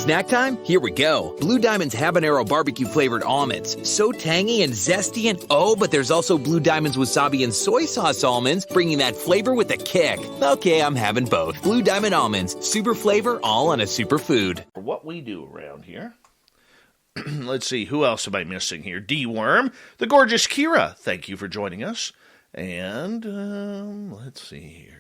Snack time? Here we go. Blue Diamond's habanero barbecue flavored almonds. So tangy and zesty and oh, but there's also Blue Diamond's wasabi and soy sauce almonds, bringing that flavor with a kick. Okay, I'm having both. Blue Diamond almonds, super flavor, all on a superfood. What we do around here. Let's see, who else am I missing here? D-Worm, the gorgeous Kira, thank you for joining us. And, let's see here.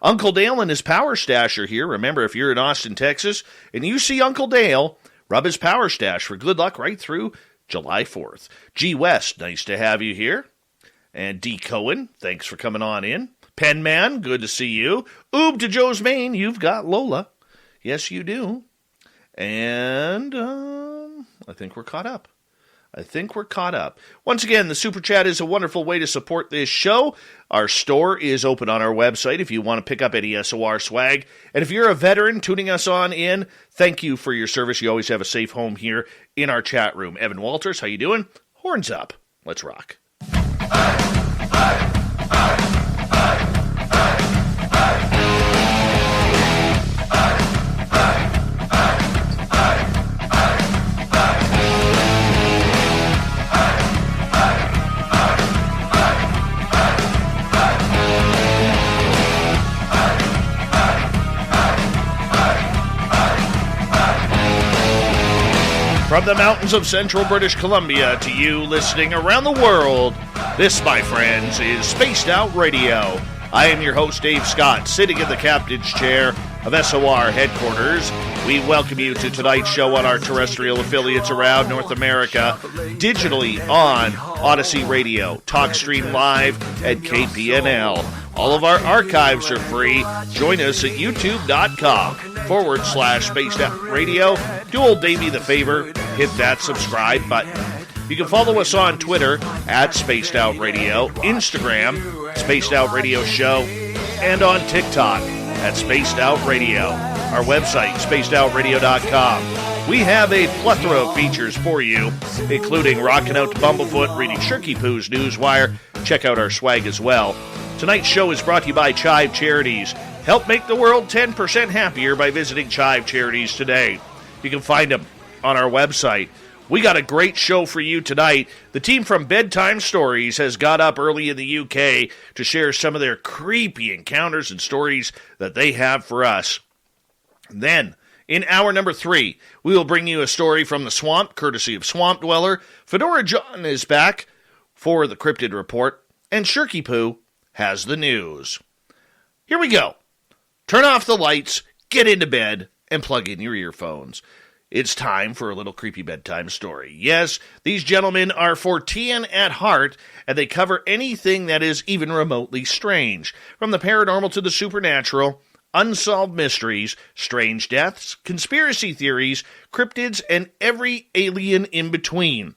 Uncle Dale and his Power Stash are here. Remember, if you're in Austin, Texas, and you see Uncle Dale, rub his Power Stash for good luck right through July 4th. G. West, nice to have you here. And D. Cohen, thanks for coming on in. Penman, good to see you. Oob to Joe's Maine, you've got Lola. Yes, you do. And, I think we're caught up. Once again, the Super Chat is a wonderful way to support this show. Our store is open on our website if you want to pick up any SOR swag. And if you're a veteran tuning us on in, thank you for your service. You always have a safe home here in our chat room. Evan Walters, how you doing? Horns up. Let's rock. From the mountains of central British Columbia to you listening around the world, this, my friends, is Spaced Out Radio. I am your host, Dave Scott, sitting in the captain's chair of SOR headquarters. We welcome you to tonight's show on our terrestrial affiliates around North America, digitally on Odyssey Radio, TalkStream Live, and KPNL. All of our archives are free. Join us at youtube.com/Spaced Out Radio. Do old Davey the favor, hit that subscribe button. You can follow us on Twitter at Spaced Out Radio, Instagram, Spaced Out Radio Show, and on TikTok at Spaced Out Radio. Our website, spacedoutradio.com. We have a plethora of features for you, including Rockin' Out to Bumblefoot, reading Shirky Poo's Newswire. Check out our swag as well. Tonight's show is brought to you by Chive Charities. Help make the world 10% happier by visiting Chive Charities today. You can find them on our website. We got a great show for you tonight. The team from Bedtime Stories has got up early in the UK to share some of their creepy encounters and stories that they have for us. Then, in hour number 3, we will bring you a story from the swamp, courtesy of Swamp Dweller. Fedora John is back for the Cryptid Report, and Shirky Poo has the news. Here we go. Turn off the lights, get into bed, and plug in your earphones. It's time for a little creepy bedtime story. Yes, these gentlemen are Fortean at heart, and they cover anything that is even remotely strange, from the paranormal to the supernatural, unsolved mysteries, strange deaths, conspiracy theories, cryptids, and every alien in between.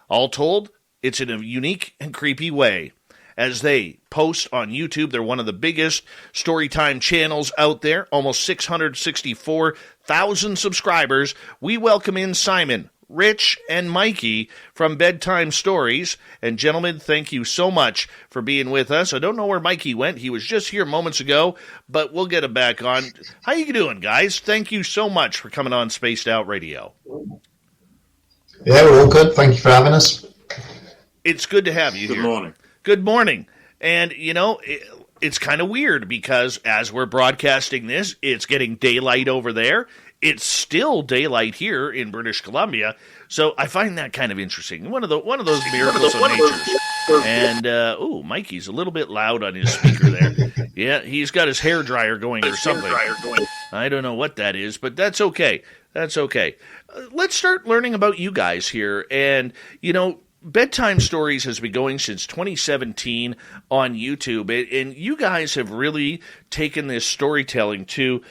All told, it's in a unique and creepy way. As they post on YouTube, they're one of the biggest storytime channels out there, almost 664,000 subscribers. We welcome in Simon, Rich, and Mikey from Bedtime Stories. And gentlemen, thank you so much for being with us. I don't know where Mikey went. He was just here moments ago, but we'll get him back on. How you doing, guys? Thank you so much for coming on Spaced Out Radio. Yeah, we're all good. Thank you for having us. It's good to have you here. Good morning. Good morning. And, you know, it's kind of weird because as we're broadcasting this, it's getting daylight over there. It's still daylight here in British Columbia. So I find that kind of interesting. One of those miracles of nature. And, Mikey's a little bit loud on his speaker there. Yeah, he's got his hair dryer going or something. I don't know what that is, but that's okay. That's okay. Let's start learning about you guys here. And, you know, Bedtime Stories has been going since 2017 on YouTube, and you guys have really taken this storytelling to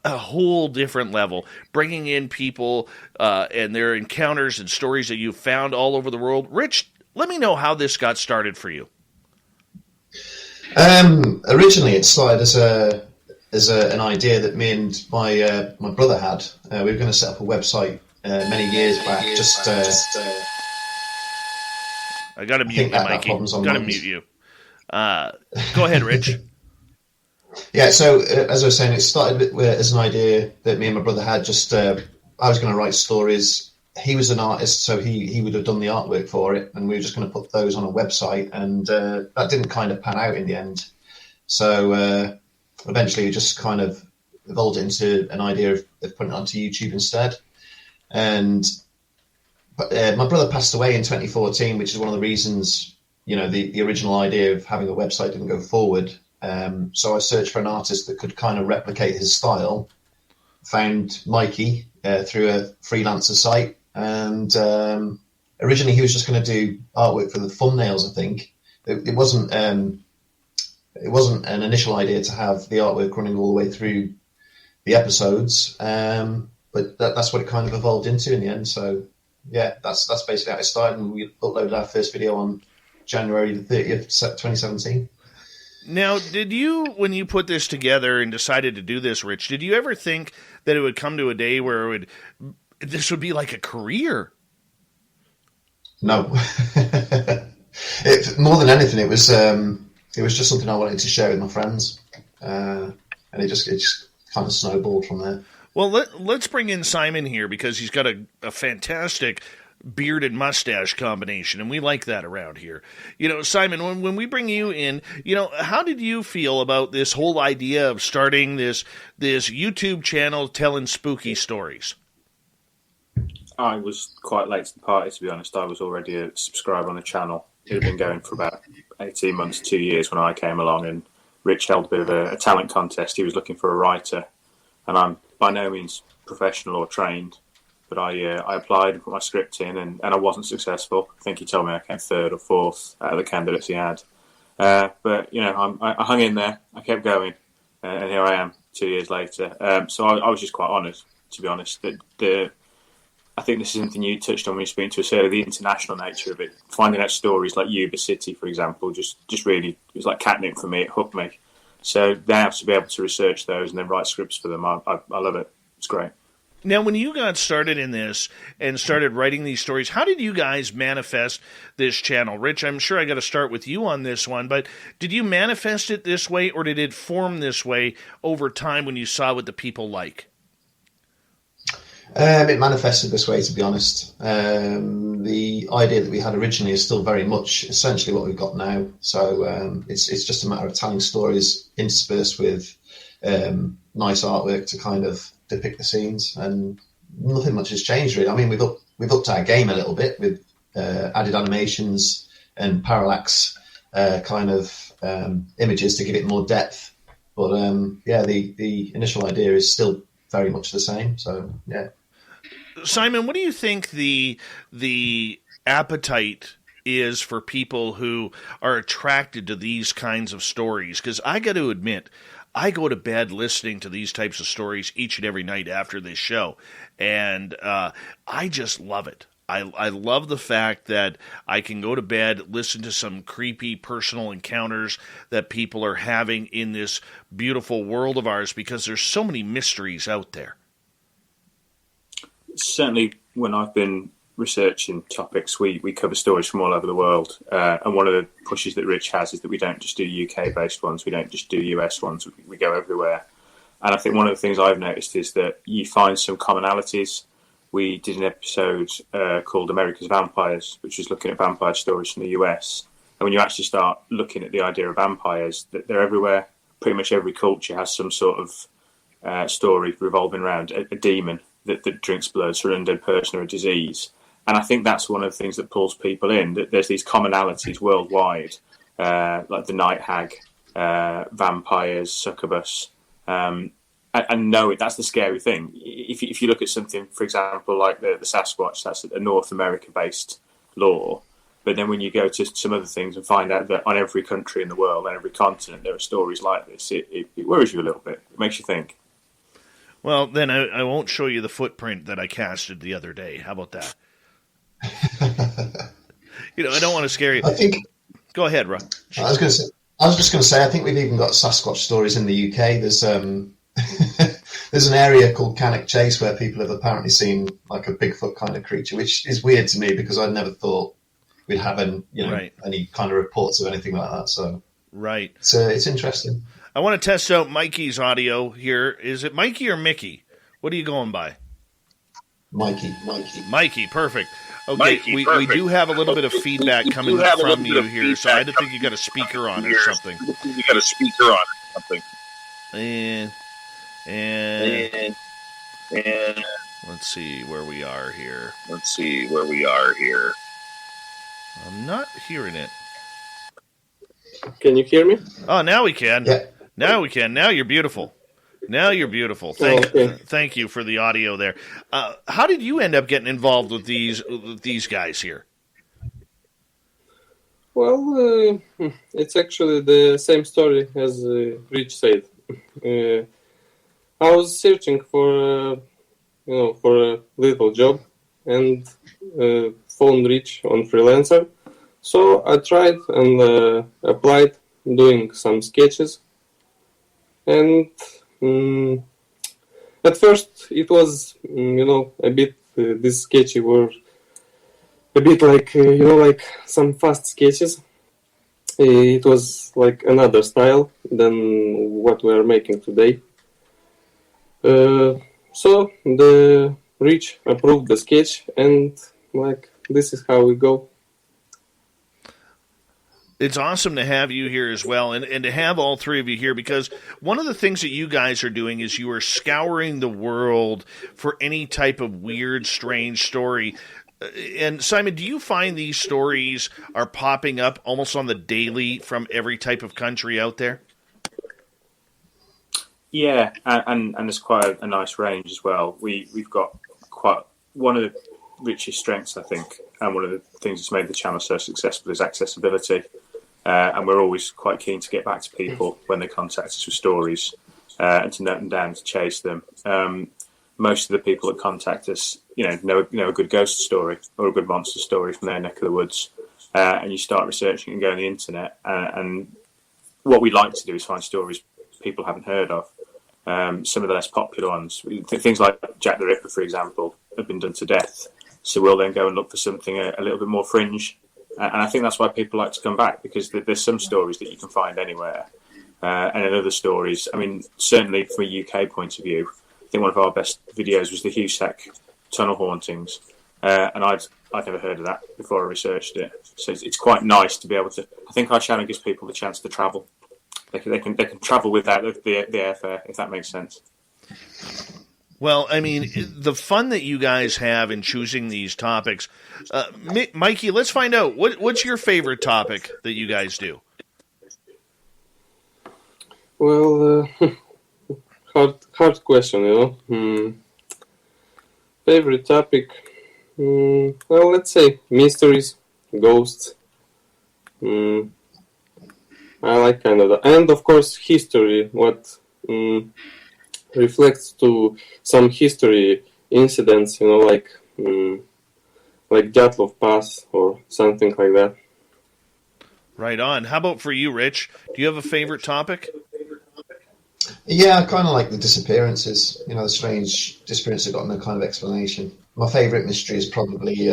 a whole different level, bringing in people and their encounters and stories that you've found all over the world. Rich, let me know how this got started for you. Originally, it started as an idea that me and my brother had. We were going to set up a website many years back, I got to mute you, Mikey. Got to mute you. Go ahead, Rich. Yeah, so as I was saying, it started as an idea that me and my brother had, just I was going to write stories. He was an artist, so he would have done the artwork for it, and we were just going to put those on a website, and that didn't kind of pan out in the end. So eventually, we just kind of evolved into an idea of putting it onto YouTube instead. And my brother passed away in 2014, which is one of the reasons, the original idea of having a website didn't go forward. So I searched for an artist that could kind of replicate his style. Found Mikey through a freelancer site, and originally he was just going to do artwork for the thumbnails. I think it wasn't an initial idea to have the artwork running all the way through the episodes, but that's what it kind of evolved into in the end. So yeah, that's basically how it started, and we uploaded our first video on January the 30th, 2017. Now, did you, when you put this together and decided to do this, Rich, did you ever think that it would come to a day where this would be like a career? No. More than anything, it was just something I wanted to share with my friends, and it just kind of snowballed from there. Well, let's bring in Simon here, because he's got a fantastic beard and mustache combination, and we like that around here. Simon, when we bring you in, how did you feel about this whole idea of starting this YouTube channel telling spooky stories? I was quite late to the party, to be honest. I was already a subscriber on the channel. It had been going for about 18 months, 2 years when I came along, and Rich held a bit of a talent contest. He was looking for a writer, and I'm by no means professional or trained, but I applied and put my script in, and I wasn't successful. I think he told me I came third or fourth out of the candidates he had. But, I hung in there. I kept going, and here I am 2 years later. So I was just quite honoured, to be honest. That I think this is something you touched on when you speak to us earlier, the international nature of it. Finding out stories like Yuba City, for example, just really, it was like catnip for me. It hooked me. So now to be able to research those and then write scripts for them, I love it. It's great. Now, when you got started in this and started writing these stories, how did you guys manifest this channel? Rich, I'm sure I got to start with you on this one, but did you manifest it this way, or did it form this way over time when you saw what the people like? It manifested this way, to be honest. The idea that we had originally is still very much essentially what we've got now. So it's just a matter of telling stories interspersed with nice artwork to kind of depict the scenes, and nothing much has changed really. I mean, we've upped our game a little bit with added animations and parallax kind of images to give it more depth. But the initial idea is still very much the same. So yeah. Simon, what do you think the appetite is for people who are attracted to these kinds of stories? Because I got to admit, I go to bed listening to these types of stories each and every night after this show, and I just love it. I love the fact that I can go to bed, listen to some creepy personal encounters that people are having in this beautiful world of ours, because there's so many mysteries out there. Certainly, when I've been researching topics, we cover stories from all over the world. And one of the pushes that Rich has is that we don't just do UK-based ones, we don't just do US ones, we go everywhere. And I think one of the things I've noticed is that you find some commonalities. We did an episode called America's Vampires, which was looking at vampire stories from the US. And when you actually start looking at the idea of vampires, that they're everywhere. Pretty much every culture has some sort of story revolving around a demon that drinks blood, or an undead person or a disease. And I think that's one of the things that pulls people in, that there's these commonalities worldwide, like the night hag, vampires, succubus. And no, that's the scary thing. If you look at something, for example, like the Sasquatch, that's a North America-based lore. But then when you go to some other things and find out that on every country in the world, on every continent, there are stories like this, it worries you a little bit. It makes you think. Well, then I won't show you the footprint that I casted the other day. How about that? I don't want to scare you. I think. Go ahead, Ron. I was just going to say. I think we've even got Sasquatch stories in the UK. There's there's an area called Cannock Chase where people have apparently seen like a Bigfoot kind of creature, which is weird to me because I never thought we'd have any kind of reports of anything like that. So right, so it's interesting. I want to test out Mikey's audio here. Is it Mikey or Mickey? What are you going by? Mikey. Perfect. Okay, we do have a little bit of feedback coming from you here, so I don't think you got a speaker on or something. And let's see where we are here. I'm not hearing it. Can you hear me? Oh, now we can. Yeah. Now we can. Now you're beautiful. Thank you for the audio there. How did you end up getting involved with these guys here? Well, it's actually the same story as Rich said. I was searching for a little job and found Rich on Freelancer. So I tried and applied, doing some sketches. And at first it was, a bit, these sketches were a bit like, like some fast sketches. It was like another style than what we are making today. So the Rich approved the sketch, and this is how we go. It's awesome to have you here as well, and to have all three of you here, because one of the things that you guys are doing is you are scouring the world for any type of weird, strange story. And Simon, do you find these stories are popping up almost on the daily from every type of country out there? Yeah, and there's quite a nice range as well. We've got quite one of the richest strengths, I think, and one of the things that's made the channel so successful is accessibility. And we're always quite keen to get back to people when they contact us with stories and to note them down, to chase them. Most of the people that contact us, know a good ghost story or a good monster story from their neck of the woods, and you start researching and go on the internet. And what we like to do is find stories people haven't heard of. Some of the less popular ones, things like Jack the Ripper, for example, have been done to death. So we'll then go and look for something a little bit more fringe. And I think that's why people like to come back, because there's some stories that you can find anywhere. And in other stories, I mean, certainly from a UK point of view, I think one of our best videos was the Husack tunnel hauntings. And I'd never heard of that before I researched it. So it's quite nice to be able to... I think our channel gives people the chance to travel. They can travel without the airfare, if that makes sense. Well, I mean, the fun that you guys have in choosing these topics. Mikey, let's find out. What's your favorite topic that you guys do? Well, hard question, Favorite topic? Well, let's say mysteries, ghosts. I like kind of that. And, of course, history, what... reflects to some history incidents, like Dyatlov Pass or something like that. Right on. How about for you, Rich? Do you have a favorite topic? Yeah, I kind of like the disappearances. The strange disappearances that got no kind of explanation. My favourite mystery is probably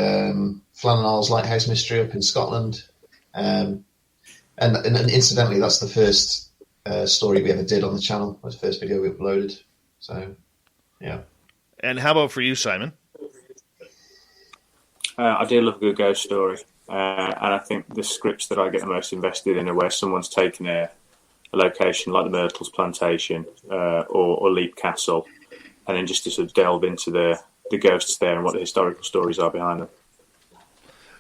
Flanel's Lighthouse Mystery up in Scotland. And incidentally, that's the first story we ever did on the channel. It was the first video we uploaded. So, yeah. And how about for you, Simon? I do love a good ghost story. And I think the scripts that I get the most invested in are where someone's taken a location like the Myrtles Plantation or Leap Castle, and then just to sort of delve into the ghosts there and what the historical stories are behind them.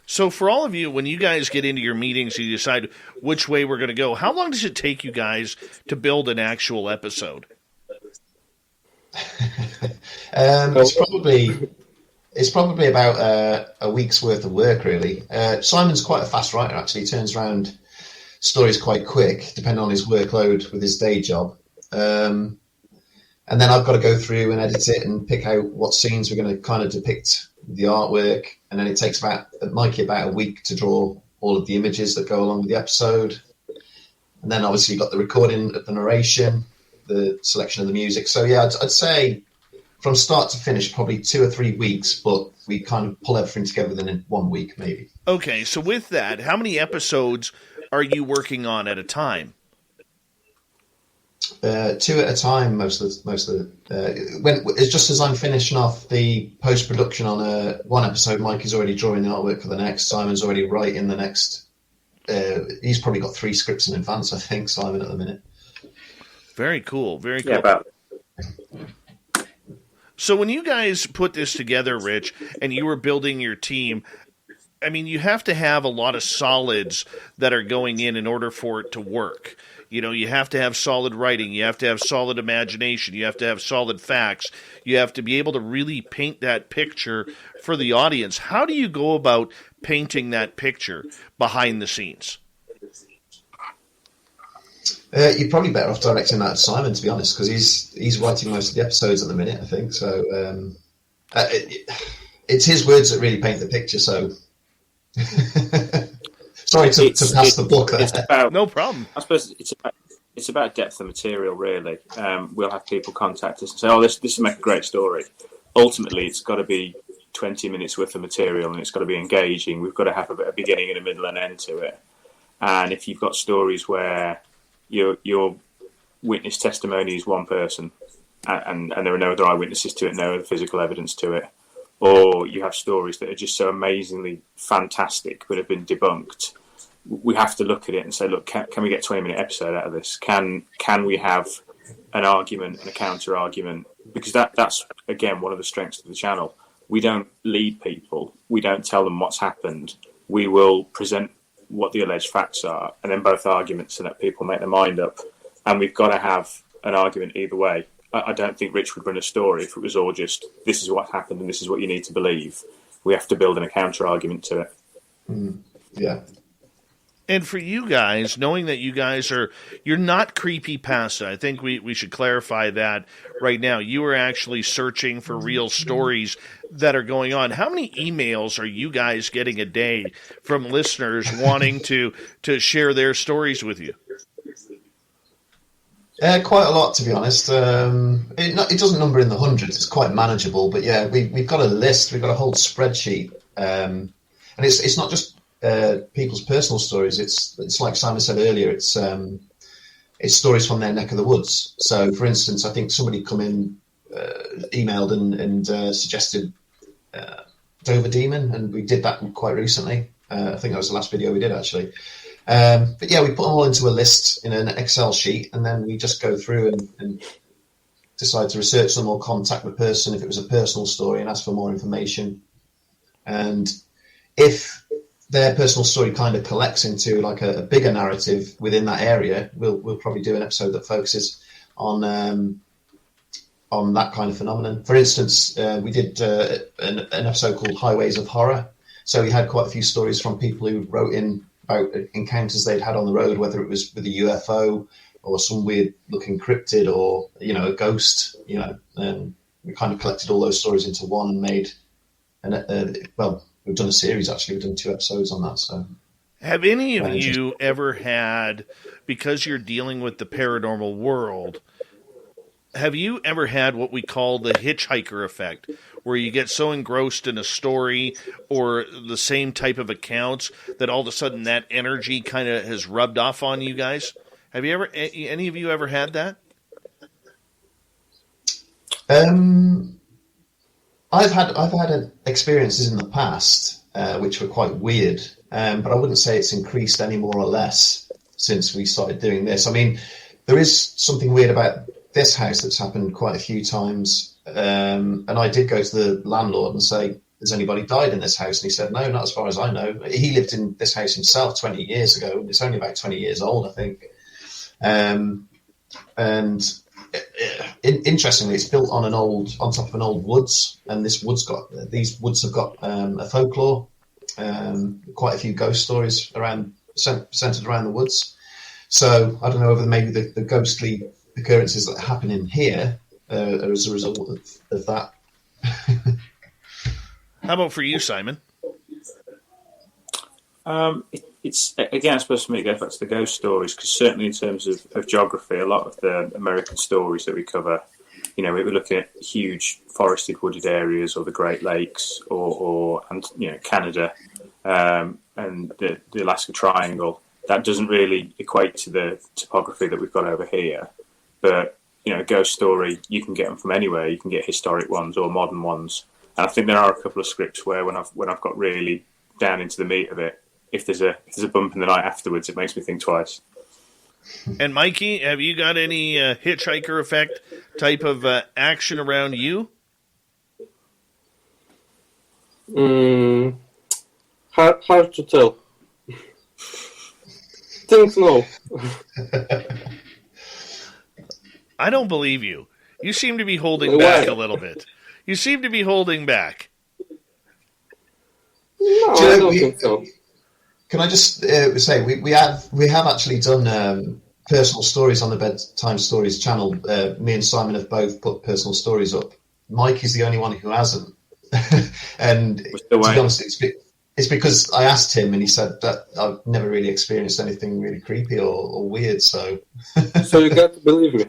So for all of you, when you guys get into your meetings and you decide which way we're going to go, how long does it take you guys to build an actual episode? It's probably about a week's worth of work, really. Simon's quite a fast writer, actually. He turns around stories quite quick, depending on his workload with his day job. And then I've got to go through and edit it and pick out what scenes we're going to kind of depict with the artwork. And then it takes Mikey about a week to draw all of the images that go along with the episode. And then obviously you've got the recording of the narration, the selection of the music. So yeah, I'd say from start to finish, probably 2 or 3 weeks, but we kind of pull everything together within 1 week, maybe. Okay, so with that, how many episodes are you working on at a time? Two at a time, most of the when it's just as I'm finishing off the post production on one episode, Mikey's already drawing the artwork for the next. Simon's already writing the next. He's probably got 3 scripts in advance, I think, Simon, at the minute. Very cool. Very cool. Yeah, about. So when you guys put this together, Rich, and you were building your team, I mean, you have to have a lot of solids that are going in order for it to work. You know, you have to have solid writing. You have to have solid imagination. You have to have solid facts. You have to be able to really paint that picture for the audience. How do you go about painting that picture behind the scenes? You're probably better off directing that to Simon, to be honest, because he's writing most of the episodes at the minute, I think. So it's his words that really paint the picture. So sorry to pass the book there. No problem. I suppose it's about depth of material, really. We'll have people contact us and say, "Oh, this will make a great story." Ultimately, it's got to be 20 minutes worth of material, and it's got to be engaging. We've got to have a beginning and a middle and end to it. And if you've got stories where your witness testimony is one person, and there are no other eyewitnesses to it, no other physical evidence to it, or you have stories that are just so amazingly fantastic but have been debunked, we have to look at it and say, look, can we get a 20-minute episode out of this? Can we have an argument and a counter argument? Because that's again one of the strengths of the channel. We don't lead people. We don't tell them what's happened. We will present what the alleged facts are, and then both arguments, so that people make their mind up. And we've got to have an argument either way. I don't think Rich would run a story if it was all just, this is what happened and this is what you need to believe. We have to build in a counter argument to it. Yeah. And for you guys, knowing that you guys you're not creepypasta, I think we should clarify that right now. You are actually searching for real stories that are going on. How many emails are you guys getting a day from listeners wanting to share their stories with you? Quite a lot, to be honest. It doesn't number in the hundreds. It's quite manageable. But yeah, we've got a list. We've got a whole spreadsheet. And it's not just people's personal stories. It's like Simon said earlier. It's stories from their neck of the woods. So, for instance, I think somebody emailed and suggested Dover Demon, and we did that quite recently. I think that was the last video we did, actually. But yeah, we put them all into a list in an Excel sheet, and then we just go through and decide to research them or contact the person if it was a personal story and ask for more information. And if their personal story kind of collects into like a bigger narrative within that area, we'll probably do an episode that focuses on that kind of phenomenon. For instance, we did an episode called Highways of Horror. So we had quite a few stories from people who wrote in about encounters they'd had on the road, whether it was with a UFO or some weird looking cryptid or, a ghost, and we kind of collected all those stories into one and made we've done a series, actually. We've done 2 episodes on that. So, have any of you ever had, because you're dealing with the paranormal world, have you ever had what we call the hitchhiker effect, where you get so engrossed in a story or the same type of accounts that all of a sudden that energy kind of has rubbed off on you guys? Have you ever, any of you ever had that? I've had experiences in the past which were quite weird, but I wouldn't say it's increased any more or less since we started doing this. I mean, there is something weird about this house that's happened quite a few times, and I did go to the landlord and say, has anybody died in this house? And he said, no, not as far as I know. He lived in this house himself 20 years ago. It's only about 20 years old, I think. Interestingly, it's built on top of an old woods, and these woods have got a folklore, quite a few ghost stories centered around the woods. So I don't know whether maybe the ghostly occurrences that happen in here are as a result of that. How about for you, Simon? It's again, I suppose for me, it goes back to the ghost stories, because certainly in terms of geography, a lot of the American stories that we cover, we were looking at huge forested, wooded areas, or the Great Lakes, or Canada, and the Alaska Triangle. That doesn't really equate to the topography that we've got over here. But a ghost story, you can get them from anywhere. You can get historic ones or modern ones. And I think there are a couple of scripts where when I've got really down into the meat of it, if there's a bump in the night afterwards, it makes me think twice. And Mikey, have you got any hitchhiker effect type of action around you? Hard to tell. Think no. I don't believe you. You seem to be holding back a little bit. You seem to be holding back. No, I don't think so. Can I just say we have actually done personal stories on the Bedtime Stories channel. Me and Simon have both put personal stories up. Mike is the only one who hasn't. And to be honest, it's because I asked him and he said that I've never really experienced anything really creepy or weird. So you got to believe me.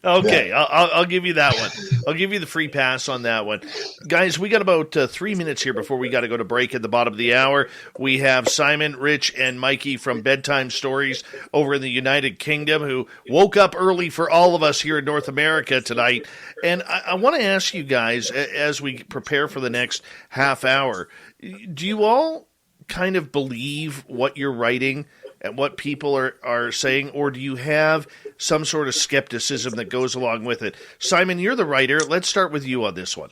Okay, yeah. I'll give you that one. I'll give you the free pass on that one. Guys, we got about 3 minutes here before we got to go to break at the bottom of the hour. We have Simon, Rich, and Mikey from Bedtime Stories over in the United Kingdom who woke up early for all of us here in North America tonight. And I want to ask you guys, as we prepare for the next half hour, do you all kind of believe what you're writing and what people are saying, or do you have some sort of skepticism that goes along with it? Simon, you're the writer. Let's start with you on this one.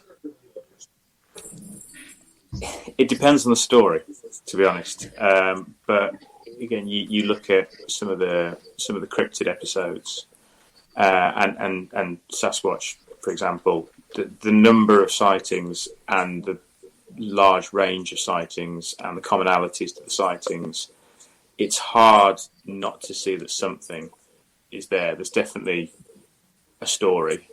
It depends on the story, to be honest. But again, you look at some of the cryptid episodes, and Sasquatch, for example, the number of sightings and the large range of sightings and the commonalities to the sightings, it's hard not to see that something is there. There's definitely a story.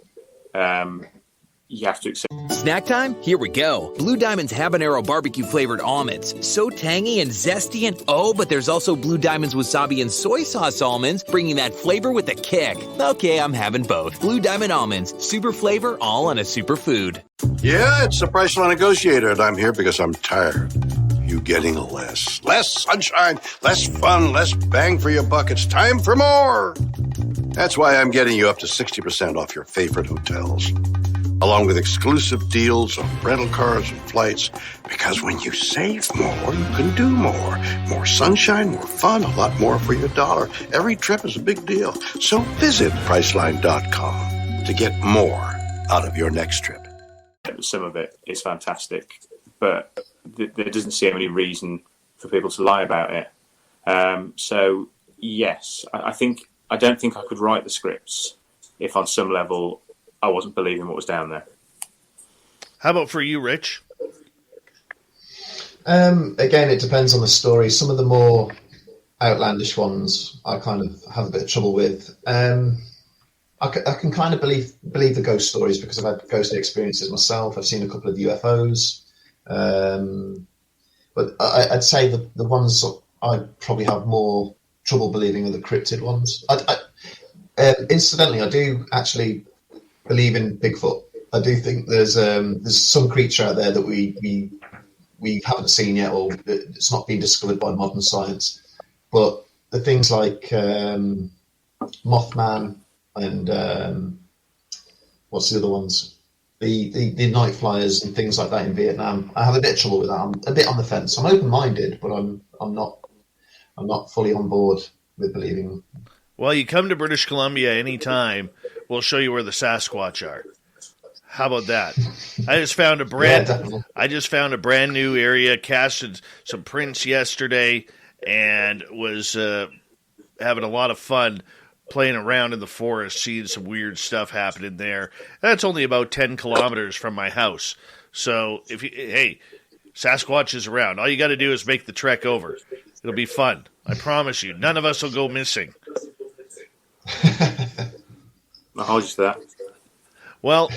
You have to accept. Snack time? Here we go. Blue Diamond's habanero barbecue flavored almonds. So tangy and zesty and but there's also Blue Diamond's wasabi and soy sauce almonds, bringing that flavor with a kick. Okay, I'm having both. Blue Diamond almonds. Super flavor, all on a super food. Yeah, it's the Priceline Negotiator, and I'm here because I'm tired of you getting less. Less sunshine, less fun, less bang for your buck. It's time for more. That's why I'm getting you up to 60% off your favorite hotels, along with exclusive deals on rental cars and flights. Because when you save more, you can do more. More sunshine, more fun, a lot more for your dollar. Every trip is a big deal. So visit Priceline.com to get more out of your next trip. Some of it is fantastic, but there doesn't seem any reason for people to lie about it. So yes, I don't think I could write the scripts if on some level I wasn't believing what was down there. How about for you, Rich? Again, it depends on the story. Some of the more outlandish ones I kind of have a bit of trouble with. I can kind of believe the ghost stories because I've had ghostly experiences myself. I've seen a couple of UFOs. But I'd say the ones I probably have more trouble believing are the cryptid ones. Incidentally, I do actually believe in Bigfoot. I do think there's some creature out there that we haven't seen yet, or it's not been discovered by modern science. But the things like Mothman and what's the other ones? The night flyers and things like that in Vietnam. I have a bit of trouble with that. I'm a bit on the fence. I'm open-minded, but I'm not fully on board with believing. Well, you come to British Columbia anytime, we'll show you where the Sasquatch are. How about that? I just found a brand new area, casted some prints yesterday, and was having a lot of fun playing around in the forest, seeing some weird stuff happening there. That's only about 10 kilometers from my house. So, Sasquatch is around. All you got to do is make the trek over. It'll be fun. I promise you. None of us will go missing. I'll hold you to that. Well,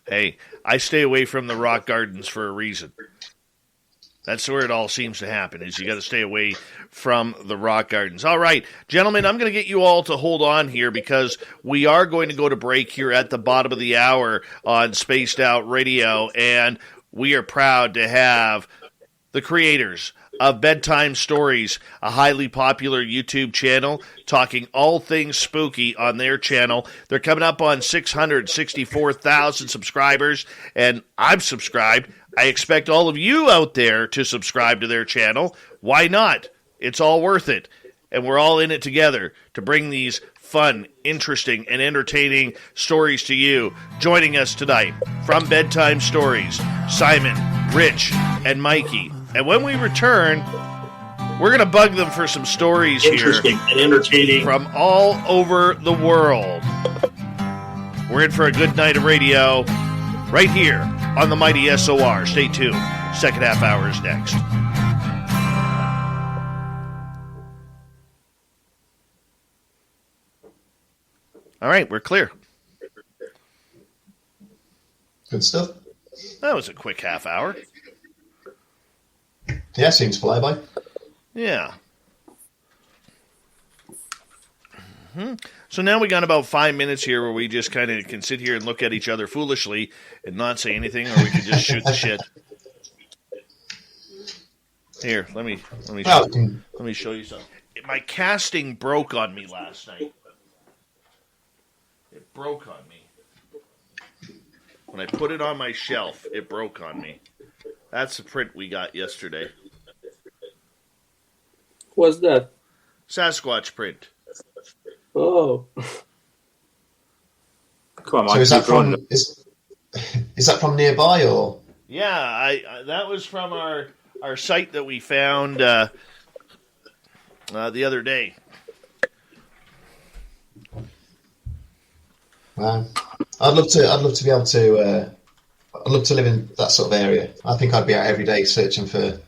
hey, I stay away from the rock gardens for a reason. That's where it all seems to happen, is you got to stay away from the rock gardens. All right, gentlemen, I'm going to get you all to hold on here because we are going to go to break here at the bottom of the hour on Spaced Out Radio, and we are proud to have the creators of Bedtime Stories, a highly popular YouTube channel, talking all things spooky on their channel. They're coming up on 664,000 subscribers, and I'm subscribed. I expect all of you out there to subscribe to their channel. Why not? It's all worth it. And we're all in it together to bring these fun, interesting, and entertaining stories to you. Joining us tonight from Bedtime Stories, Simon, Rich, and Mikey. And when we return, we're going to bug them for some stories interesting here and entertaining from all over the world. We're in for a good night of radio right here on the mighty SOR. Stay tuned. Second half hour is next. All right, we're clear. Good stuff. That was a quick half hour. Yeah, seems fly by. Yeah. So now we got about 5 minutes here where we just kind of can sit here and look at each other foolishly and not say anything, or we could just shoot the shit. Here, let me show you something. My casting broke on me last night. It broke on me. When I put it on my shelf, it broke on me. That's the print we got yesterday. What's that? Sasquatch print. Oh. Come on, So Mike, is that keep going. from is that from nearby or? Yeah, I that was from our site that we found the other day. Wow. I'd love to be able to. I'd love to live in that sort of area. I think I'd be out every day searching for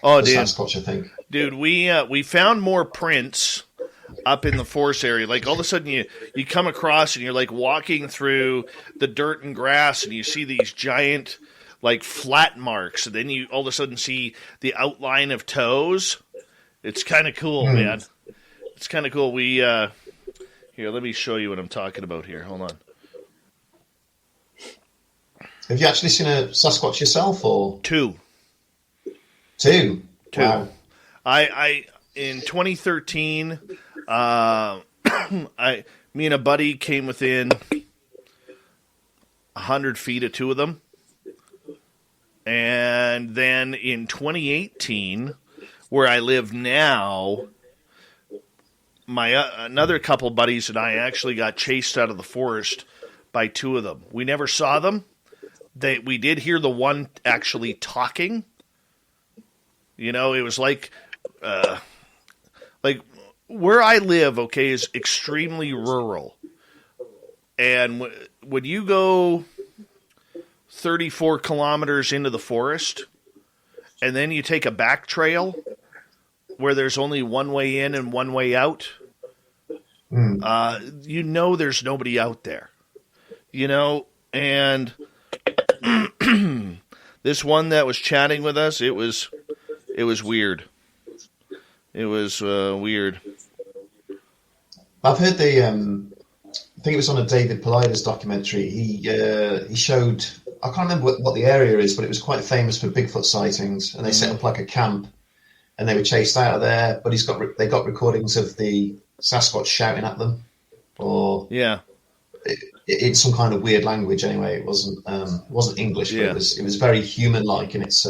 Sasquatch. I think, dude, we found more prints up in the forest area. Like all of a sudden, you come across and you're like walking through the dirt and grass, and you see these giant like flat marks, and then you all of a sudden see the outline of toes. It's kind of cool, man. It's kind of cool. We here, let me show you what I'm talking about here. Hold on. have you actually seen a Sasquatch yourself, or Two. Wow. I in 2013, me and a buddy came within 100 feet of two of them, and then in 2018, where I live now, my another couple buddies and I actually got chased out of the forest by two of them. We never saw them. We did hear the one actually talking. You know, it was like where I live, okay, is extremely rural. And when you go 34 kilometers into the forest, and then you take a back trail where there's only one way in and one way out, you know there's nobody out there. You know, and this one that was chatting with us, it was weird. It was weird. I've heard I think it was on a David Paulides documentary. He showed, I can't remember what the area is, but it was quite famous for Bigfoot sightings, and they set up like a camp, and they were chased out of there. But they got recordings of the Sasquatch shouting at them, or it's some kind of weird language. Anyway, it wasn't English, but it was very human-like in its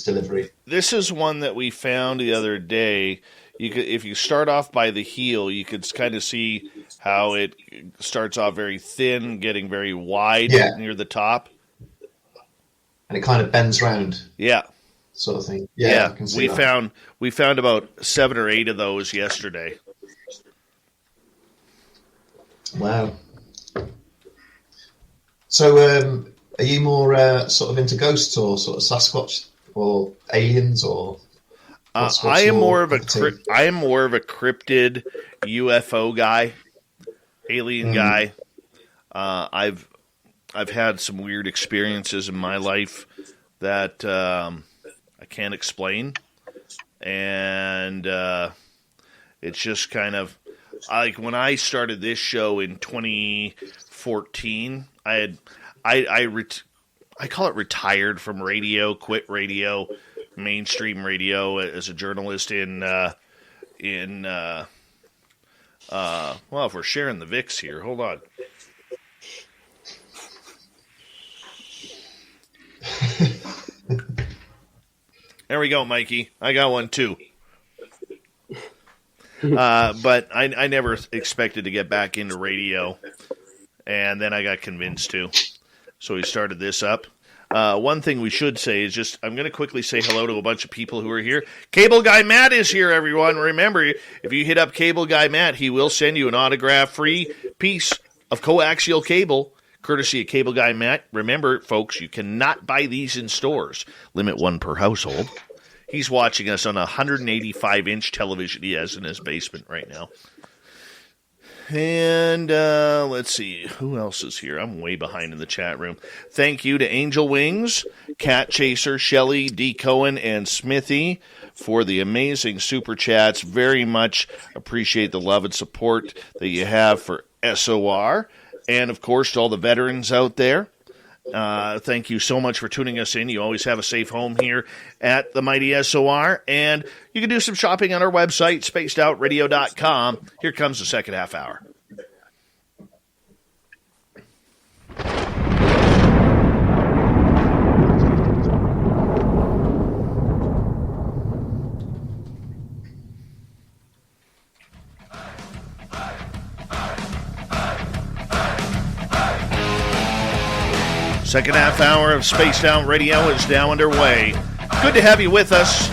delivery. This is one that we found the other day. If you start off by the heel, you could kind of see how it starts off very thin, getting very wide near the top, and it kind of bends round. Yeah, sort of thing. Yeah, I can see we found about 7 or 8 of those yesterday. Wow. So, are you more sort of into ghosts or sort of Sasquatch or aliens or? I am more of a cryptid UFO guy, alien guy. I've had some weird experiences in my life that I can't explain, and it's just kind of like when I started this show in 2014. I call it retired from radio, quit radio mainstream radio as a journalist well, if we're sharing the VIX here, hold on. There we go, Mikey. I got one too. But I never expected to get back into radio, and then I got convinced to. So we started this up. One thing we should say is I'm going to quickly say hello to a bunch of people who are here. Cable Guy Matt is here, everyone. Remember, if you hit up Cable Guy Matt, he will send you an autograph-free piece of coaxial cable, courtesy of Cable Guy Matt. Remember, folks, you cannot buy these in stores. Limit one per household. He's watching us on a 185-inch television he has in his basement right now. And let's see, who else is here? I'm way behind in the chat room. Thank you to Angel Wings, Cat Chaser, Shelley, D. Cohen, and Smithy for the amazing super chats. Very much appreciate the love and support that you have for SOR. And, of course, to all the veterans out there. Thank you so much for tuning us in. You always have a safe home here at the mighty SOR. And you can do some shopping on our website, spacedoutradio.com. Here comes the second half hour. Second half hour of Spaced Out Radio is now underway. Good to have you with us.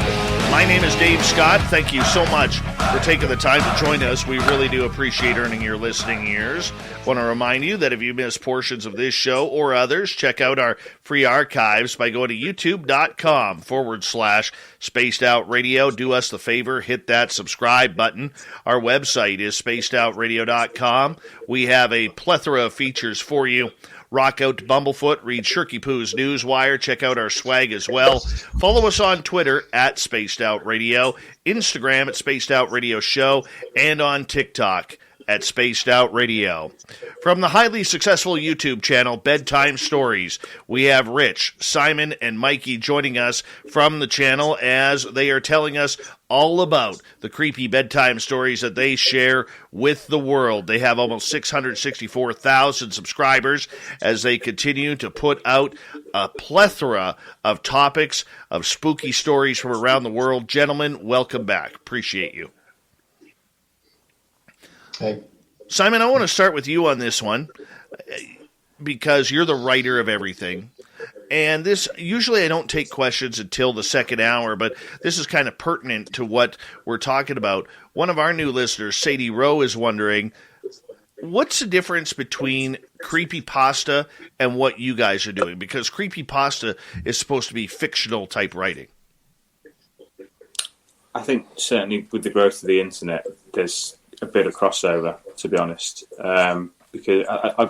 My name is Dave Scott. Thank you so much for taking the time to join us. We really do appreciate earning your listening ears. Want to remind you that if you miss portions of this show or others, check out our free archives by going to youtube.com/Spaced Out Radio. Do us the favor, hit that subscribe button. Our website is spacedoutradio.com. We have a plethora of features for you. Rock out to Bumblefoot, read Shirky Poo's Newswire, check out our swag as well. Follow us on Twitter at Spaced Out Radio, Instagram at Spaced Out Radio Show, and on TikTok at Spaced Out Radio. From the highly successful YouTube channel Bedtime Stories, we have Rich, Simon, and Mikey joining us from the channel as they are telling us all about the creepy bedtime stories that they share with the world. They have almost 664,000 subscribers as they continue to put out a plethora of topics of spooky stories from around the world. Gentlemen, welcome back. Appreciate you. Hey. Simon, I want to start with you on this one because you're the writer of everything. And this, usually I don't take questions until the second hour, but this is kind of pertinent to what we're talking about. One of our new listeners, Sadie Rowe, is wondering, what's the difference between creepypasta and what you guys are doing? Because creepypasta is supposed to be fictional type writing. I think certainly with the growth of the internet, there's a bit of crossover, to be honest. Because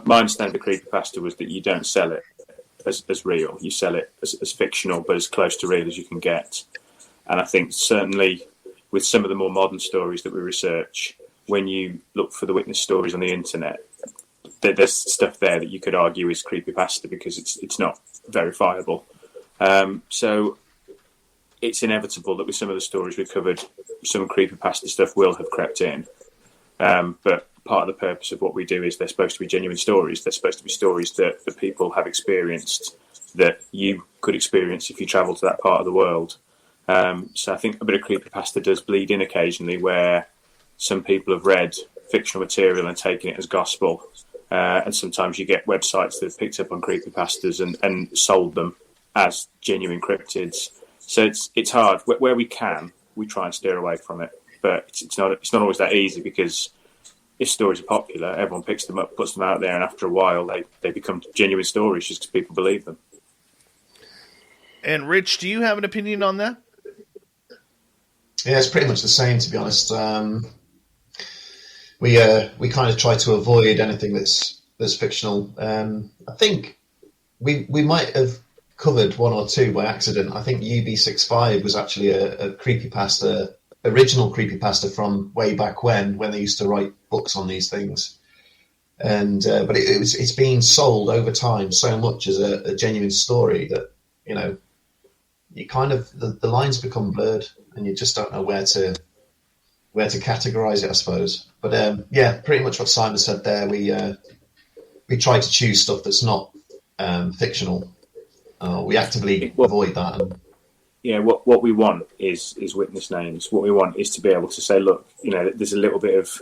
my understanding of the creepypasta was that you don't sell it as real. You sell it as fictional, but as close to real as you can get. And I think certainly with some of the more modern stories that we research, when you look for the witness stories on the internet, there's stuff there that you could argue is creepypasta because it's not verifiable. So it's inevitable that with some of the stories we've covered, some creepypasta stuff will have crept in. But part of the purpose of what we do is they're supposed to be genuine stories. They're supposed to be stories that the people have experienced that you could experience if you travel to that part of the world. So I think a bit of creepypasta does bleed in occasionally where some people have read fictional material and taken it as gospel. And sometimes you get websites that have picked up on creepypastas and sold them as genuine cryptids. So it's hard. Where we can, we try and steer away from it. But it's not always that easy because if stories are popular, everyone picks them up, puts them out there, and after a while they become genuine stories just because people believe them. And Rich, do you have an opinion on that? Yeah, it's pretty much the same, to be honest. We kind of try to avoid anything that's fictional. I think we might have covered one or two by accident. I think UB65 was actually a creepypasta. Original creepypasta from way back when they used to write books on these things, and but it's been sold over time so much as a genuine story that you kind of the lines become blurred, and you just don't know where to categorize it, I suppose. But yeah, pretty much what Simon said there. We try to choose stuff that's not fictional. We actively avoid that. What we want is witness names. What we want is to be able to say, look, there's a little bit of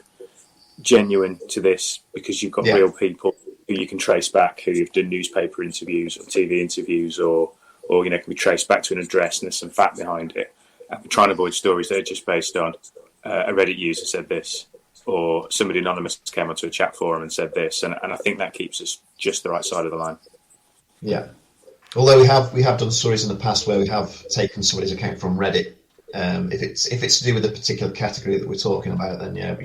genuine to this because you've got real people who you can trace back, who you've done newspaper interviews or TV interviews, or can be traced back to an address and there's some fact behind it. And we try and avoid stories that are just based on a Reddit user said this, or somebody anonymous came onto a chat forum and said this, and I think that keeps us just the right side of the line. Yeah. Although we have done stories in the past where we have taken somebody's account from Reddit. If it's to do with a particular category that we're talking about, then yeah,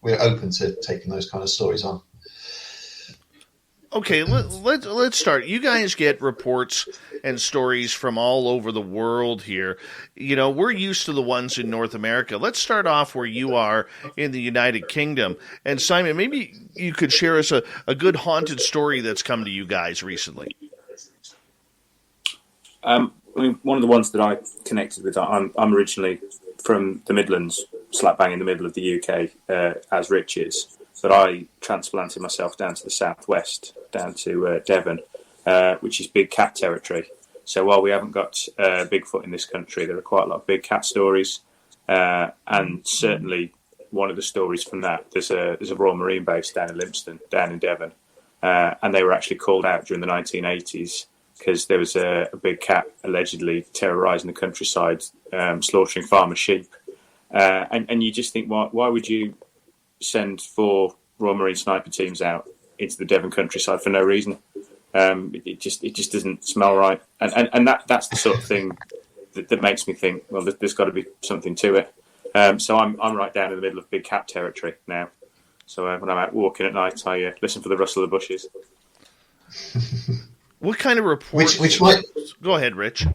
we're open to taking those kind of stories on. Okay, let's start. You guys get reports and stories from all over the world here. We're used to the ones in North America. Let's start off where you are in the United Kingdom. And Simon, maybe you could share us a good haunted story that's come to you guys recently. One of the ones that I connected with, I'm originally from the Midlands, slap bang in the middle of the UK, as Rich is. But I transplanted myself down to the southwest, down to Devon, which is big cat territory. So while we haven't got Bigfoot in this country, there are quite a lot of big cat stories. And certainly one of the stories from that, there's a Royal Marine base down in Lympstone, down in Devon. And they were actually called out during the 1980s because there was a big cat allegedly terrorising the countryside, slaughtering farmer sheep. And you just think, why would you send 4 Royal Marine sniper teams out into the Devon countryside for no reason? It just doesn't smell right, and that's the sort of thing that makes me think, well, there's got to be something to it. So I'm right down in the middle of big cat territory now. So when I'm out walking at night, I listen for the rustle of the bushes. What kind of reports? Which might go ahead, Rich.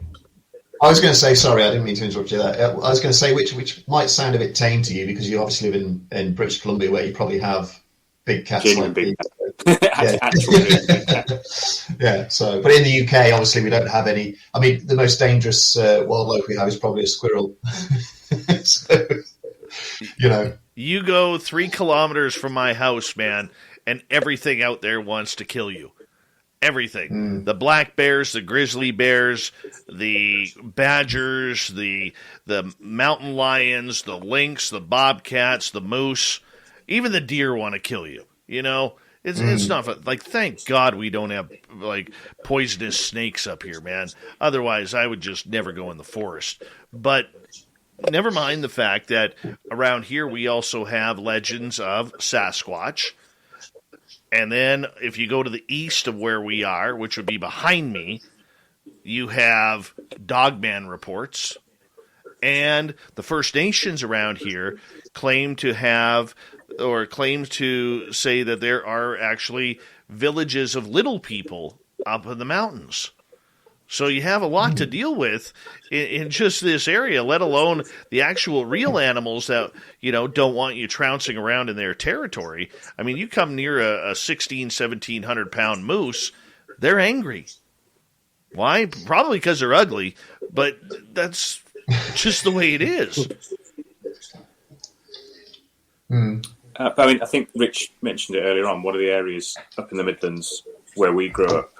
I was going to say, sorry, I didn't mean to interrupt you there. I was going to say which might sound a bit tame to you because you obviously live in British Columbia where you probably have big cats. Genuine big cats. Yeah. So, but in the UK, obviously, we don't have any. I mean, the most dangerous wildlife we have is probably a squirrel. So, you go 3 kilometers from my house, man, and everything out there wants to kill you. Everything. The black bears, the grizzly bears, the badgers, the mountain lions, the lynx, the bobcats, the moose, even the deer want to kill you. It's not fun. Like, thank God we don't have like poisonous snakes up here, man. Otherwise, I would just never go in the forest. But never mind the fact that around here we also have legends of Sasquatch. And then if you go to the east of where we are, which would be behind me, you have Dogman reports. And the First Nations around here claim to say that there are actually villages of little people up in the mountains. So you have a lot to deal with in just this area, let alone the actual real animals that, don't want you trouncing around in their territory. I mean, you come near a 1,700 pound moose, they're angry. Why? Probably because they're ugly, but that's just the way it is. I think Rich mentioned it earlier on. One of the areas up in the Midlands where we grew up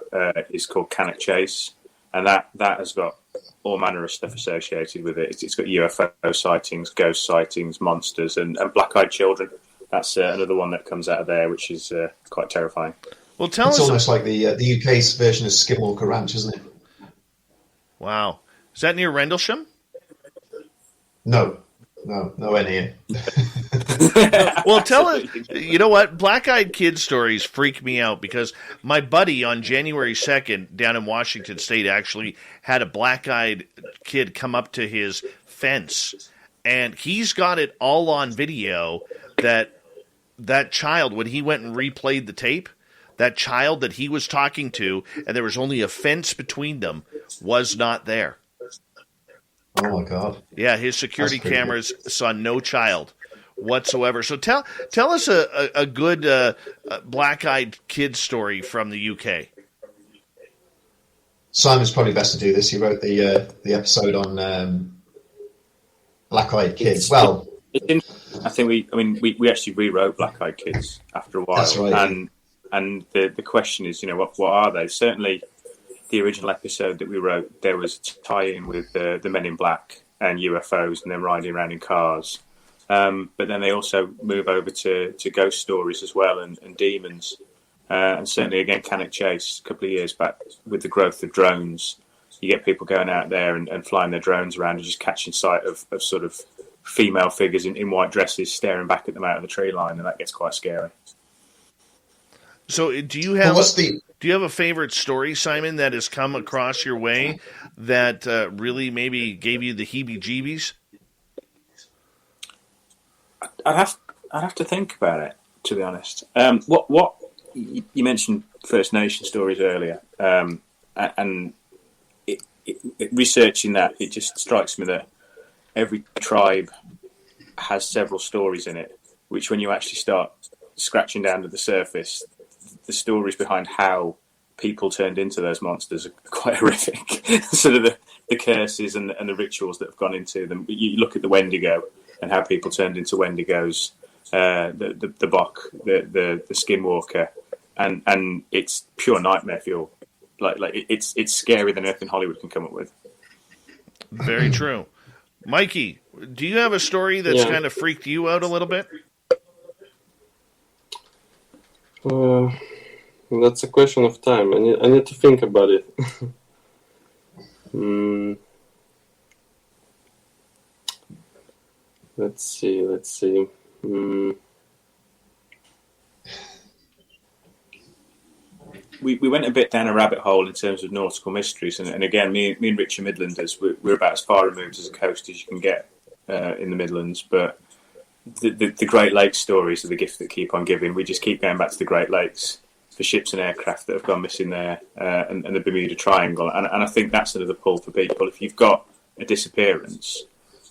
is called Cannock Chase. And that has got all manner of stuff associated with it. It's got UFO sightings, ghost sightings, monsters, and black-eyed children. That's another one that comes out of there, which is quite terrifying. Well, it's almost like the UK's version of Skinwalker Ranch, isn't it? Wow. Is that near Rendlesham? No, nowhere near. Well, tell us, you know what? Black-eyed kid stories freak me out because my buddy on January 2nd down in Washington State actually had a black-eyed kid come up to his fence, and he's got it all on video that child, when he went and replayed the tape, that child that he was talking to, and there was only a fence between them, was not there. Oh, my God. Yeah, his security cameras saw no child whatsoever. So tell us a good black-eyed kid story from the UK. Simon's probably best to do this. He wrote the episode on Black Eyed Kids. Well, I think we actually rewrote Black Eyed Kids after a while. That's right. And the question is, what are they? Certainly, the original episode that we wrote, there was a tie-in with the Men in Black and UFOs and them riding around in cars. But then they also move over to ghost stories as well and demons. And certainly, again, Cannock Chase, a couple of years back, with the growth of drones, you get people going out there and flying their drones around and just catching sight of sort of female figures in white dresses staring back at them out of the tree line, and that gets quite scary. So do you have a favorite story, Simon, that has come across your way that really maybe gave you the heebie-jeebies? I'd have to think about it, to be honest. What you mentioned First Nation stories earlier, and researching that, it just strikes me that every tribe has several stories in it, which when you actually start scratching down to the surface, the stories behind how people turned into those monsters are quite horrific. Sort of the curses and the rituals that have gone into them. You look at the Wendigo and how people turned into Wendigos, the Bok, the Skinwalker, and it's pure nightmare fuel. Like it's scarier than anything Hollywood can come up with. Very true. Mikey, do you have a story that's kind of freaked you out a little bit? That's a question of time. I need to think about it. Let's see. We went a bit down a rabbit hole in terms of nautical mysteries, and again, me and Rich are Midlanders. We're about as far removed as a coast as you can get in the Midlands, but the Great Lakes stories are the gift that keep on giving. We just keep going back to the Great Lakes for ships and aircraft that have gone missing there, and the Bermuda Triangle, and I think that's another pull for people. If you've got a disappearance,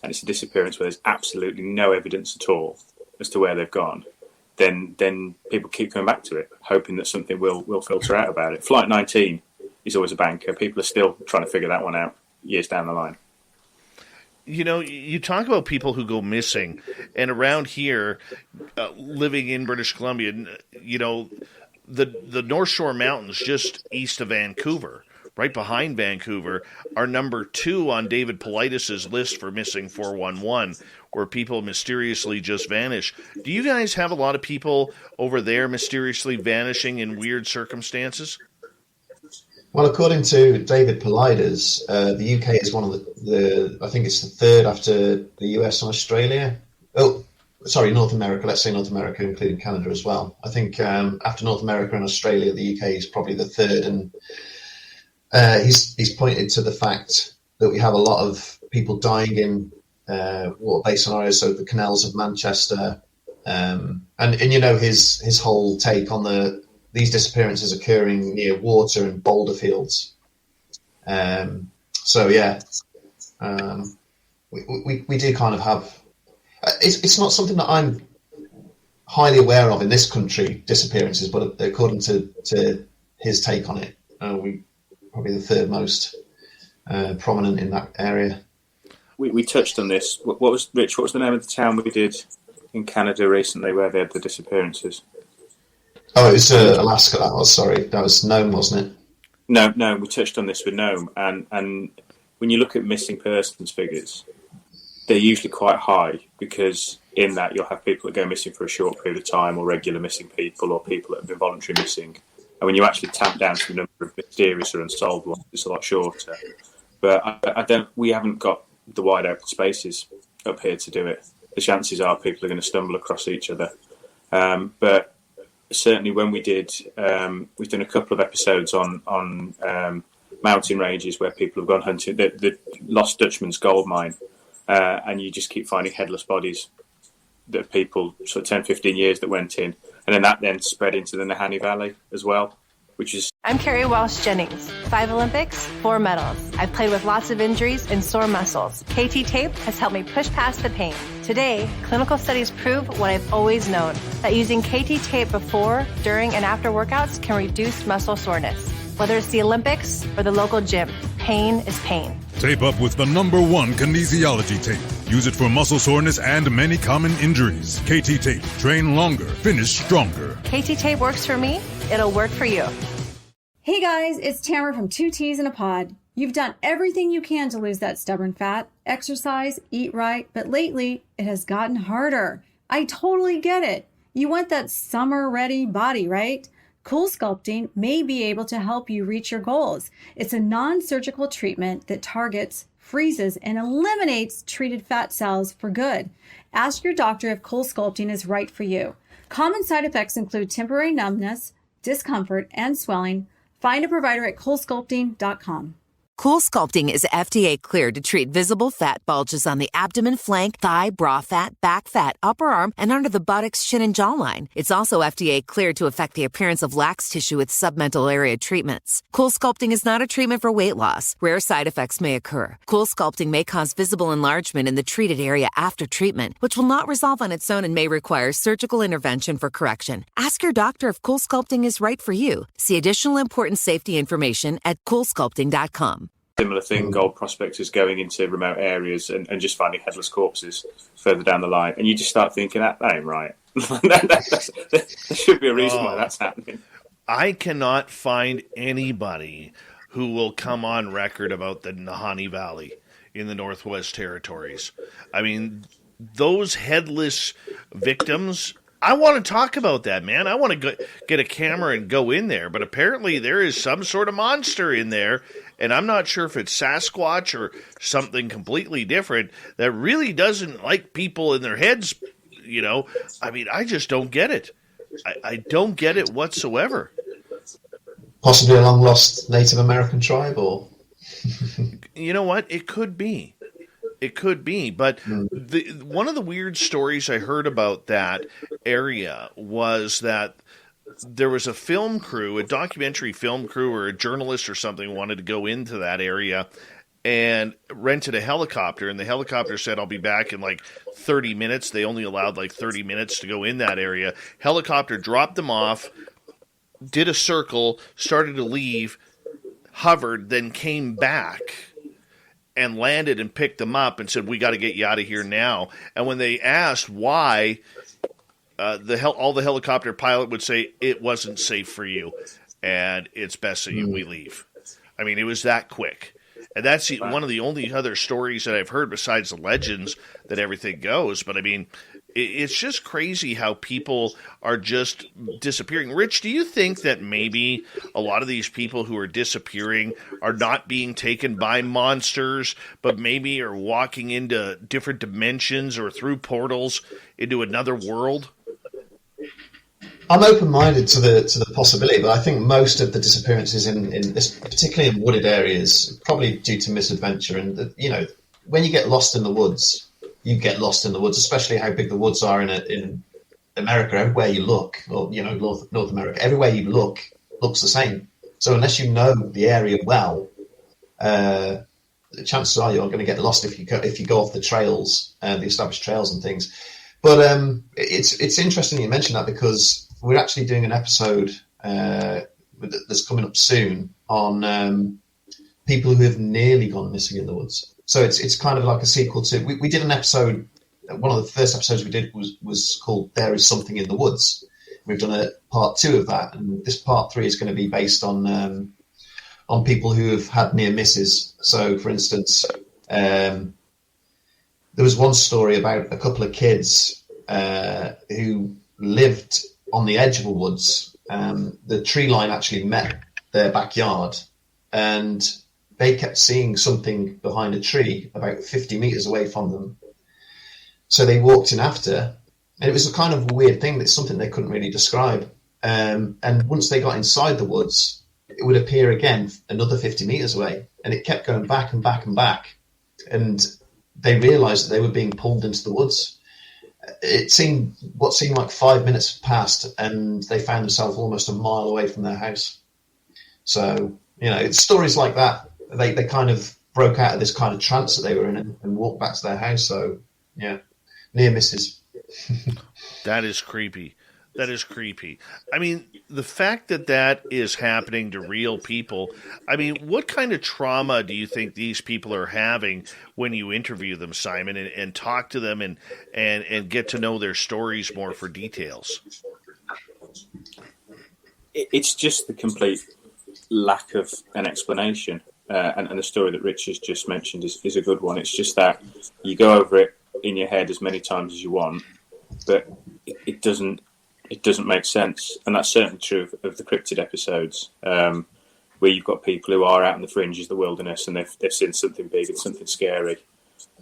and it's a disappearance where there's absolutely no evidence at all as to where they've gone, then people keep coming back to it, hoping that something will filter out about it. Flight 19 is always a banker. People are still trying to figure that one out years down the line. You talk about people who go missing, and around here, living in British Columbia, the North Shore Mountains just east of Vancouver, right behind Vancouver, are number 2 on David Politis' list for missing 411, where people mysteriously just vanish. Do you guys have a lot of people over there mysteriously vanishing in weird circumstances? Well, according to David Politis, the UK is one of the I think it's the third after the US and Australia. Oh, sorry, North America. Let's say North America, including Canada as well. I think after North America and Australia, the UK is probably the third. And he's pointed to the fact that we have a lot of people dying in water-based scenarios, so the canals of Manchester, and his whole take on these disappearances occurring near water and boulder fields. We do kind of have. It's not something that I'm highly aware of in this country, disappearances, but according to his take on it, we probably the third most prominent in that area. We touched on this. What was the name of the town we did in Canada recently where they had the disappearances? Oh, it was Alaska. That was Nome, wasn't it? No, we touched on this with Nome, and when you look at missing persons figures, they're usually quite high, because in that you'll have people that go missing for a short period of time, or regular missing people, or people that have been voluntarily missing. And when you actually tap down to the number of mysterious or unsolved ones, it's a lot shorter. But we haven't got the wide open spaces up here to do it. The chances are people are going to stumble across each other. But certainly when we did, we've done a couple of episodes on mountain ranges where people have gone hunting, the Lost Dutchman's gold mine, and you just keep finding headless bodies that people, sort of 10, 15 years that went in. And then that spread into the Nahanni Valley as well, which is... I'm Carrie Walsh Jennings. 5 Olympics, 4 medals. I've played with lots of injuries and sore muscles. KT Tape has helped me push past the pain. Today, clinical studies prove what I've always known, that using KT Tape before, during, and after workouts can reduce muscle soreness. Whether it's the Olympics or the local gym, pain is pain. Tape up with the #1 kinesiology tape. Use it for muscle soreness and many common injuries. KT Tape. Train longer. Finish stronger. KT Tape works for me. It'll work for you. Hey guys, it's Tamara from 2 T's in a Pod. You've done everything you can to lose that stubborn fat, exercise, eat right, but lately it has gotten harder. I totally get it. You want that summer-ready body, right? Cool Sculpting may be able to help you reach your goals. It's a non-surgical treatment that targets, freezes, and eliminates treated fat cells for good. Ask your doctor if Cool Sculpting is right for you. Common side effects include temporary numbness, discomfort, and swelling. Find a provider at coolsculpting.com. Cool Sculpting is FDA cleared to treat visible fat bulges on the abdomen, flank, thigh, bra fat, back fat, upper arm, and under the buttocks, chin, and jawline. It's also FDA cleared to affect the appearance of lax tissue with submental area treatments. Cool Sculpting is not a treatment for weight loss. Rare side effects may occur. Cool Sculpting may cause visible enlargement in the treated area after treatment, which will not resolve on its own and may require surgical intervention for correction. Ask your doctor if Cool Sculpting is right for you. See additional important safety information at coolsculpting.com. Similar thing, gold prospectors going into remote areas and just finding headless corpses further down the line. And you just start thinking, that ain't right. There should be a reason why that's happening. I cannot find anybody who will come on record about the Nahanni Valley in the Northwest Territories. I mean, those headless victims, I want to talk about that, man. I want to get a camera and go in there. But apparently there is some sort of monster in there, and I'm not sure if it's Sasquatch or something completely different that really doesn't like people in their heads, you know. I mean, I just don't get it. I don't get it whatsoever. Possibly a long-lost Native American tribe, or... You know what? It could be. It could be, but one of the weird stories I heard about that area was that there was a film crew, a documentary film crew or a journalist or something wanted to go into that area and rented a helicopter, and the helicopter said, I'll be back in like 30 minutes. They only allowed like 30 minutes to go in that area. Helicopter dropped them off, did a circle, started to leave, hovered, then came back and landed and picked them up and said, we got to get you out of here now. And when they asked why, all the helicopter pilot would say, it wasn't safe for you, and it's best that we leave. I mean, it was that quick. And that's one of the only other stories that I've heard besides the legends that everything goes. But, I mean, it's just crazy how people are just disappearing. Rich, do you think that maybe a lot of these people who are disappearing are not being taken by monsters, but maybe are walking into different dimensions or through portals into another world? I'm open-minded to the possibility, but I think most of the disappearances in this, particularly in wooded areas, probably due to misadventure. And you know, when you get lost in the woods, you get lost in the woods, especially how big the woods are in America. Everywhere you look, or you know, North America, everywhere you look looks the same. So unless you know the area well, the chances are you're going to get lost if you go off the trails, the established trails and things. But it's interesting you mention that, because we're actually doing an episode that's coming up soon on people who have nearly gone missing in the woods. So it's kind of like a sequel to... We did an episode, one of the first episodes we did was called There Is Something in the Woods. We've done a part 2 of that, and this part 3 is going to be based on people who have had near misses. So, for instance, there was one story about a couple of kids who lived on the edge of the woods. The tree line actually met their backyard, and they kept seeing something behind a tree about 50 meters away from them. So they walked in after, and it was a kind of weird thing. That's something they couldn't really describe. And once they got inside the woods, it would appear again another 50 meters away, and it kept going back and back and back. And they realized that they were being pulled into the woods. What seemed like 5 minutes passed, and they found themselves almost a mile away from their house. So, you know, it's stories like that. They kind of broke out of this kind of trance that they were in and walked back to their house. So, yeah, near misses. That is creepy. That is creepy. I mean, the fact that that is happening to real people, I mean, what kind of trauma do you think these people are having when you interview them, Simon, and talk to them and get to know their stories more for details? It's just the complete lack of an explanation. And the story that Rich has just mentioned is a good one. It's just that you go over it in your head as many times as you want, but it doesn't make sense. And that's certainly true of the cryptid episodes, where you've got people who are out in the fringes of the wilderness and they've seen something big and something scary,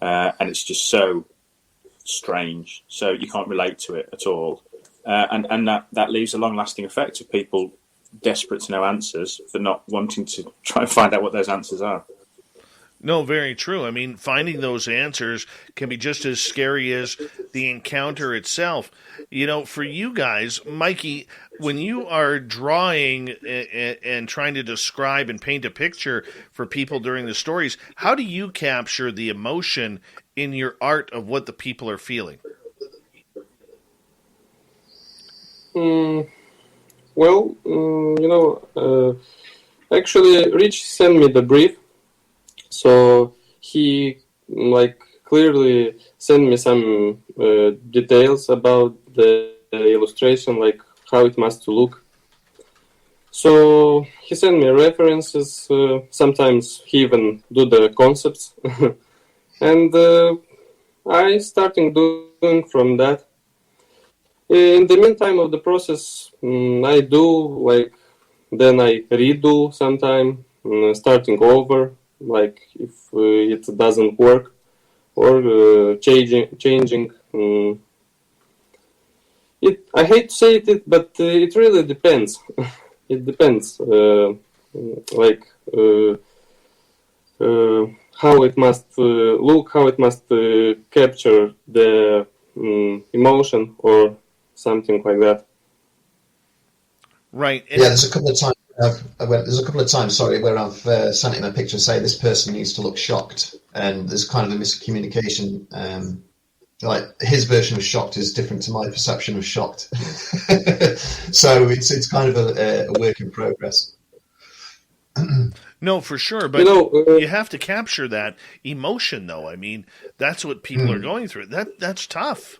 and it's just so strange, so you can't relate to it at all, and that leaves a long-lasting effect of people desperate to know answers but not wanting to try and find out what those answers are. No, very true. I mean, finding those answers can be just as scary as the encounter itself. You know, for you guys, Mikey, when you are drawing and trying to describe and paint a picture for people during the stories, how do you capture the emotion in your art of what the people are feeling? Actually, Rich sent me the brief. So he clearly sent me some details about the illustration, like how it must look. So he sent me references. Sometimes he even do the concepts, and I starting doing from that. In the meantime of the process, I do then I redo sometime, starting over. Like if it doesn't work, or changing. I hate to say it, but it really depends. It depends, how it must look, how it must capture the emotion or something like that. Right. Yeah, there's a couple of times. Where I've sent him a picture and say this person needs to look shocked, and there's kind of a miscommunication. Like his version of shocked is different to my perception of shocked, so it's kind of a work in progress. No, for sure, but you have to capture that emotion, though. I mean, that's what people are going through. That's tough.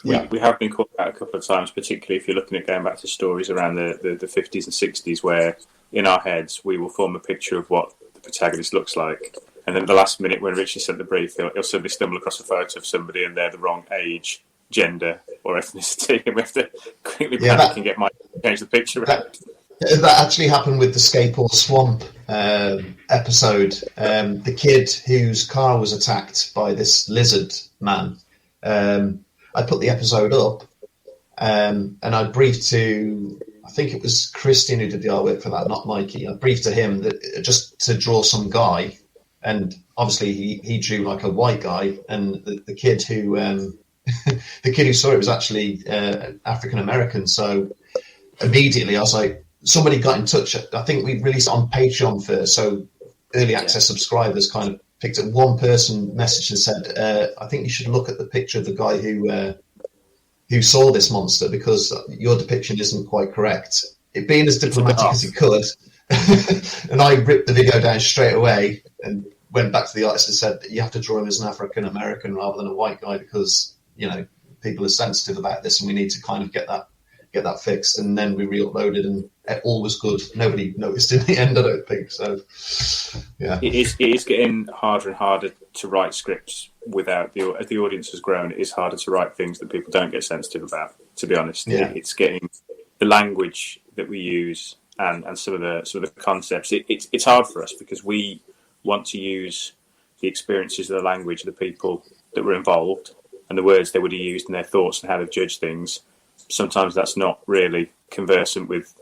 We have been caught out a couple of times, particularly if you're looking at going back to stories around the 50s and 60s, where in our heads we will form a picture of what the protagonist looks like. And then at the last minute, when Richard sent the brief, he'll suddenly stumble across a photo of somebody and they're the wrong age, gender, or ethnicity. And we have to quickly panic and get Mike to change the picture around. That actually happened with the Scape or Swamp episode. The kid whose car was attacked by this lizard man. I put the episode up, and I briefed to, I think it was Christian who did the artwork for that, not Mikey. I briefed to him that just to draw some guy, and obviously he drew like a white guy, and the kid who the kid who saw it was actually African American. So immediately I was like, somebody got in touch. I think we released it on Patreon first, so early access subscribers kind of picked up. One person messaged and said, I think you should look at the picture of the guy who saw this monster, because your depiction isn't quite correct. It being as diplomatic as it could, and I ripped the video down straight away and went back to the artist and said that you have to draw him as an African American rather than a white guy, because people are sensitive about this and we need to kind of get that fixed. And then we re-uploaded and all was good. Nobody noticed in the end, I don't think. So, yeah. It is getting harder and harder to write scripts without as the audience has grown. It is harder to write things that people don't get sensitive about, to be honest. Yeah. It's getting the language that we use and some of the concepts. It's hard for us because we want to use the experiences of the language of the people that were involved and the words they would have used and their thoughts and how to judge things. Sometimes that's not really conversant with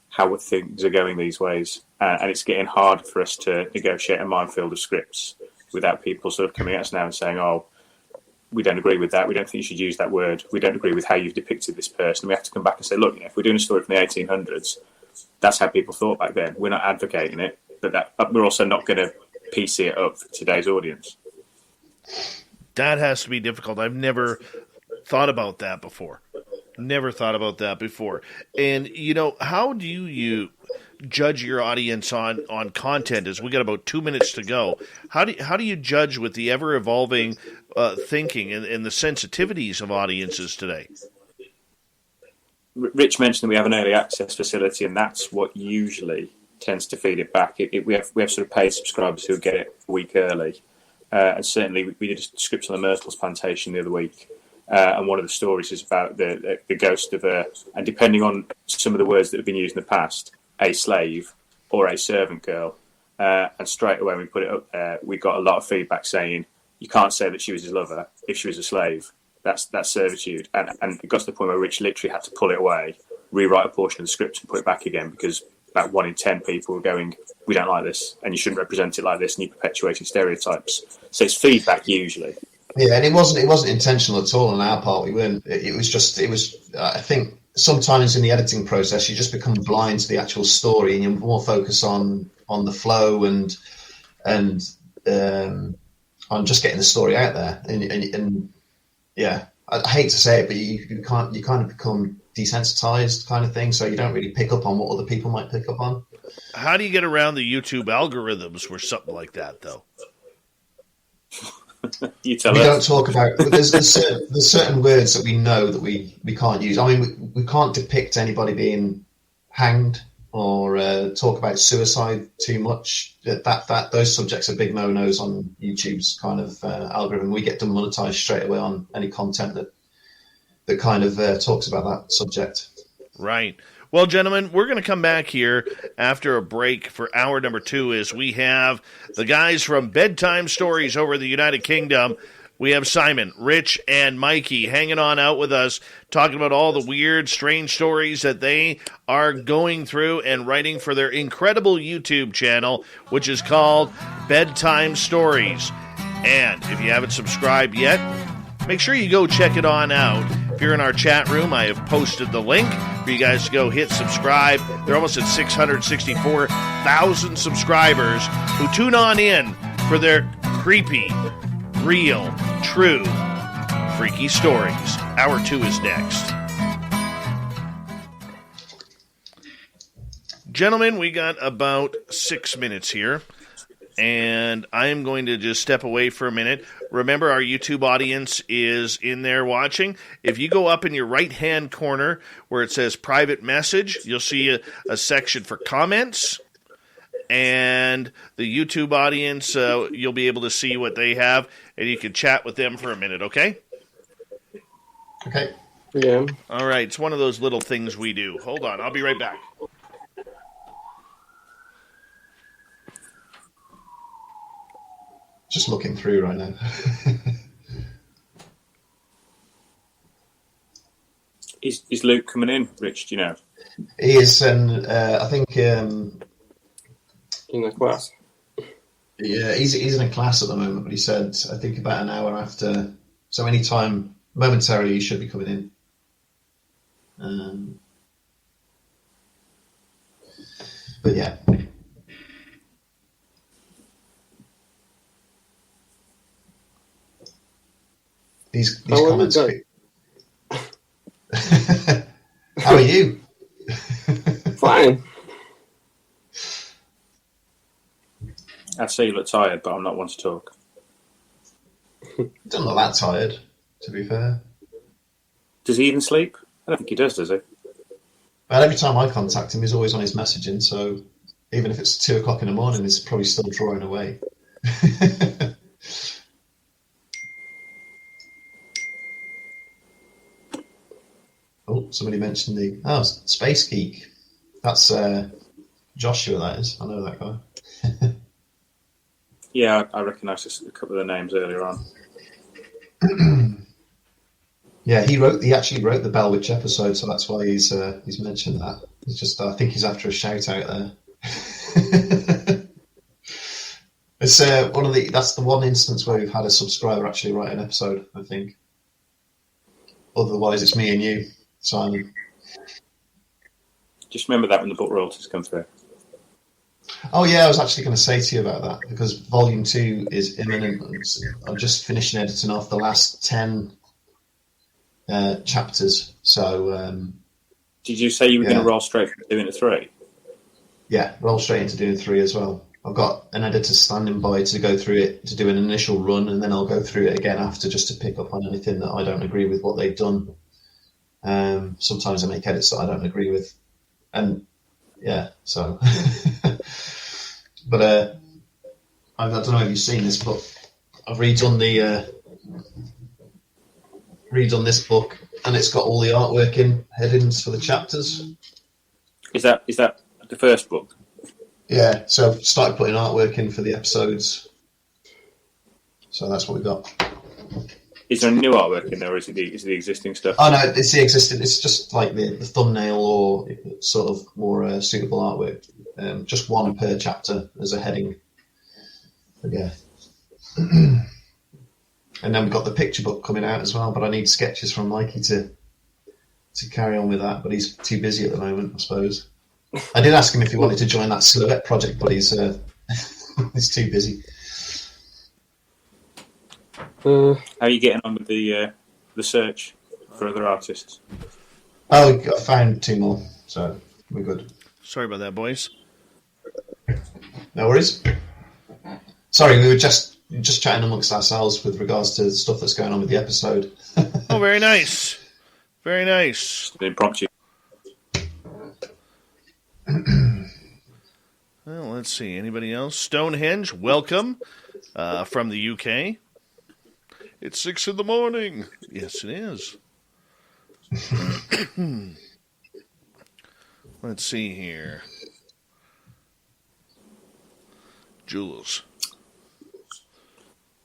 how things are going these ways. And it's getting hard for us to negotiate a minefield of scripts without people sort of coming at us now and saying, oh, we don't agree with that. We don't think you should use that word. We don't agree with how you've depicted this person. We have to come back and say, look, if we're doing a story from the 1800s, that's how people thought back then. We're not advocating it, but we're also not going to PC it up for today's audience. That has to be difficult. I've never thought about that before. Never thought about that before. And, how do you judge your audience on content? As we got about 2 minutes to go, how do you judge with the ever evolving thinking and the sensitivities of audiences today? Rich mentioned that we have an early access facility, and that's what usually tends to feed it back. We have sort of paid subscribers who get it a week early, and certainly we did a script on the Myrtles plantation the other week, and one of the stories is about the ghost of and depending on some of the words that have been used in the past, a slave or a servant girl, and straight away when we put it up there, we got a lot of feedback saying you can't say that she was his lover if she was a slave. That's servitude, and it got to the point where Rich literally had to pull it away, rewrite a portion of the script, and put it back again because about 1 in 10 people were going, "We don't like this, and you shouldn't represent it like this, and you're perpetuating stereotypes." So it's feedback usually. Yeah, and it wasn't intentional at all on our part. We weren't. It was. I think sometimes in the editing process, you just become blind to the actual story, and you're more focused on the flow and on just getting the story out there. And yeah, I hate to say it, but you kind of become desensitized, kind of thing. So you don't really pick up on what other people might pick up on. How do you get around the YouTube algorithms for something like that, though? You tell we us. Don't talk about. There's certain words that we know that we can't use. I mean, we can't depict anybody being hanged or talk about suicide too much. Those subjects are big no-nos on YouTube's kind of algorithm. We get demonetized straight away on any content that kind of talks about that subject. Right. Well, gentlemen, we're going to come back here after a break for hour number 2 as we have the guys from Bedtime Stories over the United Kingdom. We have Simon, Rich, and Mikey hanging on out with us, talking about all the weird, strange stories that they are going through and writing for their incredible YouTube channel, which is called Bedtime Stories. And if you haven't subscribed yet, make sure you go check it on out. If you're in our chat room, I have posted the link for you guys to go hit subscribe. They're almost at 664,000 subscribers who tune on in for their creepy, real, true, freaky stories. Hour 2 is next. Gentlemen, we got about 6 minutes here, and I am going to just step away for a minute. Remember, our YouTube audience is in there watching. If you go up in your right-hand corner where it says private message, you'll see a section for comments. And the YouTube audience, you'll be able to see what they have, and you can chat with them for a minute, okay? Okay. Yeah. All right, it's one of those little things we do. Hold on, I'll be right back. Just looking through right now. Is Luke coming in, Rich? Do you know? He is, and I think In a class. yeah, he's in a class at the moment. But he said I think about an hour after. So any time momentarily, he should be coming in. But yeah. These comments. How are you? Fine. I see you look tired, but I'm not one to talk. Doesn't look that tired, to be fair. Does he even sleep? I don't think he does he? But every time I contact him, he's always on his messaging. So even if it's 2 o'clock in the morning, he's probably still drawing away. Oh, somebody mentioned Space Geek. That's Joshua, that is. I know that guy. Yeah, I recognised a couple of the names earlier on. Yeah, he actually wrote the Bell Witch episode, so that's why he's mentioned that. He's just, I think he's after a shout out there. It's that's the one instance where we've had a subscriber actually write an episode, I think. Otherwise, it's me and you, Simon. Just remember that when the book royalties come through. Oh yeah, I was actually going to say to you about that because Volume 2 is imminent. I'm just finishing editing off the last 10 chapters, So did you say you were going to roll straight from 2 into 3? Yeah, roll straight into doing 3 as well. I've got an editor standing by to go through it, to do an initial run, and then I'll go through it again after, just to pick up on anything that I don't agree with what they've done. Sometimes I make edits that I don't agree with, and yeah, so. But I don't know if you've seen this, but I've redone this book, and it's got all the artwork in headings for the chapters. Is that the first book? Yeah, so I've started putting artwork in for the episodes. So that's what we got. Is there new artwork in there, or is it the existing stuff? Oh no, it's the existing. It's just like the thumbnail or sort of more suitable artwork. Just one per chapter as a heading. But yeah. And then we've got the picture book coming out as well, but I need sketches from Mikey to carry on with that, but he's too busy at the moment, I suppose. I did ask him if he wanted to join that silhouette project, but he's he's too busy. How are you getting on with the search for other artists? Oh, I found 2 more, so we're good. Sorry about that, boys. No worries. Sorry, we were just chatting amongst ourselves with regards to the stuff that's going on with the episode. Oh, very nice. Very nice. They prompt you. Well, let's see. Anybody else? Stonehenge, welcome from the UK. It's 6 a.m. Yes, it is. Let's see here. Jules.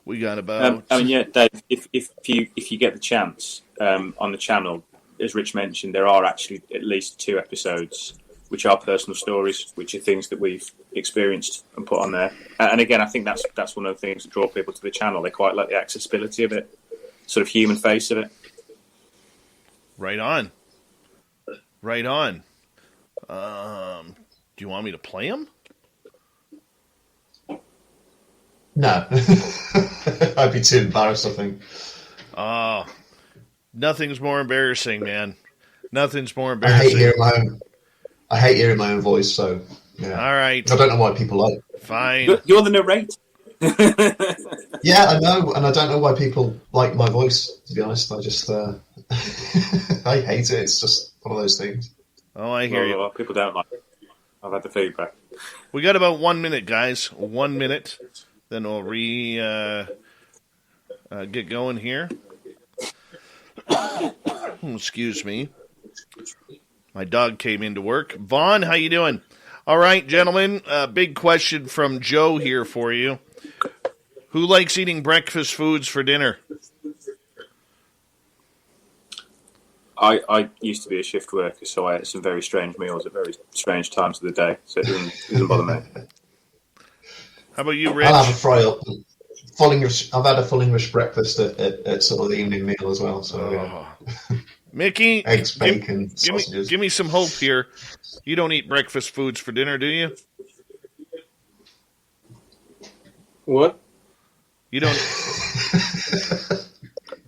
We got about... Dave, if you get the chance on the channel, as Rich mentioned, there are actually at least 2 episodes which are personal stories, which are things that we've experienced and put on there. And again, I think that's one of the things that draw people to the channel. They quite like the accessibility of it, sort of human face of it. Right on. Right on. Do you want me to play them? No. I'd be too embarrassed, I think. Nothing's more embarrassing, man. Nothing's more embarrassing. I hate hearing my own voice, so yeah. All right. I don't know why people like it. Fine. You're the narrator. Yeah, I know, and I don't know why people like my voice, to be honest. I just I hate it. It's just one of those things. Oh, I hear you. Well, people don't like it. I've had the feedback. We got about 1 minute, guys. 1 minute. Then we'll get going here. Excuse me. My dog came into work. Vaughn, how you doing? All right, gentlemen. Big question from Joe here for you. Who likes eating breakfast foods for dinner? I used to be a shift worker, so I ate some very strange meals at very strange times of the day, so it doesn't bother me. How about you, Rich? I'll have a fry up. I've had a full English breakfast at sort of the evening meal as well. So yeah. Mickey, eggs, bacon, sausages. Give me some hope here. You don't eat breakfast foods for dinner, do you? What? You don't.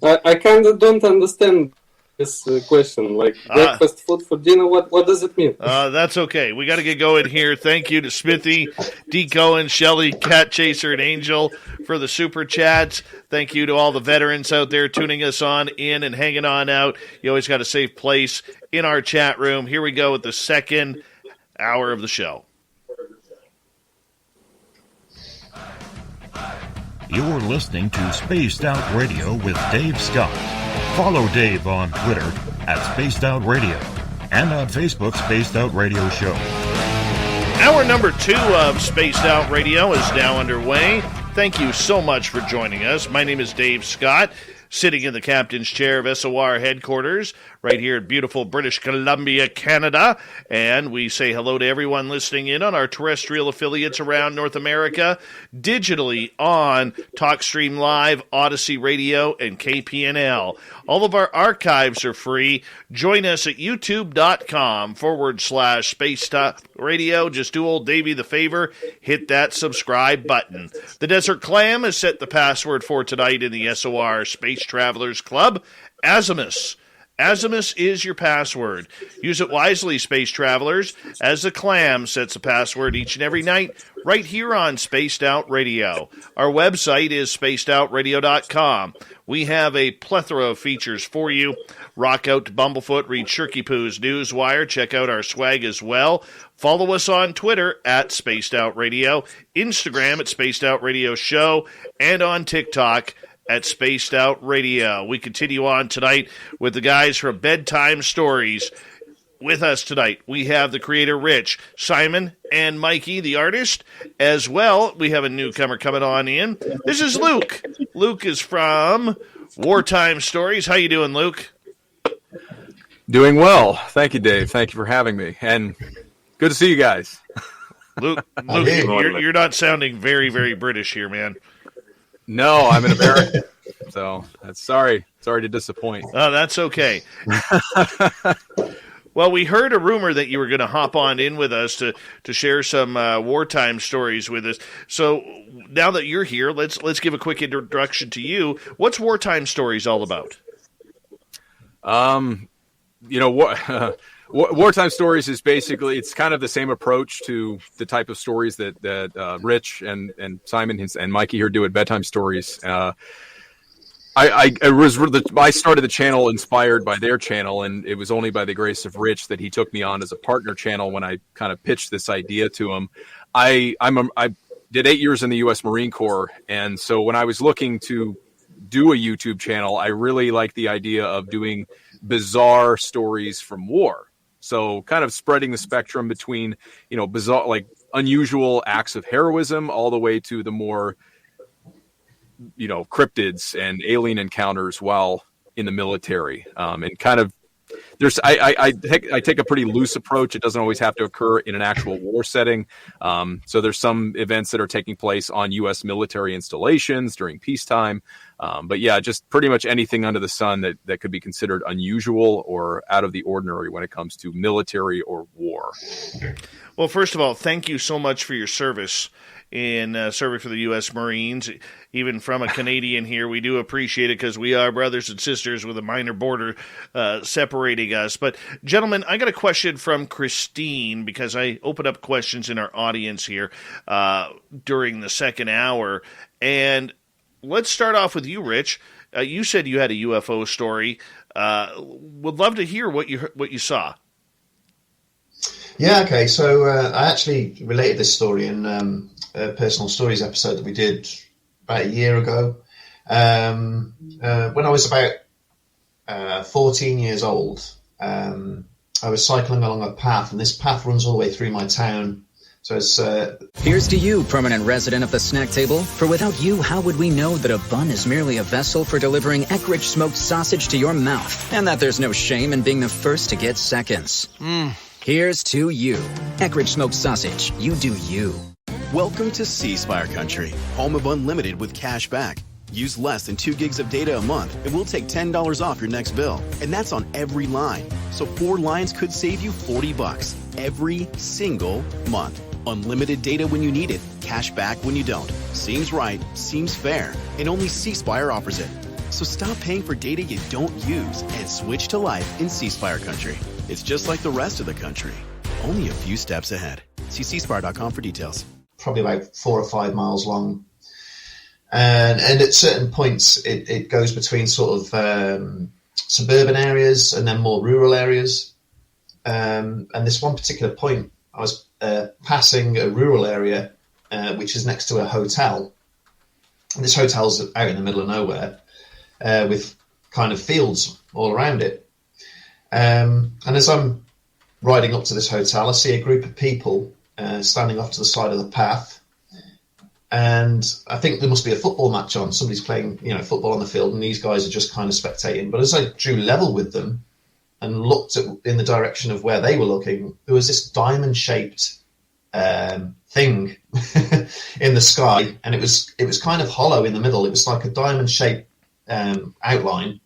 I kind of don't understand this question. Like breakfast food for dinner. What does it mean? That's okay. We got to get going here. Thank you to Smithy, D. Cohen, Shelley, Cat Chaser, and Angel for the super chats. Thank you to all the veterans out there tuning us on in and hanging on out. You always got a safe place in our chat room. Here we go with the second hour of the show. You're listening to Spaced Out Radio with Dave Scott. Follow Dave on Twitter at Spaced Out Radio and on Facebook, Spaced Out Radio Show. Hour number 2 of Spaced Out Radio is now underway. Thank you so much for joining us. My name is Dave Scott, sitting in the captain's chair of SOR headquarters right here in beautiful British Columbia, Canada. And we say hello to everyone listening in on our terrestrial affiliates around North America, digitally on TalkStream Live, Odyssey Radio, and KPNL. All of our archives are free. Join us at youtube.com/Spaced Radio. Just do old Davey the favor. Hit that subscribe button. The Desert Clam has set the password for tonight in the SOR Space Travelers Club. Azimus. Azimus is your password. Use it wisely, space travelers, as the clam sets a password each and every night right here on Spaced Out Radio. Our website is spacedoutradio.com. We have a plethora of features for you. Rock out to Bumblefoot, read Shirky Poo's Newswire, check out our swag as well. Follow us on Twitter at Spaced Out Radio, Instagram at Spaced Out Radio Show, and on TikTok at Spaced Out Radio. We continue on tonight with the guys from Bedtime Stories. With us tonight, we have the creator, Rich, Simon, and Mikey, the artist. As well, we have a newcomer coming on in. This is Luke. Luke is from Wartime Stories. How you doing, Luke? Doing well. Thank you, Dave. Thank you for having me. And good to see you guys. Luke, you're not sounding very, very British here, man. No, I'm an American. So sorry to disappoint. Oh, that's okay. Well, we heard a rumor that you were going to hop on in with us to share some wartime stories with us. So now that you're here, let's give a quick introduction to you. What's Wartime Stories all about? Wartime Stories is basically, it's kind of the same approach to the type of stories that Rich and Simon and Mikey here do at Bedtime Stories. I started the channel inspired by their channel, and it was only by the grace of Rich that he took me on as a partner channel when I kind of pitched this idea to him. I did 8 years in the U.S. Marine Corps, and so when I was looking to do a YouTube channel, I really liked the idea of doing bizarre stories from war. So kind of spreading the spectrum between, bizarre, like unusual acts of heroism all the way to the more cryptids and alien encounters while in the military. And kind of I take a pretty loose approach. It doesn't always have to occur in an actual war setting. So there's some events that are taking place on U.S. military installations during peacetime. But yeah, just pretty much anything under the sun that could be considered unusual or out of the ordinary when it comes to military or war. Well, first of all, thank you so much for your service in serving for the U.S. Marines. Even from a Canadian here, we do appreciate it because we are brothers and sisters with a minor border separating us. But, gentlemen, I got a question from Christine because I opened up questions in our audience here during the second hour. And let's start off with you, Rich. You said you had a UFO story. Would love to hear what you saw. Yeah, okay. So I actually related this story in a Personal Stories episode that we did about a year ago. When I was about 14 years old, I was cycling along a path, and this path runs all the way through my town. So it's Here's to you, permanent resident of the snack table. For without you, how would we know that a bun is merely a vessel for delivering Eckrich smoked sausage to your mouth, and that there's no shame in being the first to get seconds? Here's to you. Eckrich smoked sausage. You do you. Welcome to C Spire Country, home of unlimited with cash back. Use less than 2 gigs of data a month, and we'll take $10 off your next bill. And that's on every line. So 4 lines could save you $40 every single month. Unlimited data when you need it, cash back when you don't. Seems right, seems fair, and only C Spire offers it. So stop paying for data you don't use and switch to life in C Spire Country. It's just like the rest of the country, only a few steps ahead. See cspire.com for details. Probably about 4 or 5 miles long. And at certain points, it goes between sort of suburban areas and then more rural areas. And this one particular point, I was passing a rural area, which is next to a hotel. And this hotel's out in the middle of nowhere with kind of fields all around it. And as I'm riding up to this hotel, I see a group of people standing off to the side of the path. And I think there must be a football match on. Somebody's playing, football on the field, and these guys are just kind of spectating. But as I drew level with them and looked in the direction of where they were looking, there was this diamond-shaped thing in the sky, and it was kind of hollow in the middle. It was like a diamond-shaped outline,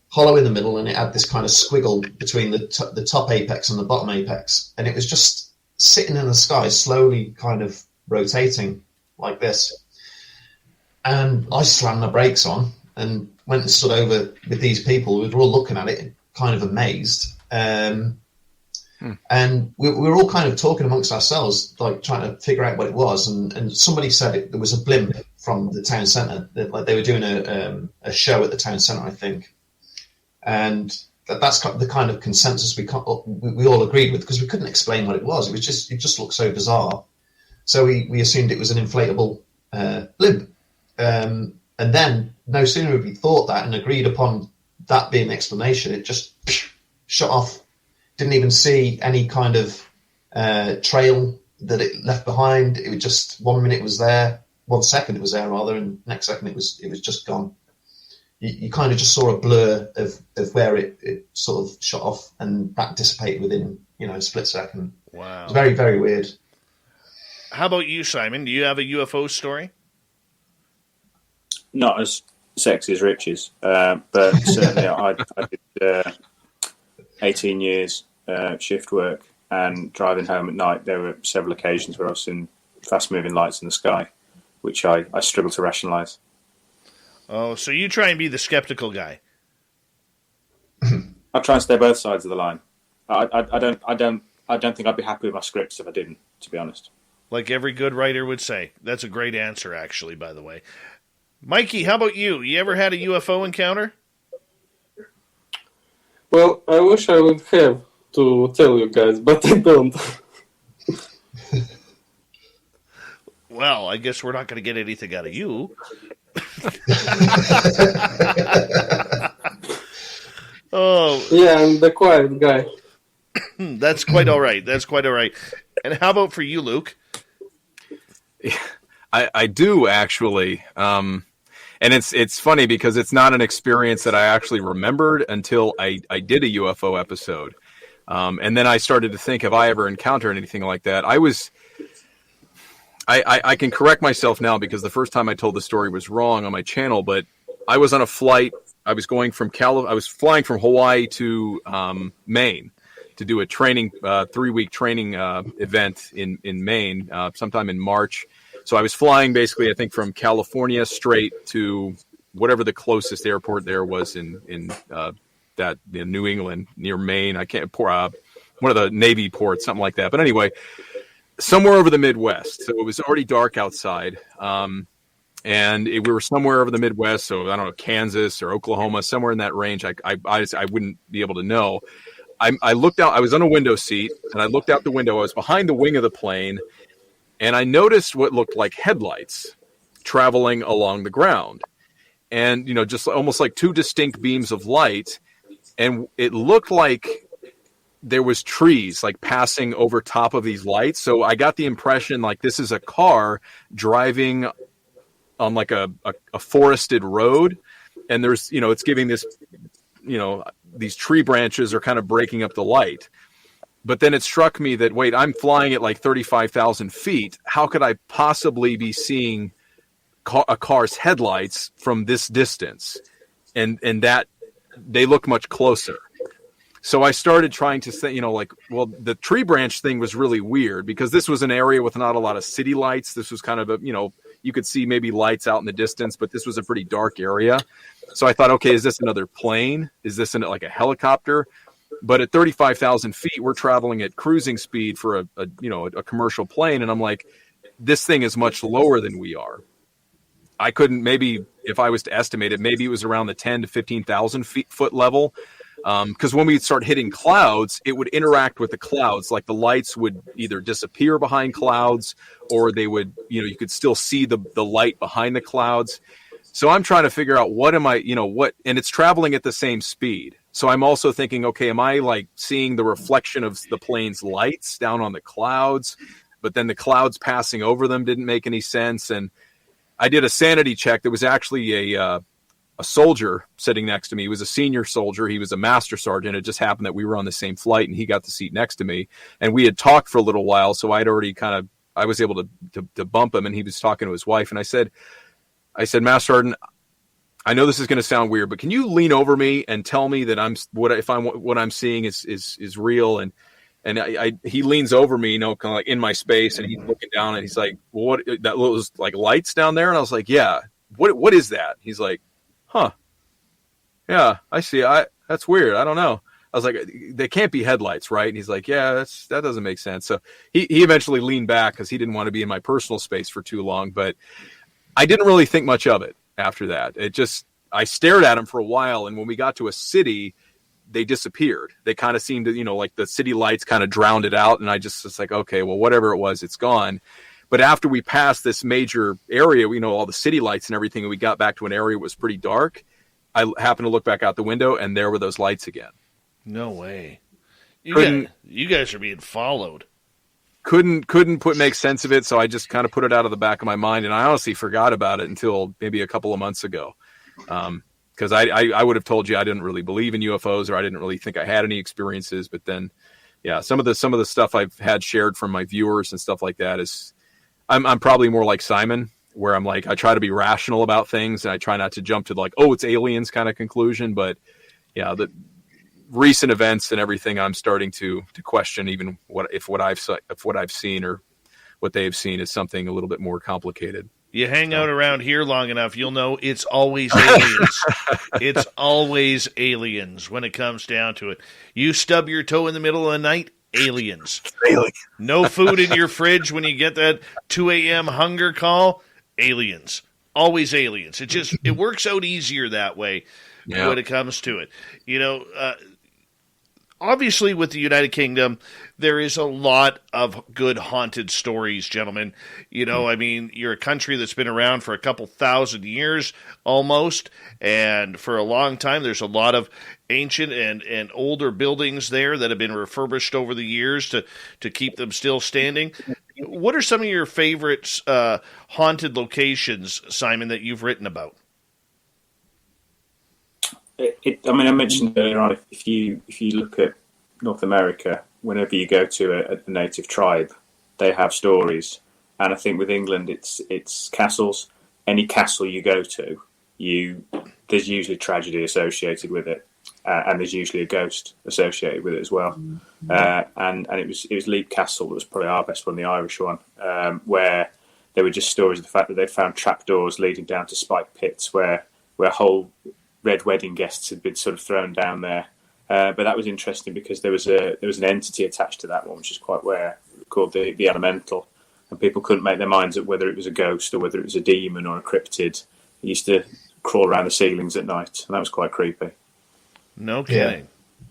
hollow in the middle, and it had this kind of squiggle between the top apex and the bottom apex, and it was just sitting in the sky, slowly kind of rotating like this. And I slammed the brakes on and went and stood over with these people. We were all looking at it, kind of amazed. And we were all kind of talking amongst ourselves, like trying to figure out what it was. And somebody said there was a blimp from the town centre. Like they were doing a show at the town centre, I think. And that's the kind of consensus we all agreed with, because we couldn't explain what it was. It just looked so bizarre. So we assumed it was an inflatable blimp. And then no sooner had we thought that and agreed upon that being the explanation, it just shot off. Didn't even see any kind of trail that it left behind. It was just 1 minute it was there, 1 second it was there rather, and next second it was just gone. You kind of just saw a blur of where it sort of shot off, and that dissipated within a split second. Wow, it's very, very weird. How about you, Simon? Do you have a UFO story? Not as sexy as Rich's, but certainly I did 18 years shift work, and driving home at night, there were several occasions where I was seeing fast-moving lights in the sky, which I struggle to rationalise. Oh, so you try and be the skeptical guy. I try and stay both sides of the line. I don't think I'd be happy with my scripts if I didn't, to be honest. Like every good writer would say. That's a great answer, actually, by the way. Mikey, how about you? You ever had a UFO encounter? Well, I wish I would have to tell you guys, but I don't. Well, I guess we're not going to get anything out of you. Oh. Yeah, I'm the quiet guy. That's quite all right. That's quite all right. And how about for you, Luke? I do, actually. And it's funny because it's not an experience that I actually remembered until I did a UFO episode. And then I started to think, have I ever encountered anything like that? I can correct myself now because the first time I told the story was wrong on my channel, but I was on a flight. I was going from I was flying from Hawaii to Maine to do a training, 3-week training event in Maine, sometime in March. So I was flying basically, I think, from California straight to whatever the closest airport there was in New England near Maine. I can't one of the Navy ports, something like that. But anyway, somewhere over the Midwest. So it was already dark outside, and we were somewhere over the Midwest. So I don't know, Kansas or Oklahoma, somewhere in that range. I wouldn't be able to know. I looked out. I was on a window seat, and I looked out the window. I was behind the wing of the plane. And I noticed what looked like headlights traveling along the ground. And, just almost like two distinct beams of light. And it looked like there was trees like passing over top of these lights. So I got the impression like this is a car driving on like a forested road. And there's, it's giving this, these tree branches are kind of breaking up the light. But then it struck me that, wait, I'm flying at like 35,000 feet. How could I possibly be seeing a car's headlights from this distance? And that they look much closer. So I started trying to say, the tree branch thing was really weird because this was an area with not a lot of city lights. This was kind of you could see maybe lights out in the distance, but this was a pretty dark area. So I thought, okay, is this another plane? Is this like a helicopter? But at 35,000 feet, we're traveling at cruising speed for a commercial plane. And I'm like, this thing is much lower than we are. I couldn't, maybe if I was to estimate it, maybe it was around the 10 to 15,000 foot level. Because when we'd start hitting clouds, it would interact with the clouds. Like the lights would either disappear behind clouds or they would, you could still see the light behind the clouds. So I'm trying to figure out and it's traveling at the same speed. So I'm also thinking, okay, am I like seeing the reflection of the plane's lights down on the clouds, but then the clouds passing over them didn't make any sense. And I did a sanity check. There was actually a soldier sitting next to me. He was a senior soldier. He was a master sergeant. It just happened that we were on the same flight and he got the seat next to me. And we had talked for a little while. So I was able to bump him, and he was talking to his wife. And I said, Master Sergeant, I know this is going to sound weird, but can you lean over me and tell me that what I'm seeing is real? And he leans over me, kind of like in my space, and he's looking down, and he's like, well, "What? That was like lights down there?" And I was like, "Yeah. What is that?" He's like, "Huh? Yeah, I see. That's weird. I don't know." I was like, they can't be headlights, right? And he's like, yeah, that doesn't make sense. So he eventually leaned back because he didn't want to be in my personal space for too long. But I didn't really think much of it after that. I stared at them for a while. And when we got to a city, they disappeared. They kind of seemed to, like the city lights kind of drowned it out. And I just was like, okay, well, whatever it was, it's gone. But after we passed this major area, all the city lights and everything, and we got back to an area that was pretty dark, I happened to look back out the window, and there were those lights again. No way. You guys are being followed. Couldn't make sense of it, so I just kind of put it out of the back of my mind, and I honestly forgot about it until maybe a couple of months ago. Because I would have told you I didn't really believe in UFOs, or I didn't really think I had any experiences. But then, yeah, some of the stuff I've had shared from my viewers and stuff like that is, I'm probably more like Simon, where I'm like, I try to be rational about things, and I try not to jump to like, oh, it's aliens kind of conclusion. But yeah, the recent events and everything, I'm starting to question even if what I've seen or what they've seen is something a little bit more complicated. You hang out around here long enough, you'll know it's always aliens. It's always aliens when it comes down to it. You stub your toe in the middle of the night, aliens. Really? No food in your fridge when you get that 2 a.m. hunger call, aliens. Always aliens. It works out easier that way when it comes to it. Obviously, with the United Kingdom, there is a lot of good haunted stories, gentlemen. You're a country that's been around for a couple thousand years almost, and for a long time, there's a lot of ancient and older buildings there that have been refurbished over the years to keep them still standing. What are some of your favorite haunted locations, Simon, that you've written about? I mentioned earlier on, if you look at North America, whenever you go to a native tribe, they have stories. And I think with England, it's castles. Any castle you go to, there's usually tragedy associated with it, and there's usually a ghost associated with it as well. And it was Leap Castle that was probably our best one, the Irish one, where there were just stories of the fact that they found trapdoors leading down to spike pits where whole red wedding guests had been sort of thrown down there. But that was interesting because there was an entity attached to that one, which is quite rare, called the Elemental, and people couldn't make their minds up whether it was a ghost or whether it was a demon or a cryptid. It used to crawl around the ceilings at night, and that was quite creepy. No kidding. Yeah.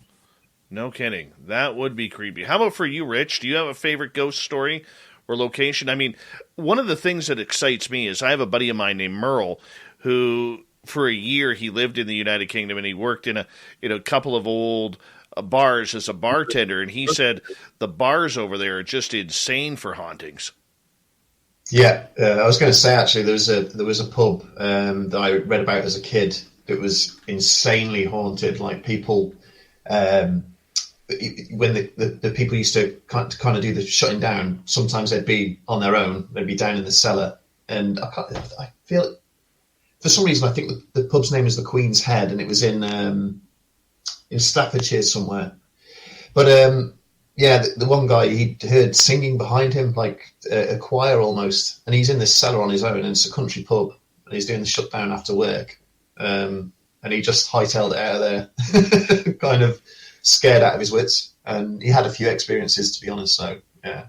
No kidding. That would be creepy. How about for you, Rich? Do you have a favorite ghost story or location? One of the things that excites me is I have a buddy of mine named Merle who, for a year, he lived in the United Kingdom, and he worked in a couple of old bars as a bartender, and he said the bars over there are just insane for hauntings. Yeah, I was going to say, actually, there was a pub that I read about as a kid that was insanely haunted. Like people, when the people used to kind of do the shutting down, sometimes they'd be on their own, they'd be down in the cellar, and I feel, for some reason, I think the pub's name is the Queen's Head, and it was in Staffordshire somewhere. But the one guy, he heard singing behind him, like a choir almost, and he's in this cellar on his own, and it's a country pub, and he's doing the shutdown after work, and he just hightailed it out of there, kind of scared out of his wits, and he had a few experiences, to be honest. So yeah.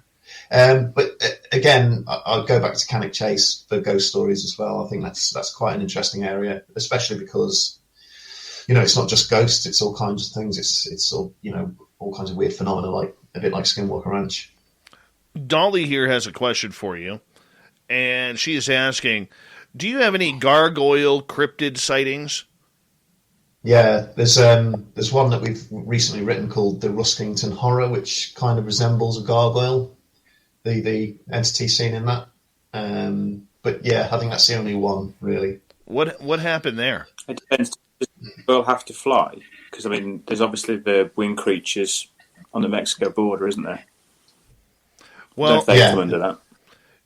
But again, I'll go back to Cannock Chase for ghost stories as well. I think that's quite an interesting area, especially because, it's not just ghosts, it's all kinds of things. It's all, all kinds of weird phenomena, like a bit like Skinwalker Ranch. Dolly here has a question for you, and she is asking, do you have any gargoyle cryptid sightings? Yeah, there's one that we've recently written called the Ruskington Horror, which kind of resembles a gargoyle. The entity seen in that, but yeah, I think that's the only one really. What happened there? It depends. Does the gargoyle have to fly? Because there's obviously the winged creatures on the Mexico border, isn't there? Well, they come under that.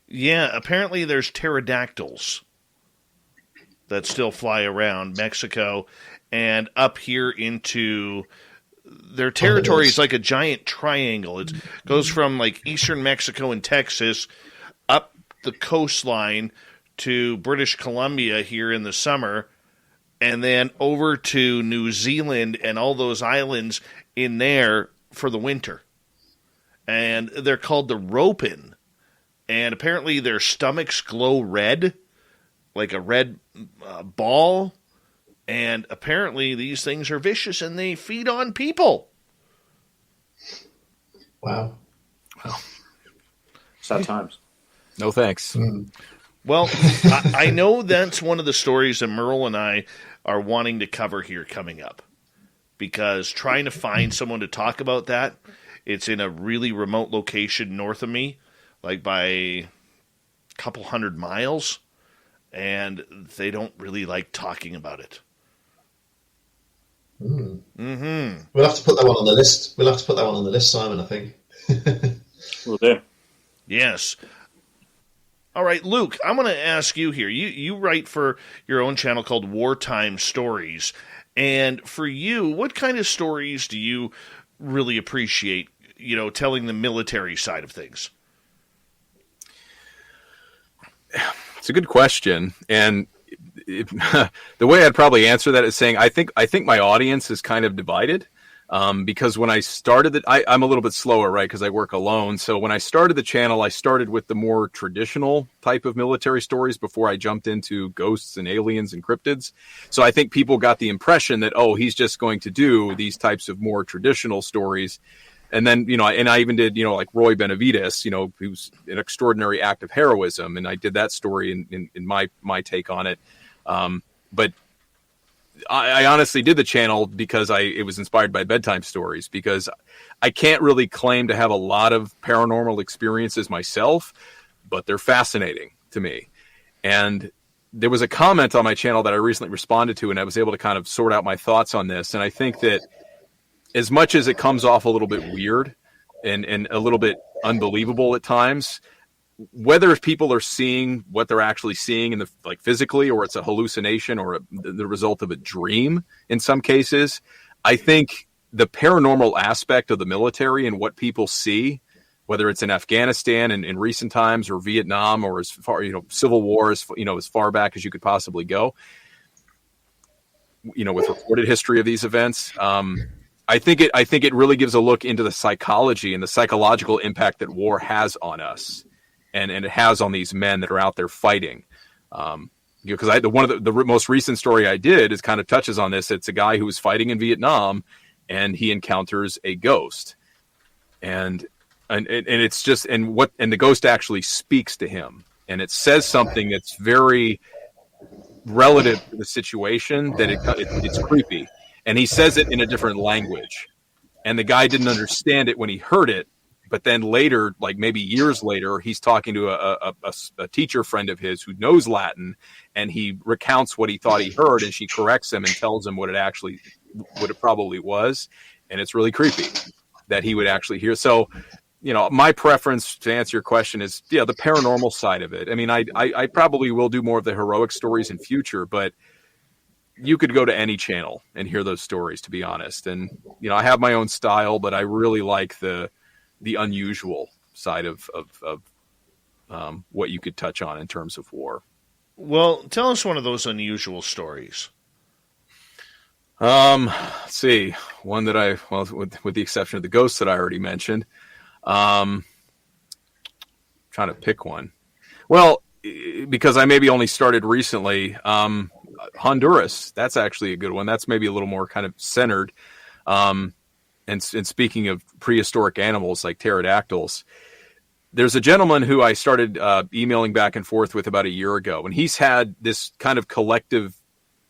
Yeah, apparently there's pterodactyls that still fly around Mexico and up here into. Their territory is like a giant triangle. It goes from like eastern Mexico and Texas up the coastline to British Columbia here in the summer, and then over to New Zealand and all those islands in there for the winter. And they're called the ropin. And apparently their stomachs glow red, like a red ball. And apparently these things are vicious and they feed on people. Wow. Sad times. No thanks. Well, I know that's one of the stories that Merle and I are wanting to cover here coming up. Because trying to find someone to talk about that, it's in a really remote location north of me, like by a couple 100 miles, and they don't really like talking about it. Mm-hmm. We'll have to put that one on the list. We'll have to put that one on the list, Simon, I think. Will do. Yes. All right, Luke, I'm going to ask you here. You write for your own channel called Wartime Stories. And for you, what kind of stories do you really appreciate, telling the military side of things? It's a good question. And the way I'd probably answer that is saying I think my audience is kind of divided. Because when I started I'm a little bit slower, right? Because I work alone. So when I started the channel, I started with the more traditional type of military stories before I jumped into ghosts and aliens and cryptids. So I think people got the impression that, he's just going to do these types of more traditional stories. And then, and I even did, like Roy Benavides, who's an extraordinary act of heroism. And I did that story in my take on it. But I honestly did the channel because it was inspired by bedtime stories, because I can't really claim to have a lot of paranormal experiences myself, but they're fascinating to me. And there was a comment on my channel that I recently responded to, and I was able to kind of sort out my thoughts on this. And I think that as much as it comes off a little bit weird and a little bit unbelievable at times, whether people are seeing what they're actually seeing physically, or it's a hallucination or the result of a dream in some cases, I think the paranormal aspect of the military and what people see, whether it's in Afghanistan in recent times or Vietnam or as far, Civil War, as far back as you could possibly go, with recorded history of these events, I think it really gives a look into the psychology and the psychological impact that war has on us. And it has on these men that are out there fighting. Because one of the most recent story I did is kind of touches on this. It's a guy who was fighting in Vietnam, and he encounters a ghost, and it's just and the ghost actually speaks to him, and it says something that's very relative to the situation. That it's creepy, and he says it in a different language, and the guy didn't understand it when he heard it. But then later, like maybe years later, he's talking to a teacher friend of his who knows Latin, and he recounts what he thought he heard, and she corrects him and tells him what it probably was. And it's really creepy that he would actually hear. So, my preference to answer your question is, the paranormal side of it. I mean, I probably will do more of the heroic stories in future, but you could go to any channel and hear those stories, to be honest. And, I have my own style, but I really like the unusual side of what you could touch on in terms of war. Well, tell us one of those unusual stories. Let's see. One that with the exception of the ghosts that I already mentioned, trying to pick one. Well, because I maybe only started recently, Honduras, that's actually a good one. That's maybe a little more kind of centered. And speaking of prehistoric animals like pterodactyls, there's a gentleman who I started emailing back and forth with about a year ago, and he's had this kind of collective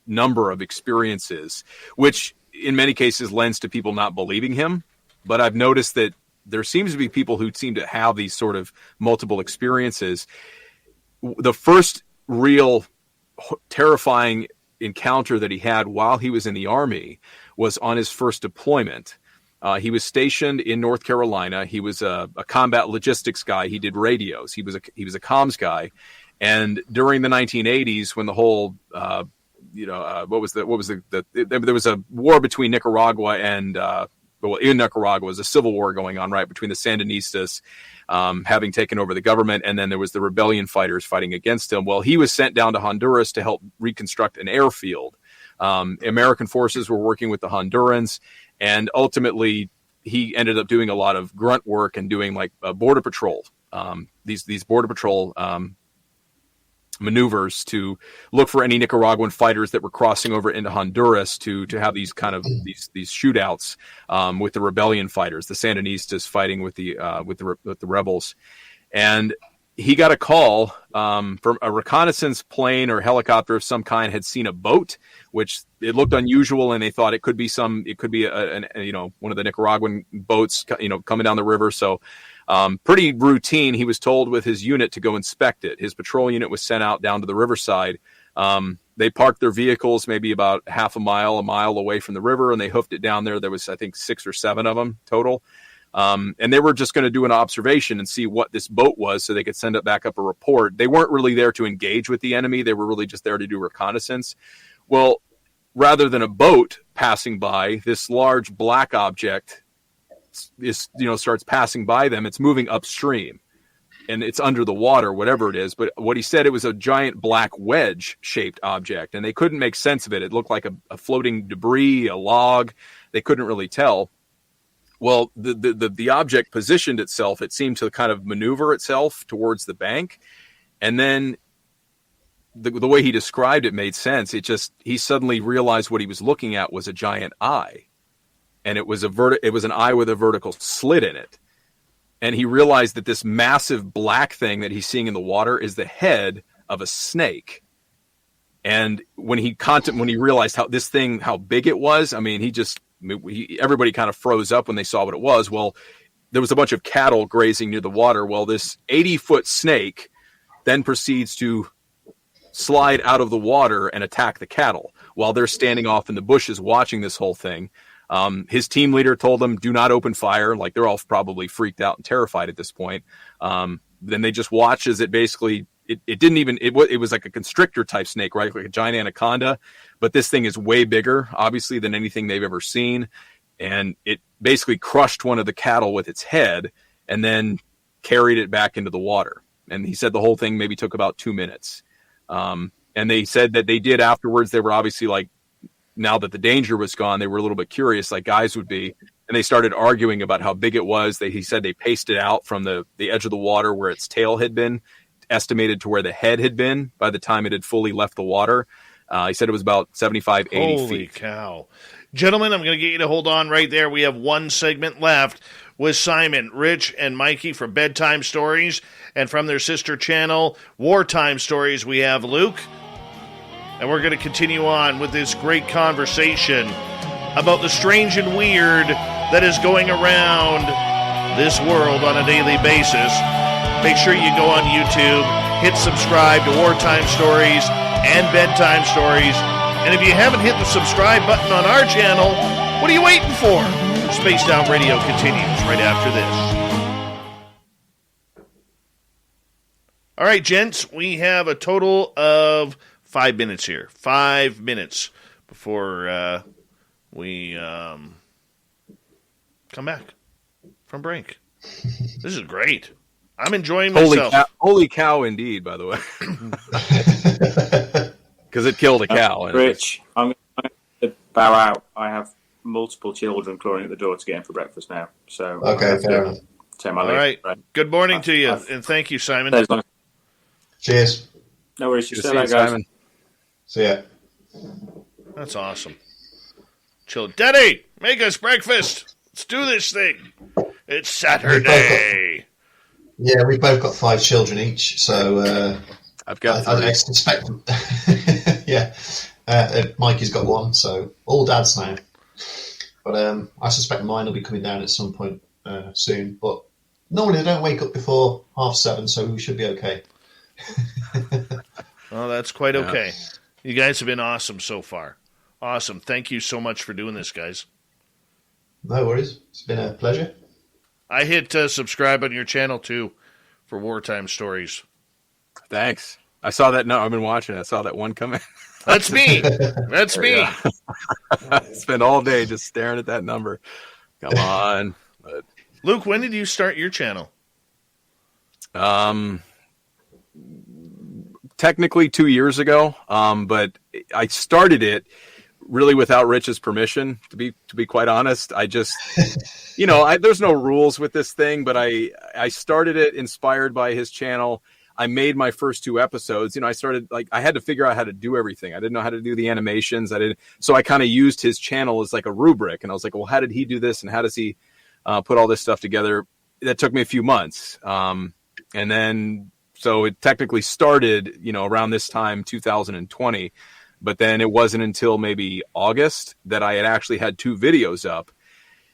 number of experiences, which in many cases lends to people not believing him. But I've noticed that there seems to be people who seem to have these sort of multiple experiences. The first real terrifying encounter that he had while he was in the Army was on his first deployment. He was stationed in North Carolina. He was a combat logistics guy. He did radios. He was a comms guy. And during the 1980s, when the whole, there was a war between Nicaragua and, in Nicaragua was a civil war going on, right, between the Sandinistas having taken over the government, and then there was the rebellion fighters fighting against him. Well, he was sent down to Honduras to help reconstruct an airfield. American forces were working with the Hondurans, And ultimately, he ended up doing a lot of grunt work and doing like border patrol, these border patrol maneuvers to look for any Nicaraguan fighters that were crossing over into Honduras to have these kind of these shootouts with the rebellion fighters, the Sandinistas fighting with the rebels. And he got a call from a reconnaissance plane or helicopter of some kind had seen a boat, which it looked unusual, and they thought it could be one of the Nicaraguan boats, coming down the river. So pretty routine. He was told with his unit to go inspect it. His patrol unit was sent out down to the riverside. They parked their vehicles maybe about a mile away from the river, and they hoofed it down there. There was, I think, 6 or 7 of them total. And they were just going to do an observation and see what this boat was so they could send it back up a report. They weren't really there to engage with the enemy. They were really just there to do reconnaissance. Well, rather than a boat passing by, this large black object starts passing by them. It's moving upstream and it's under the water, whatever it is. But what he said, it was a giant black wedge shaped object, and they couldn't make sense of it. It looked like a floating debris, a log. They couldn't really tell. Well, the object positioned itself. It seemed to kind of maneuver itself towards the bank. And then the way he described it made sense. He suddenly realized what he was looking at was a giant eye. And it was an eye with a vertical slit in it. And he realized that this massive black thing that he's seeing in the water is the head of a snake. And when he realized how big it was, I mean, everybody kind of froze up when they saw what it was. Well, there was a bunch of cattle grazing near the water. Well, this 80-foot snake then proceeds to slide out of the water and attack the cattle while they're standing off in the bushes watching this whole thing. His team leader told them, do not open fire. Like, they're all probably freaked out and terrified at this point. Then they just watch as it basically, it was like a constrictor type snake, right? Like a giant anaconda, but this thing is way bigger, obviously, than anything they've ever seen. And it basically crushed one of the cattle with its head and then carried it back into the water. And he said the whole thing maybe took about 2 minutes. And they said that they did afterwards. They were obviously like, now that the danger was gone, they were a little bit curious, like guys would be. And they started arguing about how big it was. He said they paced it out from the edge of the water where its tail had been, estimated to where the head had been by the time it had fully left the water. He said it was about 75, 80 feet. Holy cow. Gentlemen, I'm going to get you to hold on right there. We have one segment left with Simon, Rich, and Mikey for Bedtime Stories. And from their sister channel, Wartime Stories, we have Luke. And we're going to continue on with this great conversation about the strange and weird that is going around this world on a daily basis. Make sure you go on YouTube, hit subscribe to Wartime Stories and Bedtime Stories. And if you haven't hit the subscribe button on our channel, what are you waiting for? Spaced Out Radio continues right after this. All right, gents, we have a total of 5 minutes here. 5 minutes before we come back from break. This is great. I'm enjoying myself. Holy cow, indeed, by the way. Because it killed a cow. Rich, I'm going to bow out. I have multiple children clawing at the door to get in for breakfast now. So okay, fair enough. Take my leave. All right. Good morning to you, and thank you, Simon. Cheers. No worries. You see you, Simon. See ya. That's awesome. Chill. Daddy, make us breakfast. Let's do this thing. It's Saturday. We've both got 5 children each, so I've got I expect. Yeah, Mikey's got 1, so all dads now. But I suspect mine will be coming down at some point soon. But normally they don't wake up before 7:30, so we should be okay. Well, that's quite okay. You guys have been awesome so far. Awesome. Thank you so much for doing this, guys. No worries. It's been a pleasure. I hit subscribe on your channel, too, for Wartime Stories. Thanks. I saw that. No, I've been watching it. I saw that one come in. That's me. That's me. Yeah. I spent all day just staring at that number. Come on. But, Luke, when did you start your channel? Technically 2 years ago, but I started it really without Rich's permission, to be quite honest. I just, there's no rules with this thing, but I started it inspired by his channel. I made my first 2 episodes. I started I had to figure out how to do everything. I didn't know how to do the animations. So I kind of used his channel as like a rubric, and I was like, well, how did he do this? And how does he put all this stuff together? That took me a few months. And then, so it technically started, around this time, 2020, but then it wasn't until maybe August that I had actually had 2 videos up.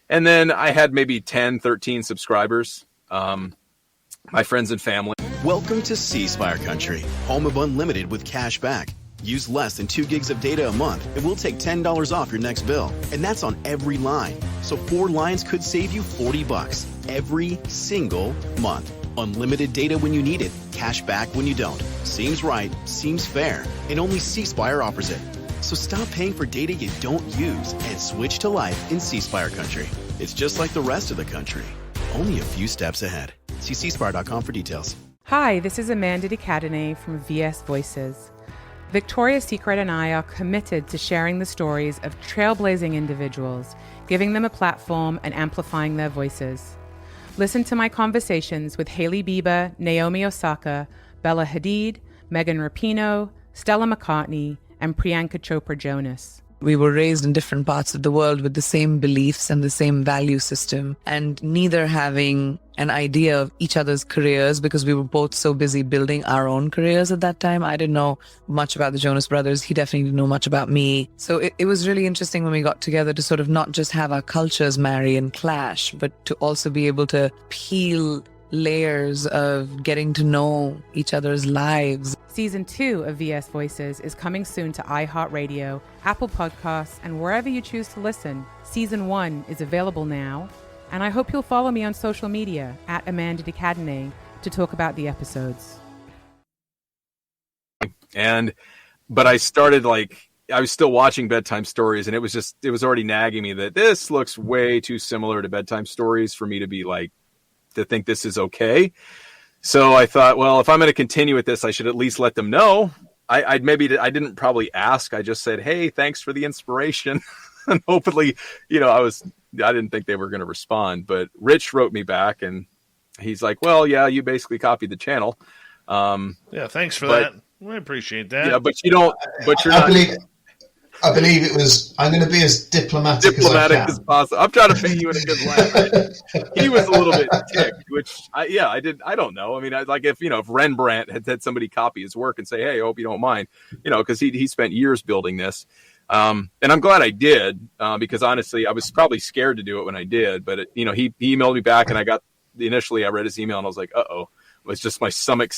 And then I had maybe 10, 13 subscribers, my friends and family. Welcome to C Spire Country, home of unlimited with cash back. Use less than 2 gigs of data a month, and we'll take $10 off your next bill. And that's on every line. So 4 lines could save you $40 every single month. Unlimited data when you need it, cash back when you don't. Seems right, seems fair, and only C Spire offers it. So stop paying for data you don't use and switch to life in C Spire Country. It's just like the rest of the country, only a few steps ahead. See cspire.com for details. Hi, this is Amanda DeCadenet from VS Voices. Victoria's Secret and I are committed to sharing the stories of trailblazing individuals, giving them a platform and amplifying their voices. Listen to my conversations with Hailey Bieber, Naomi Osaka, Bella Hadid, Megan Rapinoe, Stella McCartney, and Priyanka Chopra Jonas. We were raised in different parts of the world with the same beliefs and the same value system, and neither having an idea of each other's careers because we were both so busy building our own careers at that time. I didn't know much about the Jonas Brothers. He definitely didn't know much about me. So it was really interesting when we got together to sort of not just have our cultures marry and clash, but to also be able to peel layers of getting to know each other's lives. Season 2 of VS Voices is coming soon to iHeartRadio, Apple Podcasts, and wherever you choose to listen. Season 1 is available now, and I hope you'll follow me on social media at Amanda DeCadenet to talk about the episodes. But I started I was still watching Bedtime Stories, and it was already nagging me that this looks way too similar to Bedtime Stories for me to be to think this is okay. So I thought, well, if I'm going to continue with this, I should at least let them know. I didn't probably ask. I just said, hey, thanks for the inspiration. And hopefully, I didn't think they were going to respond, but Rich wrote me back and he's like, well, yeah, you basically copied the channel. Yeah. Thanks for that. I appreciate that. Yeah, but you're not. I believe it was, I'm going to be as diplomatic as possible. I'm trying to paint you in a good light. He was a little bit ticked, which I don't know. I mean, if Rembrandt had somebody copy his work and say, hey, I hope you don't mind, because he spent years building this. And I'm glad I did, because honestly, I was probably scared to do it when I did, but he emailed me back and initially I read his email and I was like, uh-oh, it was just my stomach,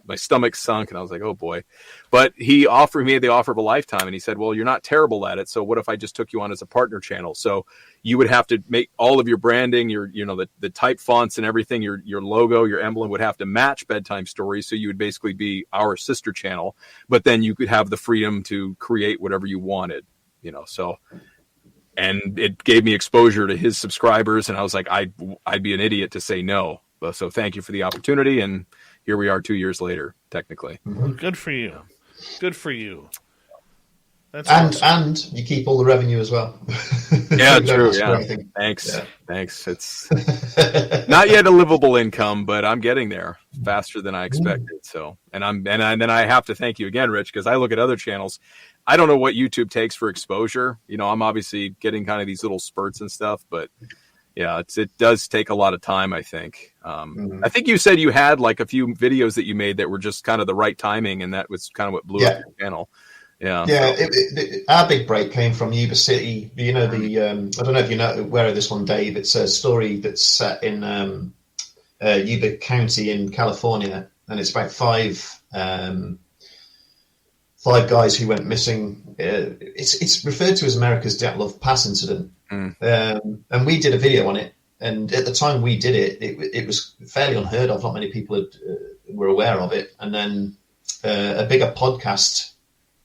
my stomach sunk and I was like, oh boy. But he offered me the offer of a lifetime and he said, well, you're not terrible at it. So what if I just took you on as a partner channel? So you would have to make all of your branding, the type fonts and everything, your logo, your emblem would have to match Bedtime Stories. So you would basically be our sister channel, but then you could have the freedom to create whatever you wanted, so. And it gave me exposure to his subscribers. And I was like, I'd be an idiot to say no. So thank you for the opportunity. And here we are 2 years later, technically. Mm-hmm. Good for you. Good for you. That's awesome. And you keep all the revenue as well. Yeah, true. Yeah. Thanks. Yeah. Thanks. It's not yet a livable income, but I'm getting there faster than I expected. So, and then I have to thank you again, Rich, because I look at other channels. I don't know what YouTube takes for exposure. I'm obviously getting kind of these little spurts and stuff, but yeah, it does take a lot of time, I think. I think you said you had a few videos that you made that were just kind of the right timing, and that was kind of what blew up your channel. Yeah. Yeah, our big break came from Yuba City. I don't know if you know aware of this one, Dave. It's a story that's set in Yuba County in California, and it's about five guys who went missing. It's referred to as America's Dyatlov Pass incident. And we did a video on it. And at the time we did it, it was fairly unheard of. Not many people were aware of it. And then a bigger podcast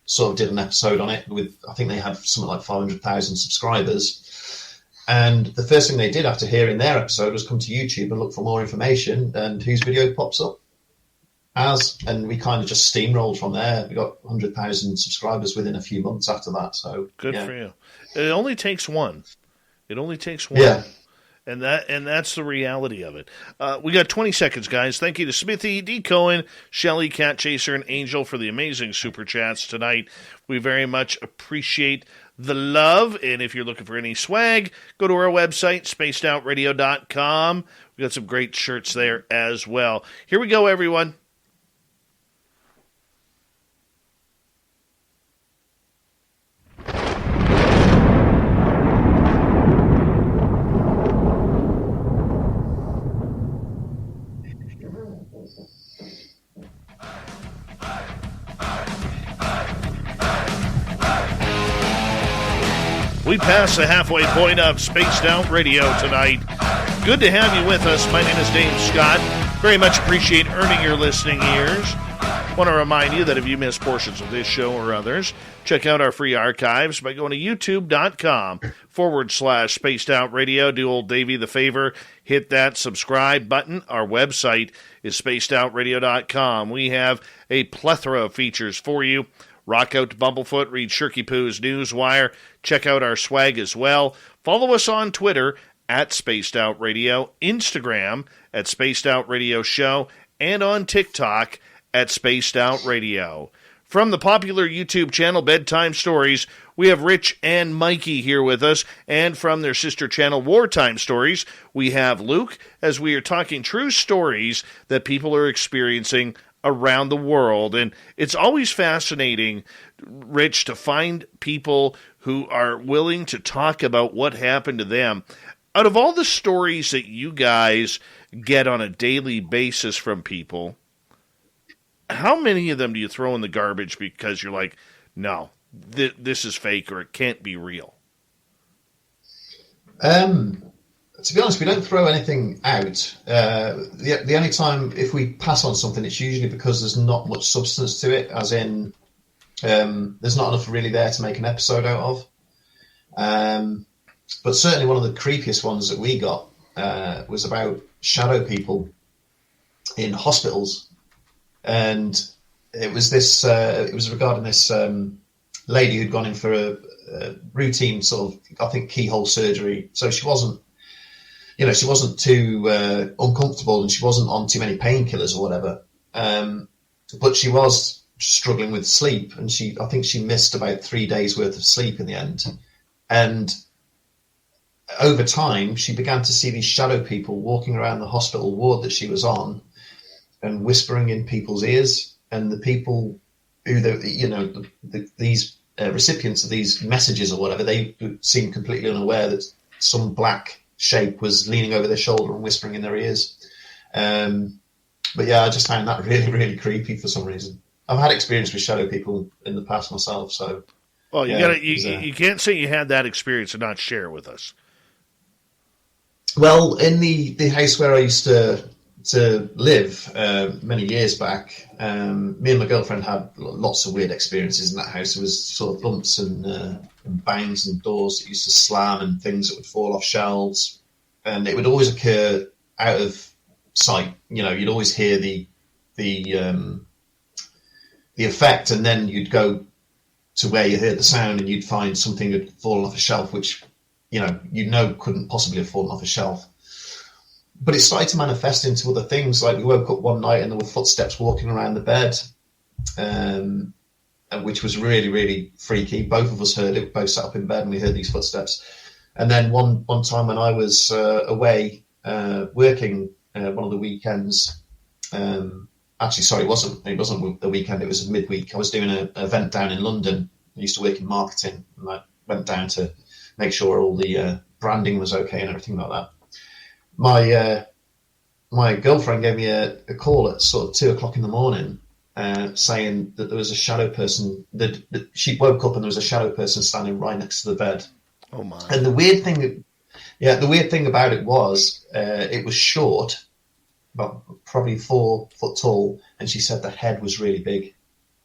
sort of did an episode on it I think they had something like 500,000 subscribers. And the first thing they did after hearing their episode was come to YouTube and look for more information. And whose video pops up? has, and we kind of just steamrolled from there. We got 100,000 subscribers within a few months after that. So good yeah. for you. It only takes one. It only takes one. Yeah. And that's the reality of it. We got 20 seconds, guys. Thank you to Smithy, D. Cohen, Shelley, Cat Chaser, and Angel for the amazing super chats tonight. We very much appreciate the love. And if you're looking for any swag, go to our website, spacedoutradio.com. We got some great shirts there as well. Here we go, everyone. We passed the halfway point of Spaced Out Radio tonight. Good to have you with us. My name is Dave Scott. Very much appreciate earning your listening ears. Want to remind you that if you miss portions of this show or others, check out our free archives by going to youtube.com/Spaced Out Radio. Do old Davey the favor, hit that subscribe button. Our website is spacedoutradio.com. We have a plethora of features for you. Rock out to Bumblefoot, read Shirky Poo's Newswire, check out our swag as well. Follow us on Twitter at Spaced Out Radio, Instagram at Spaced Out Radio Show, and on TikTok at Spaced Out Radio. From the popular YouTube channel Bedtime Stories, we have Rich and Mikey here with us, and from their sister channel Wartime Stories, we have Luke, as we are talking true stories that people are experiencing around the world. And it's always fascinating, Rich, to find people who are willing to talk about what happened to them. Out of all the stories that you guys get on a daily basis from people, how many of them do you throw in the garbage because you're like, no, this is fake or it can't be real? To be honest, we don't throw anything out. The only time if we pass on something, it's usually because there's not much substance to it, as in there's not enough really there to make an episode out of. But certainly one of the creepiest ones that we got was about shadow people in hospitals. And it was this. It was regarding this lady who'd gone in for a routine sort of, I think, keyhole surgery. So she wasn't too uncomfortable, and she wasn't on too many painkillers or whatever. But she was struggling with sleep, and I think she missed about 3 days worth of sleep in the end. And over time, she began to see these shadow people walking around the hospital ward that she was on and whispering in people's ears. And the people who, these recipients of these messages or whatever, they seemed completely unaware that some black shape was leaning over their shoulder and whispering in their ears. But yeah, I just found that really, really creepy for some reason. I've had experience with shadow people in the past myself, so. Well, you can't say you had that experience and not share it with us. Well, in the house where I used to live many years back, me and my girlfriend had lots of weird experiences in that house. There was sort of bumps and bangs and doors that used to slam and things that would fall off shelves, and it would always occur out of sight. You'd always hear the effect, and then you'd go to where you heard the sound, and you'd find something had fallen off a shelf, which couldn't possibly have fallen off a shelf. But it started to manifest into other things. Like we woke up one night and there were footsteps walking around the bed, which was really, really freaky. Both of us heard it. We both sat up in bed and we heard these footsteps. And then one time when I was away working one of the weekends, actually, sorry, it wasn't the weekend. It was midweek. I was doing an event down in London. I used to work in marketing, and I went down to make sure all the branding was okay and everything like that. My girlfriend gave me a call at sort of 2:00 in the morning, saying that there was a shadow person. That she woke up and there was a shadow person standing right next to the bed. Oh my! And the weird thing about it was it was short, about probably 4 foot tall, and she said the head was really big,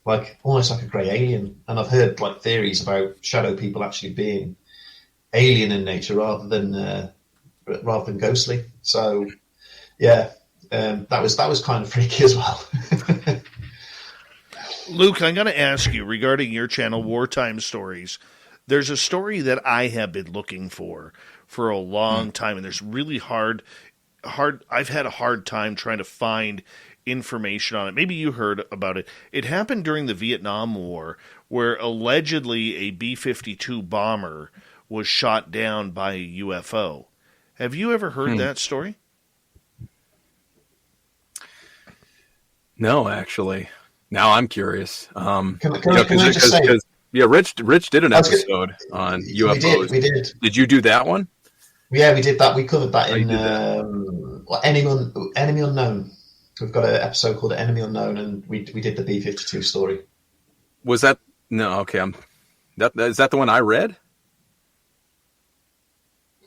like almost like a grey alien. And I've heard like theories about shadow people actually being alien in nature rather than ghostly. So yeah, that was kind of freaky as well. Luke, I'm going to ask you regarding your channel, Wartime Stories. There's a story that I have been looking for a long time, and there's really hard. I've had a hard time trying to find information on it. Maybe you heard about it. It happened during the Vietnam War, where allegedly a B-52 bomber was shot down by a UFO. Have you ever heard that story? No, actually. Now I'm curious. Can I just say? Yeah, Rich did an episode on UFOs. We did. Did you do that one? Yeah, we did that. We covered that in Enemy Unknown. We've got an episode called Enemy Unknown, and we did the B-52 story. Was that no? Okay, is that the one I read?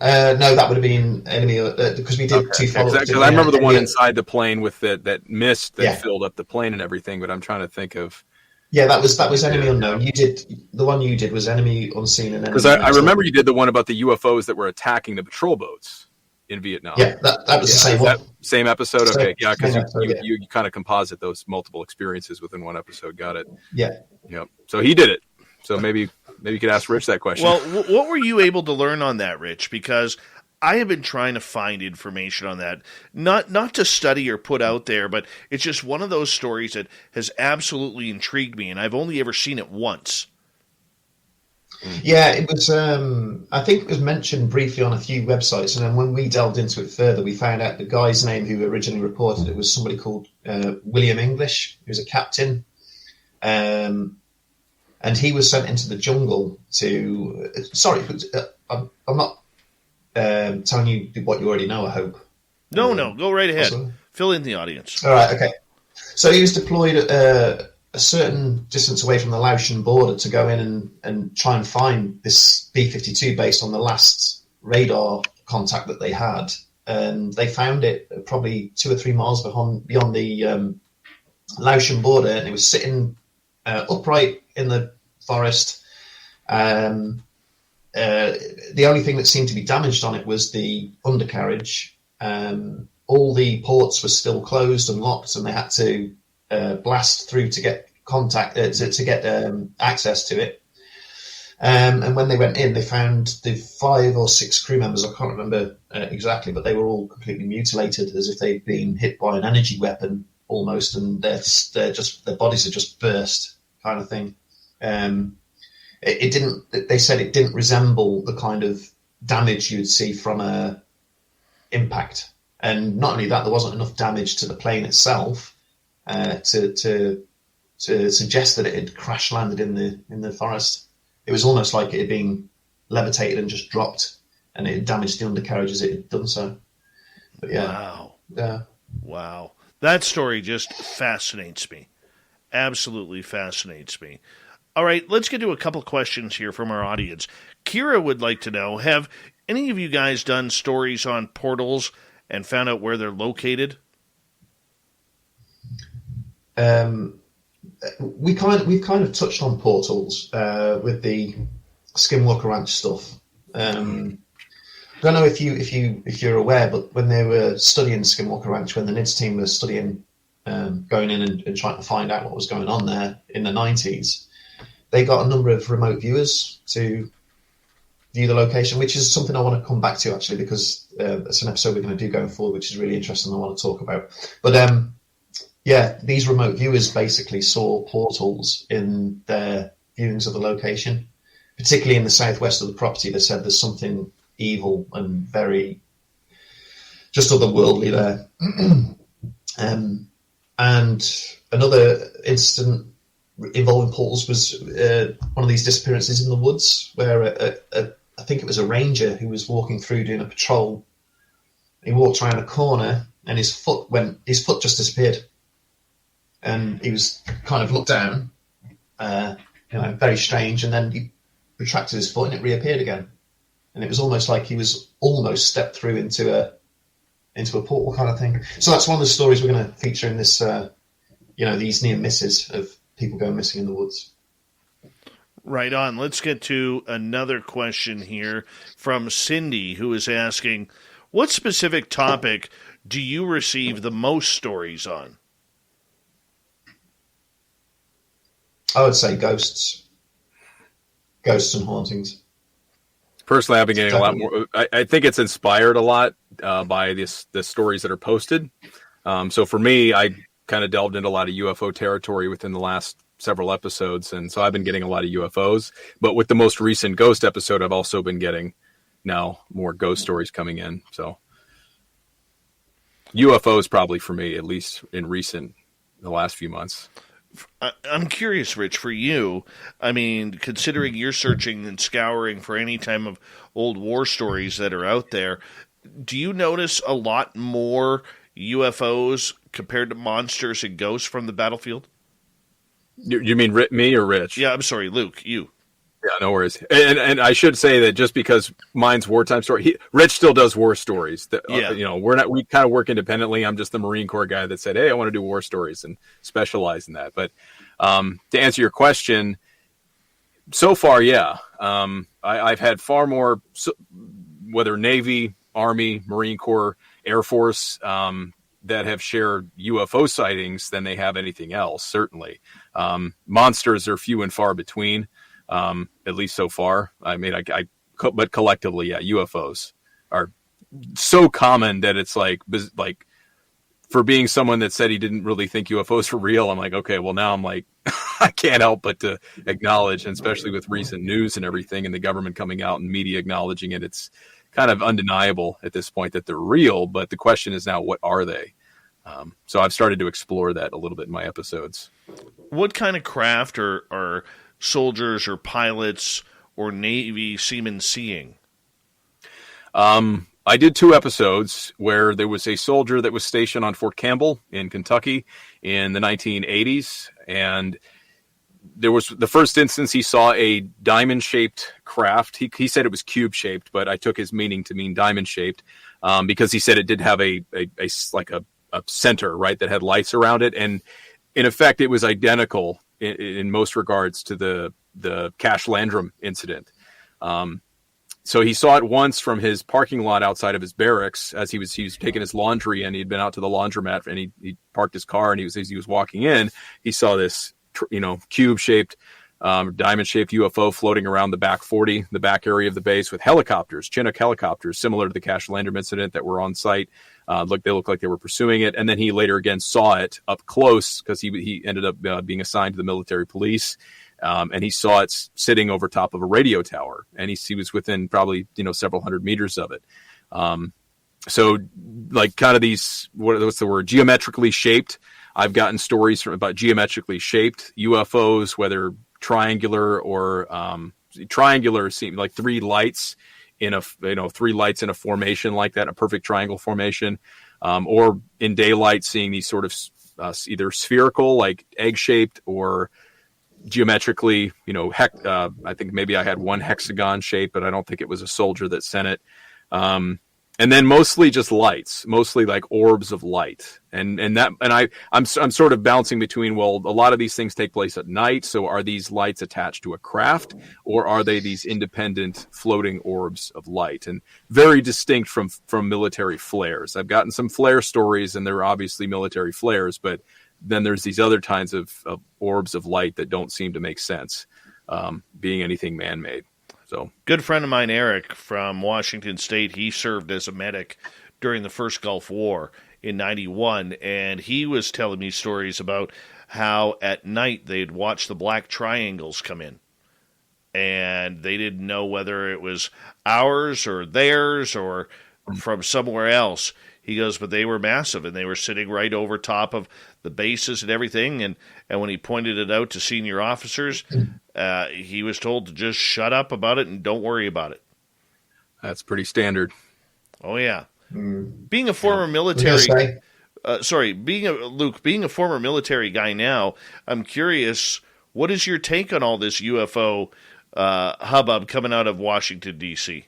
No, that would have been Enemy because we did two follow-ups. Exactly. I remember the one inside the plane with that mist that filled up the plane and everything. But I'm trying to think of. Yeah, that was Enemy Unknown. You did the one you did was Enemy Unseen, and because I remember you did the one about the UFOs that were attacking the patrol boats in Vietnam. Yeah, that was the same one. Same episode. Okay, yeah, because you kind of composite those multiple experiences within one episode. Got it. Yeah. Yep. So he did it. So maybe you could ask Rich that question. Well, what were you able to learn on that, Rich? Because I have been trying to find information on that, not to study or put out there, but it's just one of those stories that has absolutely intrigued me, and I've only ever seen it once. Yeah, it was. I think it was mentioned briefly on a few websites, and then when we delved into it further, we found out the guy's name who originally reported it was somebody called William English, who was a captain. And he was sent into the jungle to. Sorry, I'm not telling you what you already know, I hope. No, go right ahead. Also? Fill in the audience. All right, okay. So he was deployed a certain distance away from the Laotian border to go in and try and find this B-52 based on the last radar contact that they had. And they found it probably 2 or 3 miles beyond the Laotian border, and it was sitting upright in the forest. The only thing that seemed to be damaged on it was the undercarriage. All the ports were still closed and locked, and they had to blast through to get access to it. And when they went in, they found the 5 or 6 crew members. I can't remember exactly, but they were all completely mutilated, as if they'd been hit by an energy weapon almost, and their bodies had just burst, kind of thing. It didn't. They said it didn't resemble the kind of damage you'd see from a impact, and not only that, there wasn't enough damage to the plane itself to suggest that it had crash landed in the forest. It was almost like it had been levitated and just dropped, and it had damaged the undercarriage as it had done so. But yeah, Wow. Yeah. Wow. That story just fascinates me. Absolutely fascinates me. All right, let's get to a couple questions here from our audience. Kira would like to know, have any of you guys done stories on portals and found out where they're located? We've kind of touched on portals with the Skinwalker Ranch stuff. I don't know if you're aware, but when they were studying Skinwalker Ranch, when the NIDS team was studying, going in and trying to find out what was going on there in the 90s, they got a number of remote viewers to view the location, which is something I want to come back to, actually, because it's an episode we're going to do going forward, which is really interesting. I want to talk about. But yeah, these remote viewers basically saw portals in their viewings of the location, particularly in the southwest of the property. They said there's something evil and very just otherworldly there. And another incident involving portals was one of these disappearances in the woods, where I think it was a ranger who was walking through doing a patrol. He walked around a corner and his foot just disappeared. And he was kind of looked down, very strange, and then he retracted his foot and it reappeared again. And it was almost like he was almost stepped through into a portal kind of thing. So that's one of the stories we're going to feature in this, these near misses of people going missing in the woods. Right on. Let's get to another question here from Cindy, who is asking, what specific topic do you receive the most stories on? I would say ghosts and hauntings. Personally, I've been getting a lot more. I think it's inspired a lot by the stories that are posted. So for me, I kind of delved into a lot of UFO territory within the last several episodes, and so I've been getting a lot of UFOs. But with the most recent ghost episode, I've also been getting now more ghost stories coming in. So UFOs probably for me, at least in the last few months. I'm curious, Rich, for you, I mean, considering you're searching and scouring for any time of old war stories that are out there, do you notice a lot more UFOs compared to monsters and ghosts from the battlefield? You mean me or Rich? Yeah, I'm sorry, Luke, you. Yeah, no worries. And I should say that just because mine's wartime story, Rich still does war stories. Yeah. We kind of work independently. I'm just the Marine Corps guy that said, hey, I want to do war stories and specialize in that. But to answer your question, so far, yeah. I've had far more, whether Navy, Army, Marine Corps, Air Force, that have shared UFO sightings than they have anything else, certainly. Monsters are few and far between. At least so far. I mean, but collectively, yeah, UFOs are so common that it's like for being someone that said he didn't really think UFOs were real, I'm like, okay, well now I'm like, I can't help but to acknowledge, and especially with recent news and everything and the government coming out and media acknowledging it, it's kind of undeniable at this point that they're real. But the question is now, what are they? So I've started to explore that a little bit in my episodes. What kind of craft are soldiers or pilots or Navy seamen seeing? I did 2 episodes where there was a soldier that was stationed on Fort Campbell in Kentucky in the 1980s. And there was the first instance he saw a diamond-shaped craft. He said it was cube-shaped, but I took his meaning to mean diamond-shaped because he said it did have a center, right, that had lights around it. And in effect, it was identical in most regards to the Cash Landrum incident. So he saw it once from his parking lot outside of his barracks as he was taking his laundry, and he'd been out to the laundromat, and he parked his car, and as he was walking in, he saw this cube-shaped, diamond-shaped UFO floating around the back 40, the back area of the base, with helicopters, Chinook helicopters, similar to the Cash Landrum incident that were on site. They looked like they were pursuing it. And then he later again saw it up close because he ended up being assigned to the military police. And he saw it sitting over top of a radio tower. And he was within probably, several hundred meters of it. So like kind of these, what's the word? Geometrically shaped. I've gotten stories about geometrically shaped UFOs, whether triangular or triangular seem like 3 lights in a 3 lights in a formation like that, a perfect triangle formation, or in daylight seeing these sort of either spherical, like egg shaped, or geometrically, I think maybe I had one hexagon shape, but I don't think it was a soldier that sent it. And then mostly just lights, mostly like orbs of light. I'm sort of bouncing between, well, a lot of these things take place at night. So are these lights attached to a craft, or are they these independent floating orbs of light? And very distinct from military flares. I've gotten some flare stories, and they're obviously military flares, but then there's these other kinds of orbs of light that don't seem to make sense, being anything man-made. So, good friend of mine, Eric, from Washington State, he served as a medic during the first Gulf War in 91, and he was telling me stories about how at night they'd watch the black triangles come in, and they didn't know whether it was ours or theirs or from somewhere else. He goes, but they were massive, and they were sitting right over top of the bases and everything. And when he pointed it out to senior officers, he was told to just shut up about it and don't worry about it. That's pretty standard. Oh, yeah. Being a former military... being a former military guy now, I'm curious, what is your take on all this UFO hubbub coming out of Washington, D.C.?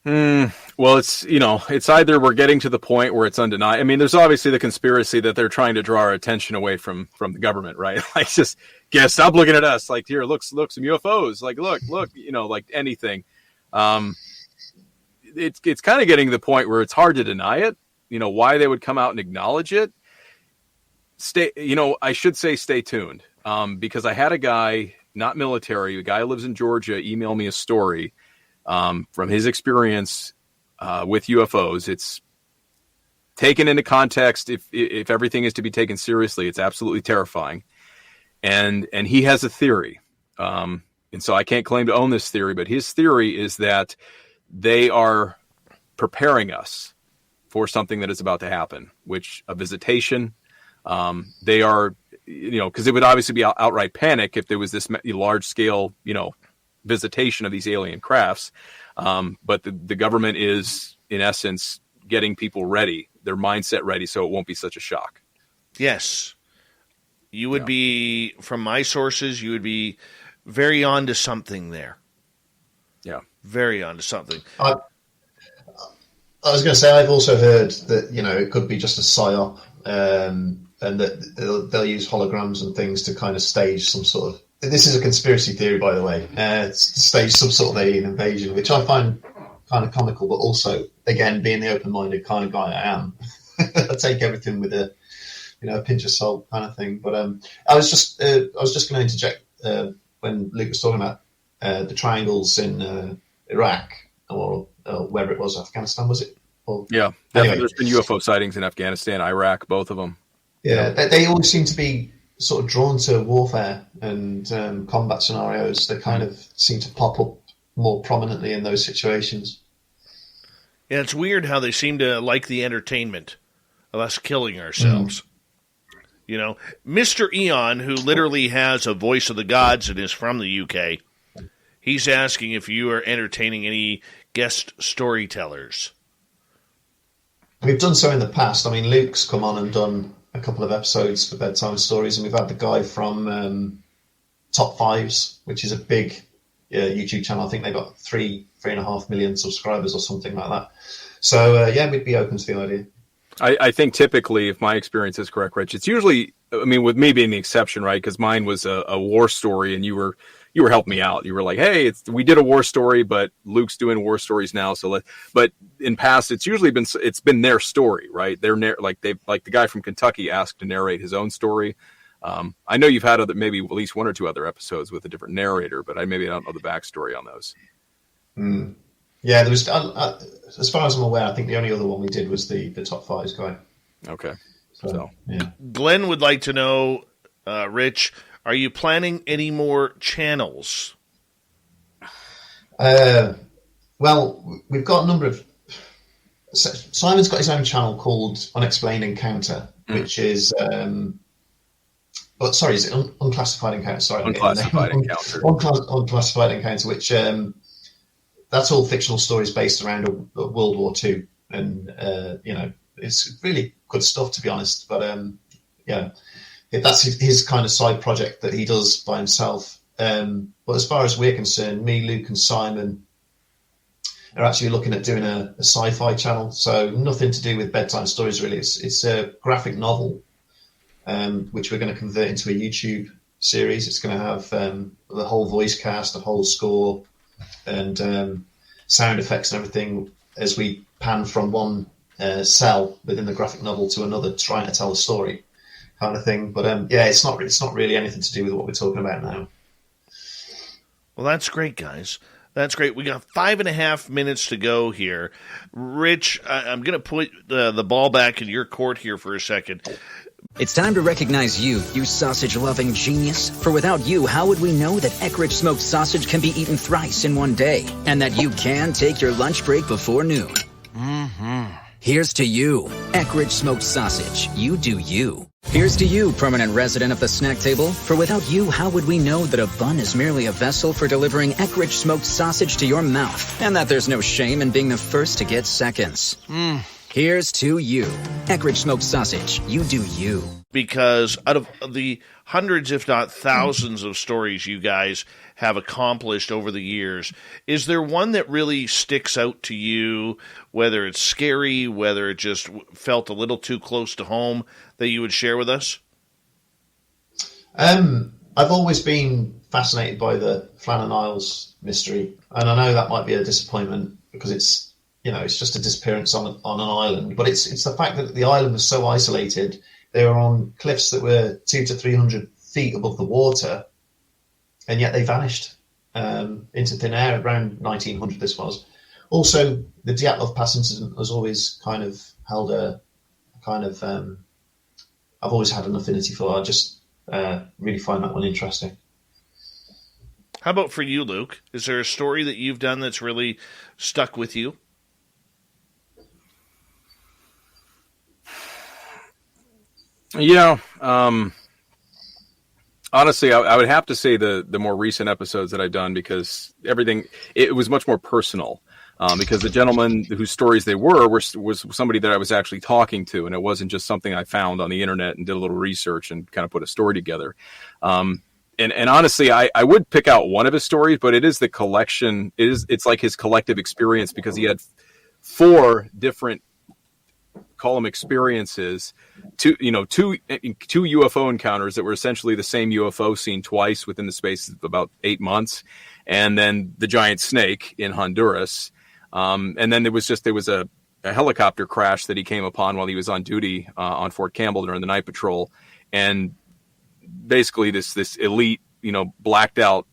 Well, it's either we're getting to the point where it's undeniable. I mean, there's obviously the conspiracy that they're trying to draw our attention away from the government, right? Like, just stop looking at us. Like, here, look, some UFOs. Like, look, like anything. it's kind of getting to the point where it's hard to deny it. Why they would come out and acknowledge it. I should say stay tuned, because I had a guy, not military, a guy who lives in Georgia, email me a story from his experience with UFOs. It's taken into context. If everything is to be taken seriously, it's absolutely terrifying. And he has a theory. And so I can't claim to own this theory, but his theory is that they are preparing us for something that is about to happen, which a visitation. They are, because it would obviously be outright panic if there was this large scale, visitation of these alien crafts. But the government is, in essence, getting people ready, their mindset ready, so it won't be such a shock. Yes. You would be, from my sources, you would be very on to something there. Yeah. Very on to something. I was going to say, I've also heard that, it could be just a psyop, and that they'll use holograms and things to kind of stage some sort of... This is a conspiracy theory, by the way. Stage some sort of alien invasion, which I find kind of comical, but also, again, being the open-minded kind of guy I am, I take everything with a pinch of salt kind of thing. But I was just going to interject when Luke was talking about the triangles in Iraq, or wherever it was, Afghanistan, was it? Yeah, anyway. There's been UFO sightings in Afghanistan, Iraq, both of them. Yeah, they always seem to be sort of drawn to warfare and combat scenarios. They kind of seem to pop up more prominently in those situations. Yeah, it's weird how they seem to like the entertainment of us killing ourselves. Mr. Eon, who literally has a voice of the gods and is from the UK, he's asking if you are entertaining any guest storytellers. We've done so in the past. I mean, Luke's come on and done a couple of episodes for Bedtime Stories, and we've had the guy from Top Fives, which is a big YouTube channel. I think they've got 3.5 million subscribers or something like that. So, we'd be open to the idea. I think typically, if my experience is correct, Rich, it's usually, with me being the exception, right? Because mine was a war story, and you were helping me out. You were like, hey, we did a war story, but Luke's doing war stories now. But in past, it's usually been their story, right? Like the guy from Kentucky asked to narrate his own story. I know you've had maybe at least one or two other episodes with a different narrator, but I don't know the backstory on those. Yeah, there was, as far as I'm aware, I think the only other one we did was the Top Fives guy. Okay. So, yeah. Glenn would like to know, Rich, are you planning any more channels? Well, we've got a number of... Simon's got his own channel called Unexplained Encounter, which is... is it Unclassified Encounter? Sorry, Unclassified Encounter. Unclassified Encounter, which... that's all fictional stories based around World War II. And, it's really good stuff, to be honest. But, that's his kind of side project that he does by himself. But as far as we're concerned, me, Luke, and Simon are actually looking at doing a sci-fi channel. So nothing to do with bedtime stories, really. It's a graphic novel, which we're going to convert into a YouTube series. It's going to have the whole voice cast, the whole score, and sound effects and everything as we pan from one cell within the graphic novel to another, trying to tell a story, kind of thing. But it's not really anything to do with what we're talking about now. Well, that's great, guys. That's great. We got 5.5 minutes to go here. Rich, I'm going to put the ball back in your court here for a second. It's time to recognize you sausage-loving genius. For without you, how would we know that Eckrich smoked sausage can be eaten thrice in one day? And that you can take your lunch break before noon? Here's to you, Eckrich smoked sausage. You do you. Here's to you, permanent resident of the snack table. For without you, how would we know that a bun is merely a vessel for delivering Eckrich smoked sausage to your mouth? And that there's no shame in being the first to get seconds? Here's to you, Eckrich smoked sausage. You do you. Because out of the hundreds, if not thousands, of stories you guys have accomplished over the years, is there one that really sticks out to you, whether it's scary, whether it just felt a little too close to home, that you would share with us? I've always been fascinated by the Flannan Isles mystery, and I know that might be a disappointment because it's it's just a disappearance on an island. But it's the fact that the island was so isolated. They were on cliffs that were 200 to 300 feet above the water, and yet they vanished into thin air around 1900. This was also the Dyatlov Pass incident has always kind of held a kind of I've always had an affinity for. I just really find that one interesting. How about for you, Luke? Is there a story that you've done that's really stuck with you? Honestly, I would have to say the more recent episodes that I've done, because it was much more personal. Because the gentleman whose stories they was somebody that I was actually talking to, and it wasn't just something I found on the internet and did a little research and kind of put a story together. And honestly, I would pick out one of his stories, but it is the collection. It's like his collective experience, because he had 4 different, call them experiences, two UFO encounters that were essentially the same UFO seen twice within the space of about 8 months, and then the giant snake in Honduras. And then there was a helicopter crash that he came upon while he was on duty on Fort Campbell during the night patrol, and basically this elite, blacked out,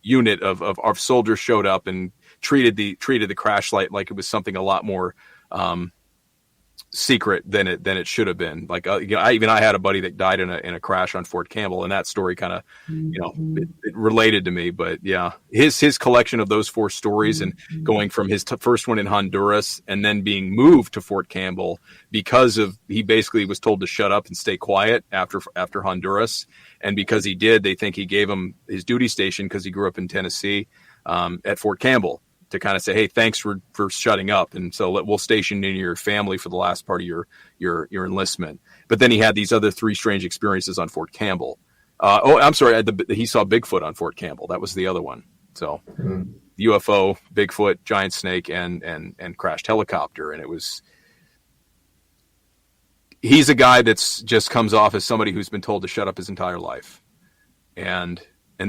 unit of soldiers showed up and treated the crash light like it was something a lot more secret than it should have been. Like, I had a buddy that died in a crash on Fort Campbell, and that story kind of, it related to me. But yeah, his collection of those 4 stories, and going from his first one in Honduras and then being moved to Fort Campbell because he basically was told to shut up and stay quiet after Honduras. And because he did, they think he gave him his duty station, because he grew up in Tennessee, at Fort Campbell, to kind of say, hey, thanks for shutting up. And so we'll station in your family for the last part of your enlistment. But then he had these other 3 strange experiences on Fort Campbell. I'm sorry. He saw Bigfoot on Fort Campbell. That was the other one. So UFO, Bigfoot, giant snake, and crashed helicopter. And he's a guy that's just comes off as somebody who's been told to shut up his entire life. And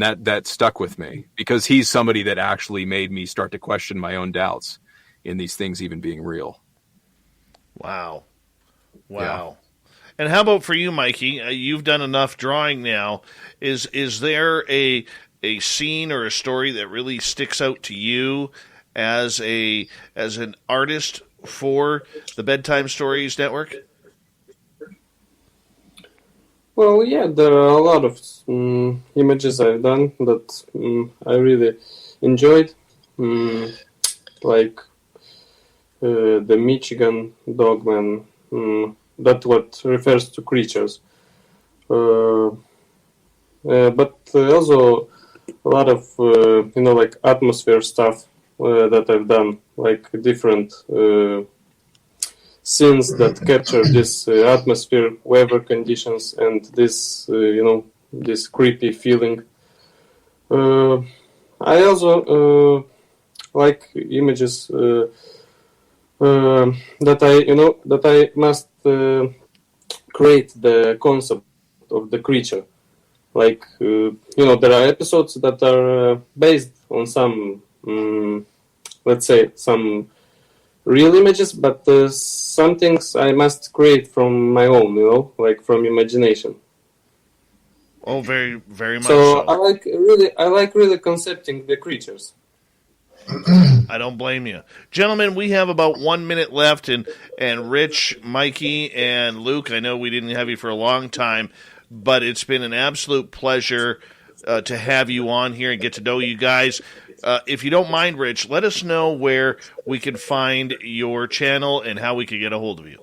that stuck with me, because he's somebody that actually made me start to question my own doubts in these things even being real. Wow. Yeah. And how about for you, Mikey? You've done enough drawing now. Is there a scene or a story that really sticks out to you as an artist for the Bedtime Stories Network? Well, yeah, there are a lot of images I've done that I really enjoyed, like the Michigan Dogman, that what refers to creatures. But also a lot of, like atmosphere stuff that I've done, like different scenes that capture this atmosphere, weather conditions, and this, this creepy feeling. I also like images that I must create the concept of the creature. Like, there are episodes that are based on some, let's say, some real images, but some things I must create from my own, like from imagination. Oh, very, very much so. so. I like really concepting the creatures. I don't blame you. Gentlemen, we have about 1 minute left, and Rich, Mikey, and Luke, I know we didn't have you for a long time, but it's been an absolute pleasure to have you on here and get to know you guys. If you don't mind, Rich, let us know where we can find your channel and how we can get a hold of you.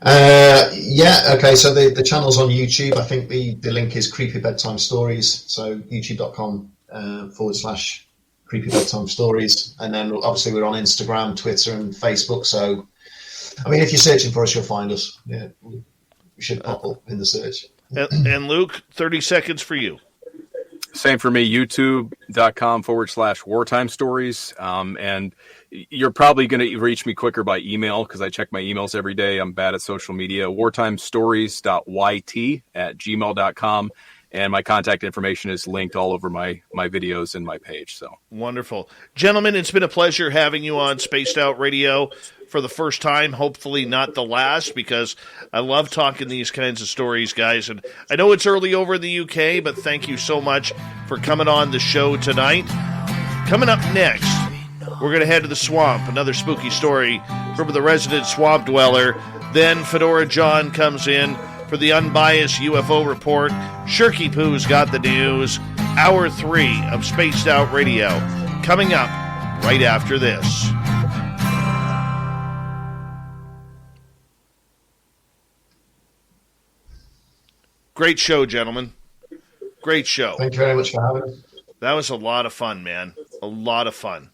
Okay, so the channel's on YouTube. I think the link is Creepy Bedtime Stories, so youtube.com/Creepy Bedtime Stories. And then obviously we're on Instagram, Twitter, and Facebook. So, I mean, if you're searching for us, you'll find us. Yeah, we should pop up in the search. And Luke, 30 seconds for you. Same for me, youtube.com/wartime stories. And you're probably going to reach me quicker by email, because I check my emails every day. I'm bad at social media. wartimestories.yt@gmail.com. and my contact information is linked all over my videos and my page. So wonderful. Gentlemen, it's been a pleasure having you on Spaced Out Radio for the first time, hopefully not the last, because I love talking these kinds of stories, guys. And I know it's early over in the UK, but thank you so much for coming on the show tonight. Coming up next, we're going to head to the swamp, another spooky story from the resident swamp dweller. Then Fedora John comes in for the unbiased UFO report. Shirky Poo's got the news. Hour 3 of Spaced Out Radio coming up right after this. Great show, gentlemen. Great show. Thank you very much for having us. That was a lot of fun, man. A lot of fun.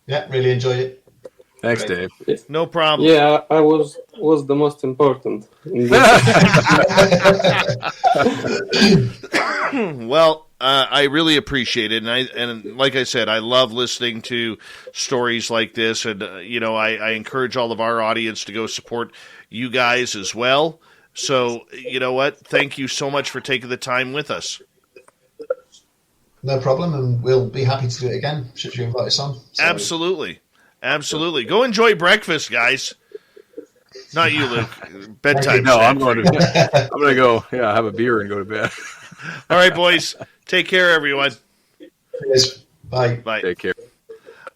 Yeah, really enjoyed it. Thanks, Dave. No problem. Yeah, I was the most important. Well, I really appreciate it, and like I said, I love listening to stories like this, and I encourage all of our audience to go support you guys as well. So, you know what? Thank you so much for taking the time with us. No problem, and we'll be happy to do it again should you invite us on. So. Absolutely. Go enjoy breakfast, guys. Not you, Luke. Bedtime. No, I'm going to go. Yeah, have a beer and go to bed. All right, boys. Take care, everyone. Cheers. Bye. Bye. Take care.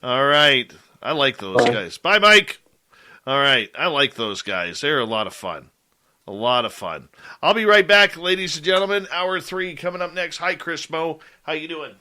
All right. I like those guys. Bye, Mike. All right. I like those guys. They're a lot of fun. A lot of fun. I'll be right back, ladies and gentlemen. Hour 3 coming up next. Hi, Chris Mo. How you doing?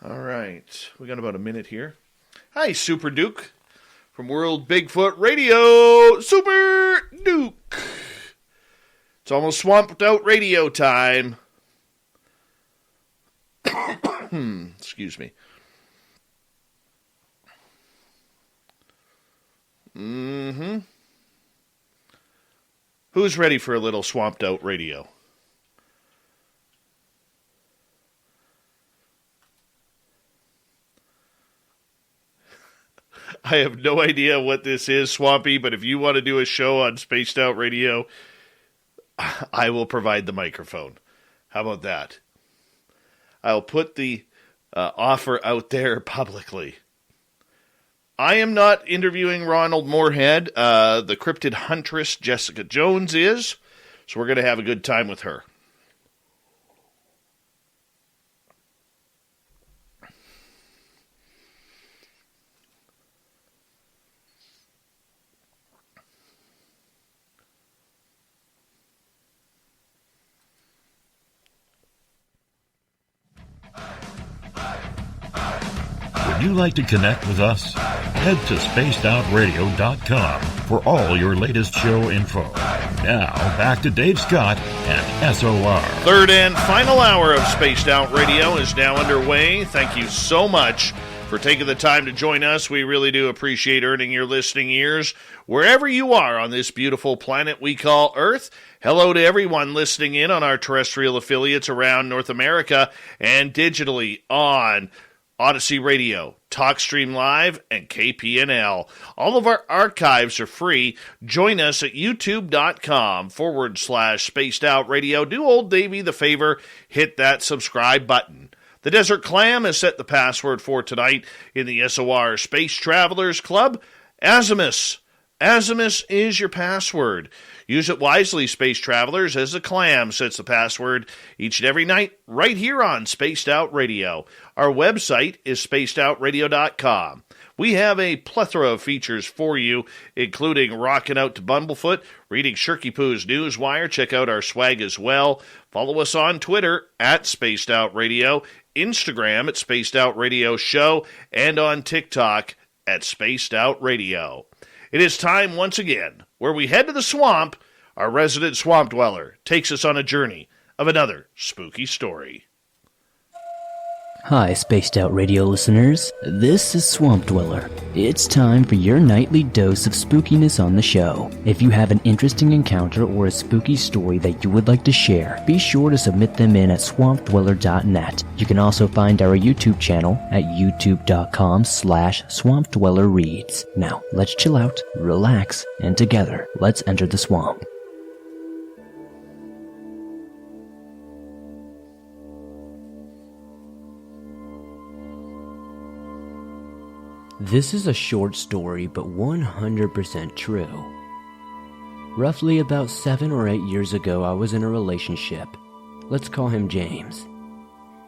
All right. We got about a minute here. Hi, Super Duke from World Bigfoot Radio. Super Duke. It's almost swamped out radio time. Excuse me. Mm-hmm. Who's ready for a little swamped out radio? I have no idea what this is, Swampy, but if you want to do a show on Spaced Out Radio, I will provide the microphone. How about that? I'll put the offer out there publicly. I am not interviewing Ronald Moorhead. The cryptid huntress Jessica Jones is, so we're going to have a good time with her. Would you like to connect with us? Head to spacedoutradio.com for all your latest show info. Now, back to Dave Scott and SOR. Third and final hour of Spaced Out Radio is now underway. Thank you so much for taking the time to join us. We really do appreciate earning your listening ears wherever you are on this beautiful planet we call Earth. Hello to everyone listening in on our terrestrial affiliates around North America and digitally on Odyssey Radio, TalkStream Live, and KPNL. All of our archives are free. Join us at youtube.com/Spaced Out Radio. Do old Davey the favor, hit that subscribe button. The Desert Clam has set the password for tonight in the SOR Space Travelers Club. Azimus. Azimus is your password. Use it wisely, Space Travelers, as the Clam sets the password each and every night right here on Spaced Out Radio. Our website is spacedoutradio.com. We have a plethora of features for you, including rocking out to Bumblefoot, reading Shirky Poo's Newswire. Check out our swag as well. Follow us on Twitter at Spaced Out Radio, Instagram at Spaced Out Radio Show, and on TikTok at Spaced Out Radio. It is time once again where we head to the swamp. Our resident swamp dweller takes us on a journey of another spooky story. Hi, Spaced Out Radio listeners. This is Swamp Dweller. It's time for your nightly dose of spookiness on the show. If you have an interesting encounter or a spooky story that you would like to share, be sure to submit them in at swampdweller.net. You can also find our YouTube channel at youtube.com/swampdwellerreads. Now, let's chill out, relax, and together, let's enter the swamp. This is a short story, but 100% true. Roughly about 7 or 8 years ago, I was in a relationship. Let's call him James.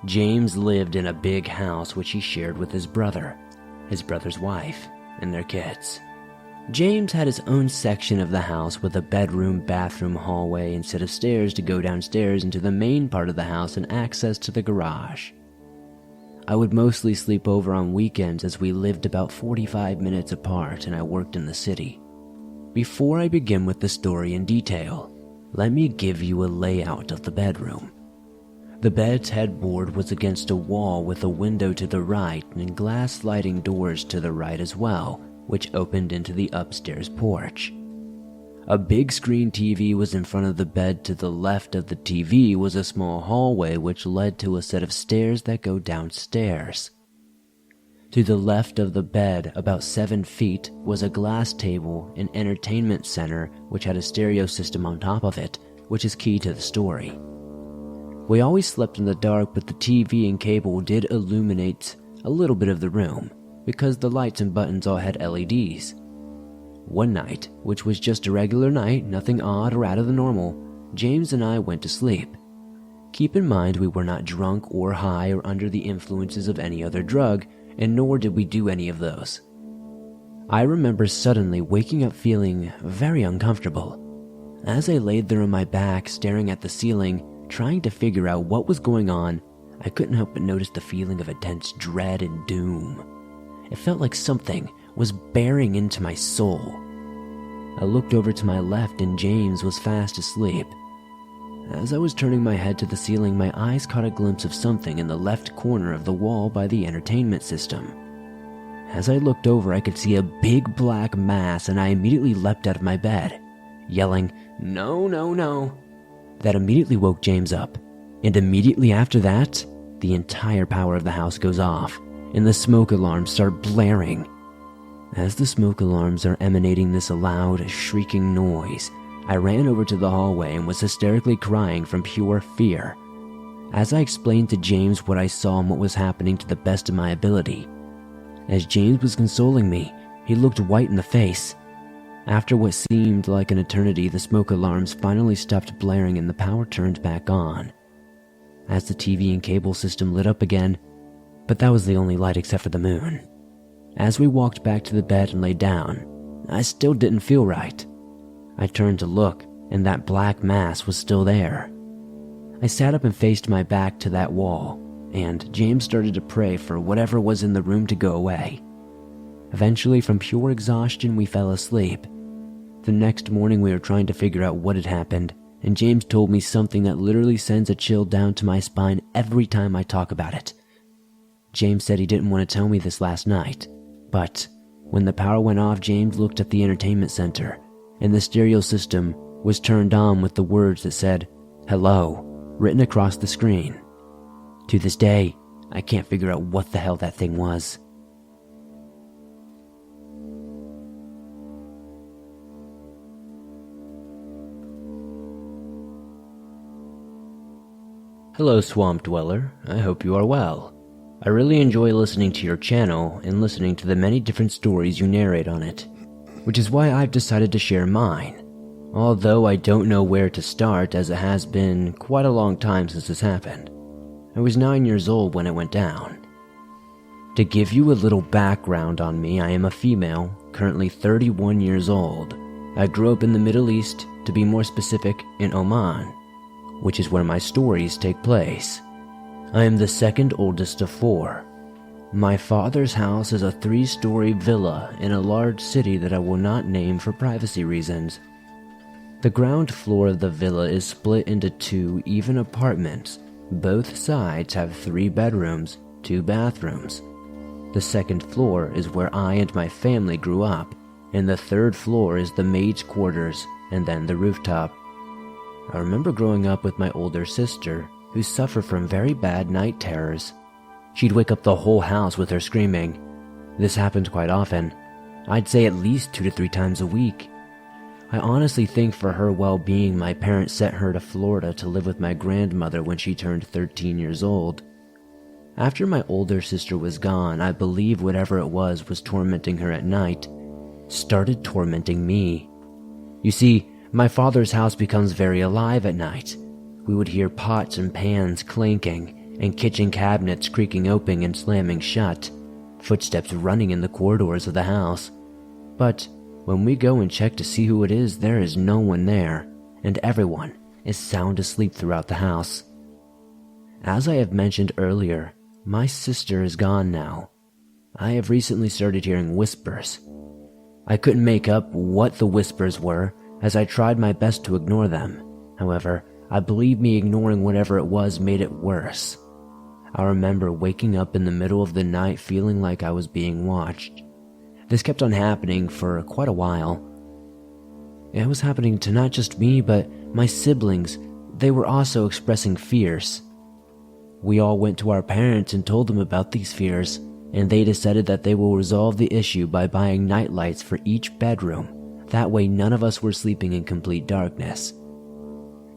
James lived in a big house which he shared with his brother's wife, and their kids. James had his own section of the house with a bedroom, bathroom, hallway, and set of stairs to go downstairs into the main part of the house and access to the garage. I would mostly sleep over on weekends as we lived about 45 minutes apart and I worked in the city. Before I begin with the story in detail, let me give you a layout of the bedroom. The bed's headboard was against a wall with a window to the right and glass sliding doors to the right as well, which opened into the upstairs porch. A big screen TV was in front of the bed. To the left of the TV was a small hallway which led to a set of stairs that go downstairs. To the left of the bed, about 7 feet, was a glass table, an entertainment center which had a stereo system on top of it, which is key to the story. We always slept in the dark, but the TV and cable did illuminate a little bit of the room, because the lights and buttons all had LEDs. One night, which was just a regular night, nothing odd or out of the normal, James and I went to sleep. Keep in mind we were not drunk or high or under the influences of any other drug, and nor did we do any of those. I remember suddenly waking up feeling very uncomfortable. As I laid there on my back, staring at the ceiling, trying to figure out what was going on, I couldn't help but notice the feeling of intense dread and doom. It felt like something was bearing into my soul. I looked over to my left and James was fast asleep. As I was turning my head to the ceiling, my eyes caught a glimpse of something in the left corner of the wall by the entertainment system. As I looked over, I could see a big black mass, and I immediately leapt out of my bed, yelling, "No, no, no." That immediately woke James up, and immediately after that, the entire power of the house goes off, and the smoke alarms start blaring. As the smoke alarms are emanating this loud, shrieking noise, I ran over to the hallway and was hysterically crying from pure fear. As I explained to James what I saw and what was happening to the best of my ability, as James was consoling me, he looked white in the face. After what seemed like an eternity, the smoke alarms finally stopped blaring and the power turned back on. As the TV and cable system lit up again, but that was the only light except for the moon. As we walked back to the bed and lay down, I still didn't feel right. I turned to look, and that black mass was still there. I sat up and faced my back to that wall, and James started to pray for whatever was in the room to go away. Eventually, from pure exhaustion, we fell asleep. The next morning, we were trying to figure out what had happened, and James told me something that literally sends a chill down to my spine every time I talk about it. James said he didn't want to tell me this last night, but when the power went off, James looked at the entertainment center, and the stereo system was turned on with the words that said, "Hello," written across the screen. To this day, I can't figure out what the hell that thing was. Hello, Swamp Dweller. I hope you are well. I really enjoy listening to your channel and listening to the many different stories you narrate on it, which is why I've decided to share mine. Although I don't know where to start, as it has been quite a long time since this happened. I was 9 years old when it went down. To give you a little background on me, I am a female, currently 31 years old. I grew up in the Middle East, to be more specific, in Oman, which is where my stories take place. I am the second oldest of 4. My father's house is a 3-story villa in a large city that I will not name for privacy reasons. The ground floor of the villa is split into 2 even apartments. Both sides have 3 bedrooms, 2 bathrooms. The second floor is where I and my family grew up, and the third floor is the maid's quarters, and then the rooftop. I remember growing up with my older sister, who suffered from very bad night terrors. She'd wake up the whole house with her screaming. This happened quite often. I'd say at least 2 to 3 times a week. I honestly think for her well-being, my parents sent her to Florida to live with my grandmother when she turned 13 years old. After my older sister was gone, I believe whatever it was tormenting her at night started tormenting me. You see, my father's house becomes very alive at night. We would hear pots and pans clanking, and kitchen cabinets creaking open and slamming shut, footsteps running in the corridors of the house. But when we go and check to see who it is, there is no one there, and everyone is sound asleep throughout the house. As I have mentioned earlier, my sister is gone now. I have recently started hearing whispers. I couldn't make up what the whispers were, as I tried my best to ignore them. However, I believe me ignoring whatever it was made it worse. I remember waking up in the middle of the night feeling like I was being watched. This kept on happening for quite a while. It was happening to not just me, but my siblings. They were also expressing fears. We all went to our parents and told them about these fears, and they decided that they will resolve the issue by buying night lights for each bedroom. That way none of us were sleeping in complete darkness.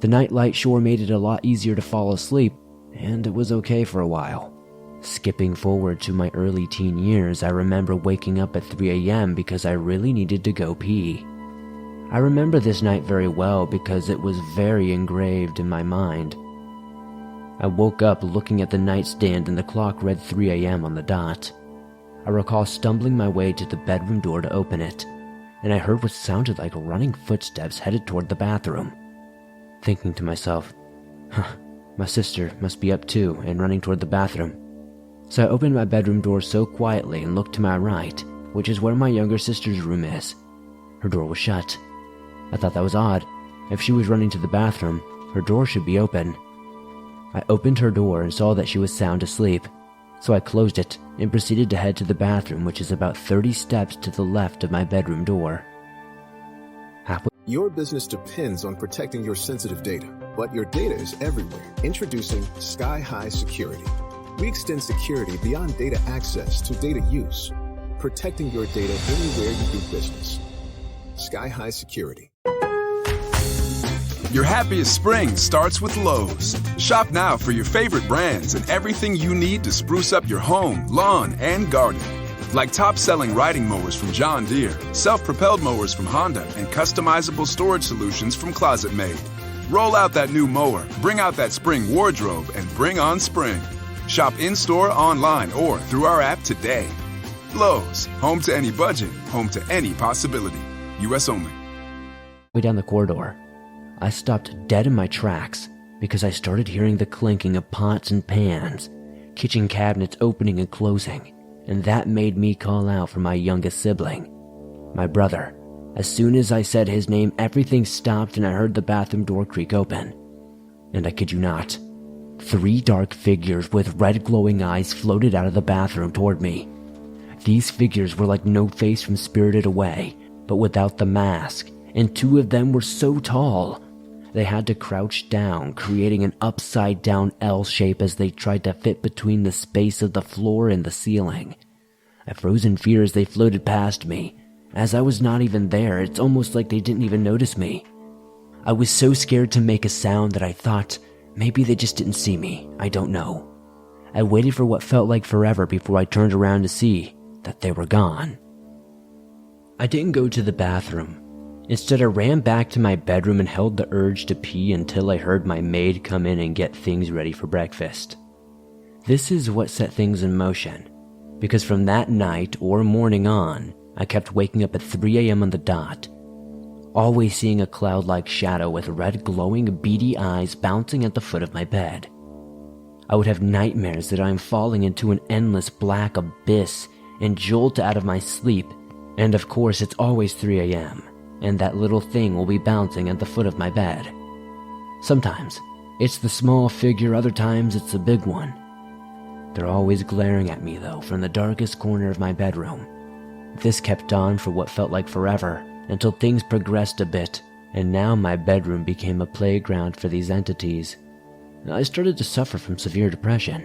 The night light sure made it a lot easier to fall asleep, and it was okay for a while. Skipping forward to my early teen years, I remember waking up at 3 a.m. because I really needed to go pee. I remember this night very well because it was very engraved in my mind. I woke up looking at the nightstand and the clock read 3 a.m. on the dot. I recall stumbling my way to the bedroom door to open it, and I heard what sounded like running footsteps headed toward the bathroom. Thinking to myself, My sister must be up too and running toward the bathroom. So I opened my bedroom door so quietly and looked to my right, which is where my younger sister's room is. Her door was shut. I thought that was odd. If she was running to the bathroom, her door should be open. I opened her door and saw that she was sound asleep, so I closed it and proceeded to head to the bathroom, which is about 30 steps to the left of my bedroom door. Your business depends on protecting your sensitive data, but your data is everywhere. Introducing Sky High Security. We extend security beyond data access to data use, protecting your data anywhere you do business. Sky High Security. Your happiest spring starts with Lowe's. Shop now for your favorite brands and everything you need to spruce up your home, lawn, and garden. Like top-selling riding mowers from John Deere, self-propelled mowers from Honda, and customizable storage solutions from Closet Made. Roll out that new mower, bring out that spring wardrobe, and bring on spring. Shop in-store, online, or through our app today. Lowe's, home to any budget, home to any possibility. U.S. only. Way down the corridor, I stopped dead in my tracks because I started hearing the clinking of pots and pans, kitchen cabinets opening and closing, and that made me call out for my youngest sibling, my brother. As soon as I said his name, everything stopped and I heard the bathroom door creak open. And I kid you not, 3 dark figures with red glowing eyes floated out of the bathroom toward me. These figures were like No Face from Spirited Away, but without the mask, and 2 of them were so tall. They had to crouch down, creating an upside-down L shape as they tried to fit between the space of the floor and the ceiling. I froze in fear as they floated past me. As I was not even there, it's almost like they didn't even notice me. I was so scared to make a sound that I thought maybe they just didn't see me. I don't know. I waited for what felt like forever before I turned around to see that they were gone. I didn't go to the bathroom. Instead, I ran back to my bedroom and held the urge to pee until I heard my maid come in and get things ready for breakfast. This is what set things in motion, because from that night or morning on, I kept waking up at 3 a.m. on the dot, always seeing a cloud-like shadow with red glowing beady eyes bouncing at the foot of my bed. I would have nightmares that I am falling into an endless black abyss and jolt out of my sleep, and of course it's always 3 a.m., and that little thing will be bouncing at the foot of my bed. Sometimes it's the small figure, other times it's the big one. They're always glaring at me though from the darkest corner of my bedroom. This kept on for what felt like forever, until things progressed a bit, and now my bedroom became a playground for these entities. I started to suffer from severe depression,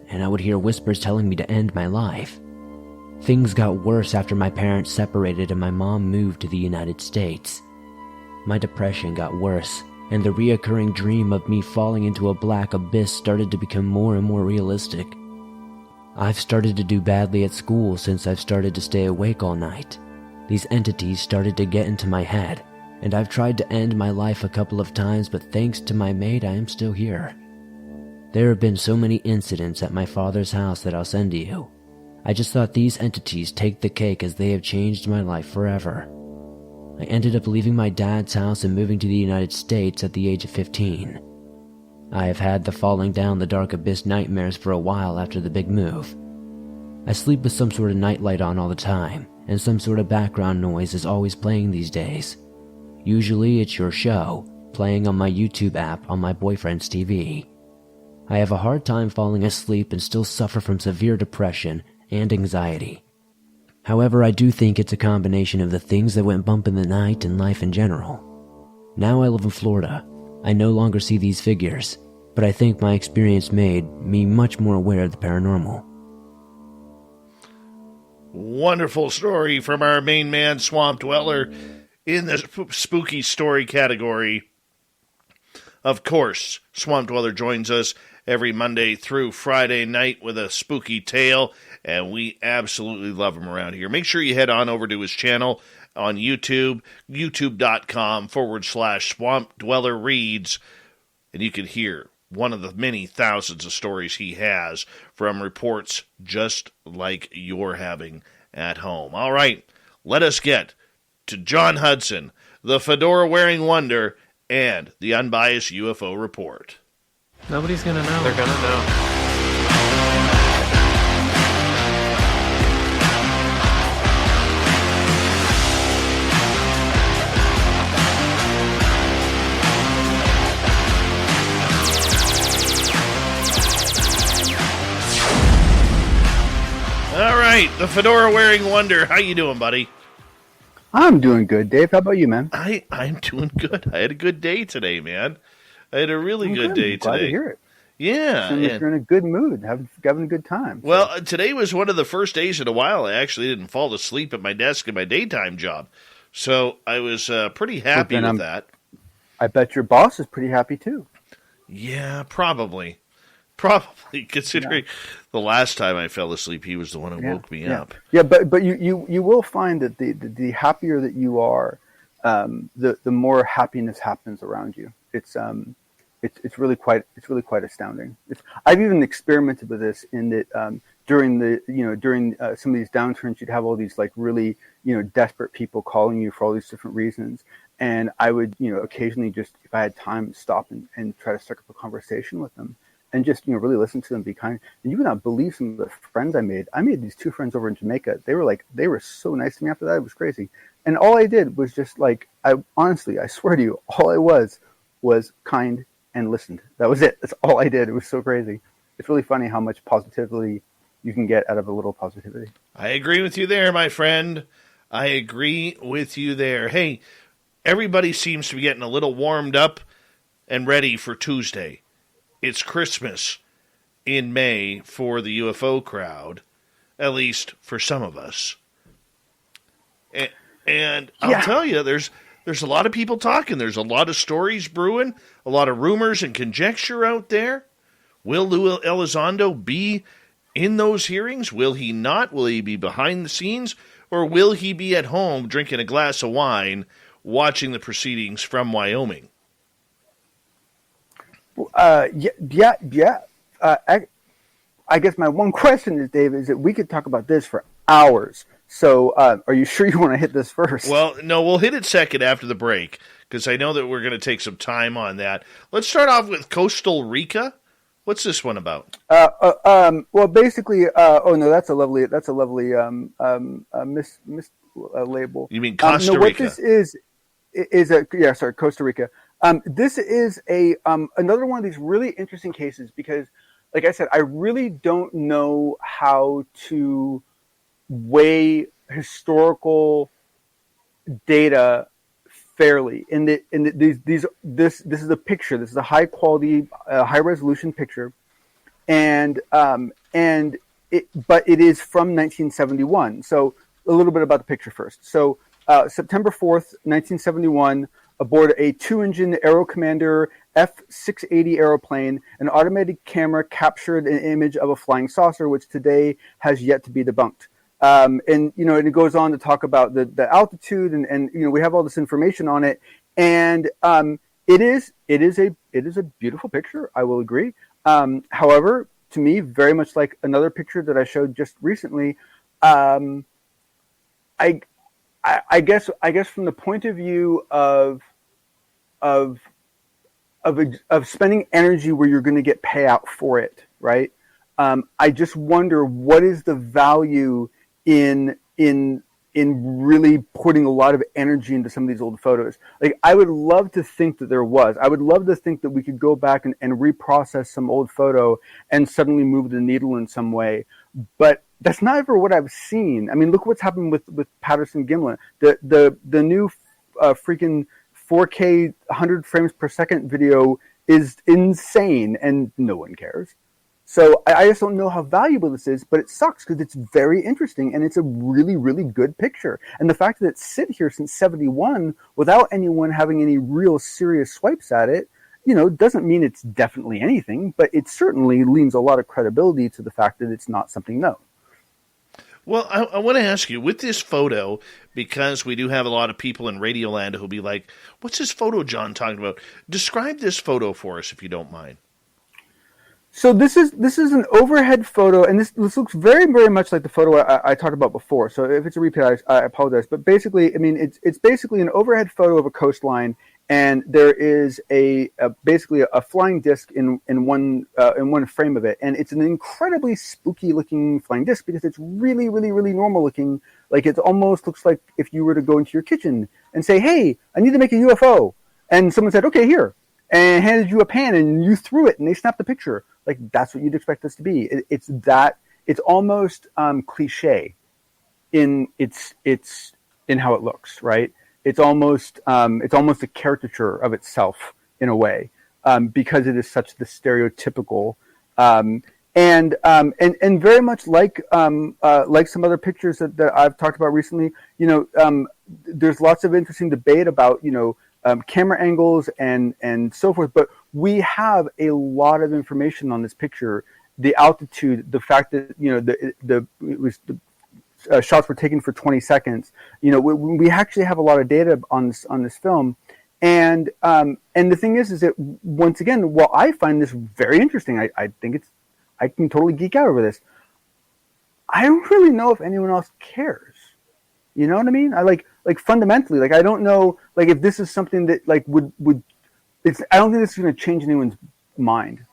and I would hear whispers telling me to end my life. Things got worse after my parents separated and my mom moved to the United States. My depression got worse, and the reoccurring dream of me falling into a black abyss started to become more and more realistic. I've started to do badly at school since I've started to stay awake all night. These entities started to get into my head, and I've tried to end my life a couple of times, but thanks to my maid, I am still here. There have been so many incidents at my father's house that I'll send to you. I just thought these entities take the cake as they have changed my life forever. I ended up leaving my dad's house and moving to the United States at the age of 15. I have had the falling down the dark abyss nightmares for a while after the big move. I sleep with some sort of nightlight on all the time, and some sort of background noise is always playing these days. Usually it's your show, playing on my YouTube app on my boyfriend's TV. I have a hard time falling asleep and still suffer from severe depression and anxiety. However, I do think it's a combination of the things that went bump in the night and life in general. Now I live in Florida. I no longer see these figures, but I think my experience made me much more aware of the paranormal. Wonderful story from our main man, Swamp Dweller, in the spooky story category. Of course, Swamp Dweller joins us every Monday through Friday night with a spooky tale, and we absolutely love him around here. Make sure you head on over to his channel on YouTube, youtube.com/Swamp Dweller Reads, and you can hear one of the many thousands of stories he has from reports just like you're having at home. All right, let us get to John Hudson, the fedora-wearing wonder, and the unbiased UFO report. Nobody's gonna know. They're gonna know. All right, the fedora-wearing wonder. How you doing, buddy? I'm doing good, Dave. How about you, man? I'm doing good. I had a good day today, man. I had a really good day Glad today. to hear it. Yeah. Seems like you're in a good mood, having a good time. Well, today was one of the first days in a while I actually didn't fall asleep at my desk in my daytime job. So I was pretty happy with that. I bet your boss is pretty happy, too. Yeah, probably. Probably, considering the last time I fell asleep, he was the one who woke me up. Yeah, but you will find that the happier that you are, the more happiness happens around you. It's really quite astounding. I've even experimented with this in that during some of these downturns, you'd have all these like really desperate people calling you for all these different reasons, and I would occasionally just, if I had time, stop and try to strike up a conversation with them. And just really listen to them, be kind. And you would not believe some of the friends I made. I made these 2 friends over in Jamaica. They were so nice to me after that. It was crazy. And all I did was just I swear to you, all I was kind and listened. That was it. That's all I did. It was so crazy. It's really funny how much positivity you can get out of a little positivity. I agree with you there, my friend. I agree with you there. Hey, everybody seems to be getting a little warmed up and ready for Tuesday. It's Christmas in May for the UFO crowd, at least for some of us. And I'll tell you, there's a lot of people talking. There's a lot of stories brewing, a lot of rumors and conjecture out there. Will Lou Elizondo be in those hearings? Will he not? Will he be behind the scenes? Or will he be at home drinking a glass of wine, watching the proceedings from Wyoming? I guess my one question is, Dave, is that we could talk about this for hours. So are you sure you want to hit this first? Well, no, we'll hit it second after the break, because I know that we're going to take some time on that. Let's start off with Coastal Rica. What's this one about? Well, basically, that's a lovely label. You mean Costa Rica? What this is Costa Rica. This is another one of these really interesting cases because, like I said, I really don't know how to weigh historical data fairly. This is a picture. This is a high quality, high resolution picture, but it is from 1971. So a little bit about the picture first. So September 4th, 1971. Aboard a 2-engine Aero Commander F-680 aeroplane, an automated camera captured an image of a flying saucer, which today has yet to be debunked. And it goes on to talk about the altitude, and we have all this information on it, and it is a beautiful picture. I will agree. However, to me, very much like another picture that I showed just recently, I guess from the point of view of spending energy where you're going to get payout for it, right? I just wonder what is the value in really putting a lot of energy into some of these old photos. Like, I would love to think that there was. I would love to think that we could go back and reprocess some old photo and suddenly move the needle in some way. But that's not ever what I've seen. I mean, look what's happened with Patterson Gimlin. The new freaking 4K 100 frames per second video is insane, and no one cares. So I just don't know how valuable this is, but it sucks because it's very interesting and it's a really, really good picture. And the fact that it's sit here since 71 without anyone having any real serious swipes at it, doesn't mean it's definitely anything, but it certainly leans a lot of credibility to the fact that it's not something known. Well, I want to ask you, with this photo, because we do have a lot of people in Radioland who'll be like, what's this photo John talking about? Describe this photo for us, if you don't mind. So this is an overhead photo, and this looks very, very much like the photo I talked about before. So if it's a repeat, I apologize. But basically, I mean, it's basically an overhead photo of a coastline, and there is basically a flying disc in one frame of it, and it's an incredibly spooky looking flying disc because it's really, really, really normal looking. Like it almost looks like if you were to go into your kitchen and say, "Hey, I need to make a UFO," and someone said, "Okay, here," and handed you a pan and you threw it and they snapped the picture. Like that's what you'd expect this to be. It's almost cliche in how it looks, right? It's almost a caricature of itself in a way, because it is such the stereotypical, and very much like some other pictures that I've talked about recently. There's lots of interesting debate about camera angles and so forth, but we have a lot of information on this picture. The altitude, the fact that shots were taken for 20 seconds. We actually have a lot of data on this film, and the thing is that once again, while I find this very interesting, I think I can totally geek out over this. I don't really know if anyone else cares. You know what I mean? I like fundamentally, I don't know, if this is something that would I don't think this is going to change anyone's mind.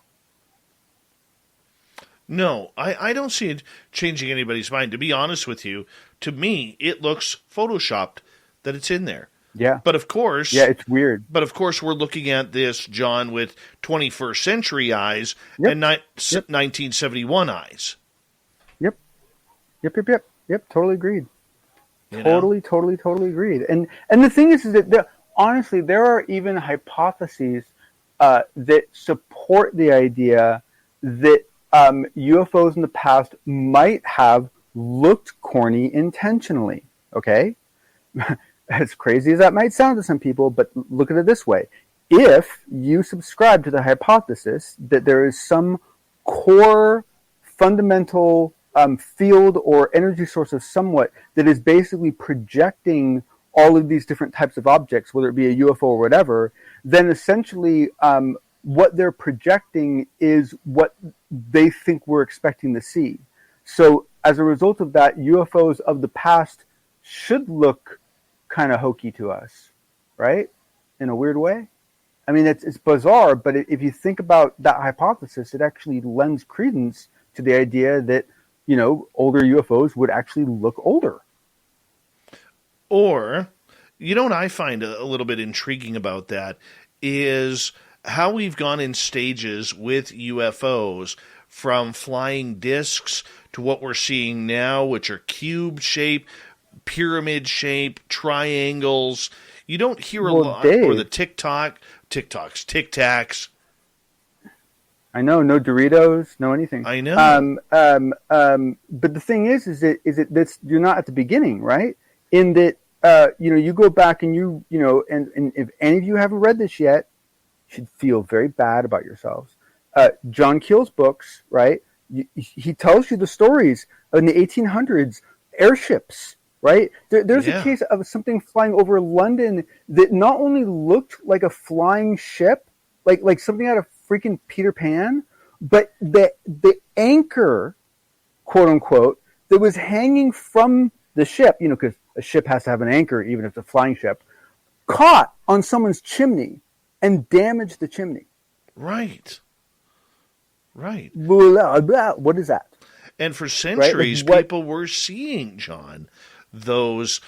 No, I don't see it changing anybody's mind. To be honest with you, to me, it looks photoshopped that it's in there. Yeah. But of course... Yeah, it's weird. But of course, we're looking at this, John, with 21st century eyes and 1971 eyes. Yep, totally agreed. Totally agreed. And the thing is that honestly, there are even hypotheses that support the idea that UFOs in the past might have looked corny intentionally. Okay? As crazy as that might sound to some people, but look at it this way. If you subscribe to the hypothesis that there is some core fundamental field or energy source of somewhat that is basically projecting all of these different types of objects, whether it be a UFO or whatever, then essentially what they're projecting is what they think we're expecting to see. So as a result of that, UFOs of the past should look kind of hokey to us, right? In a weird way. I mean, it's bizarre, but if you think about that hypothesis, it actually lends credence to the idea that, older UFOs would actually look older. Or, what I find a little bit intriguing about that is how we've gone in stages with UFOs, from flying discs to what we're seeing now, which are cube shape, pyramid shape, triangles. You don't hear a lot, or the Tic Tacs. I know, no Doritos, no anything. I know. But the thing is that this, you're not at the beginning, right? In that, you go back and and if any of you haven't read this yet, you should feel very bad about yourselves. John Keel's books, right? He tells you the stories in the 1800s, airships, right? There's a case of something flying over London that not only looked like a flying ship, like something out of freaking Peter Pan, but the anchor, quote unquote, that was hanging from the ship, because a ship has to have an anchor, even if it's a flying ship, caught on someone's chimney and damaged the chimney. Right. Blah, blah. What is that? And for centuries, people were seeing, John, those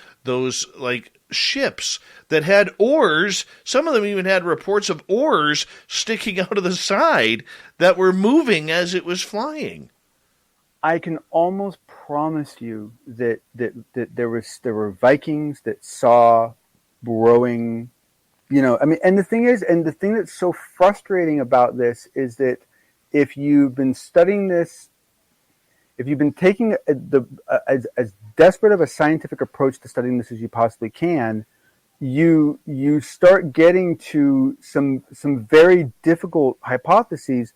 ships that had oars. Some of them even had reports of oars sticking out of the side that were moving as it was flying. I can almost promise you that there were Vikings that saw rowing, and the thing that's so frustrating about this is that if you've been studying this, if you've been taking as desperate of a scientific approach to studying this as you possibly can, you start getting to some very difficult hypotheses.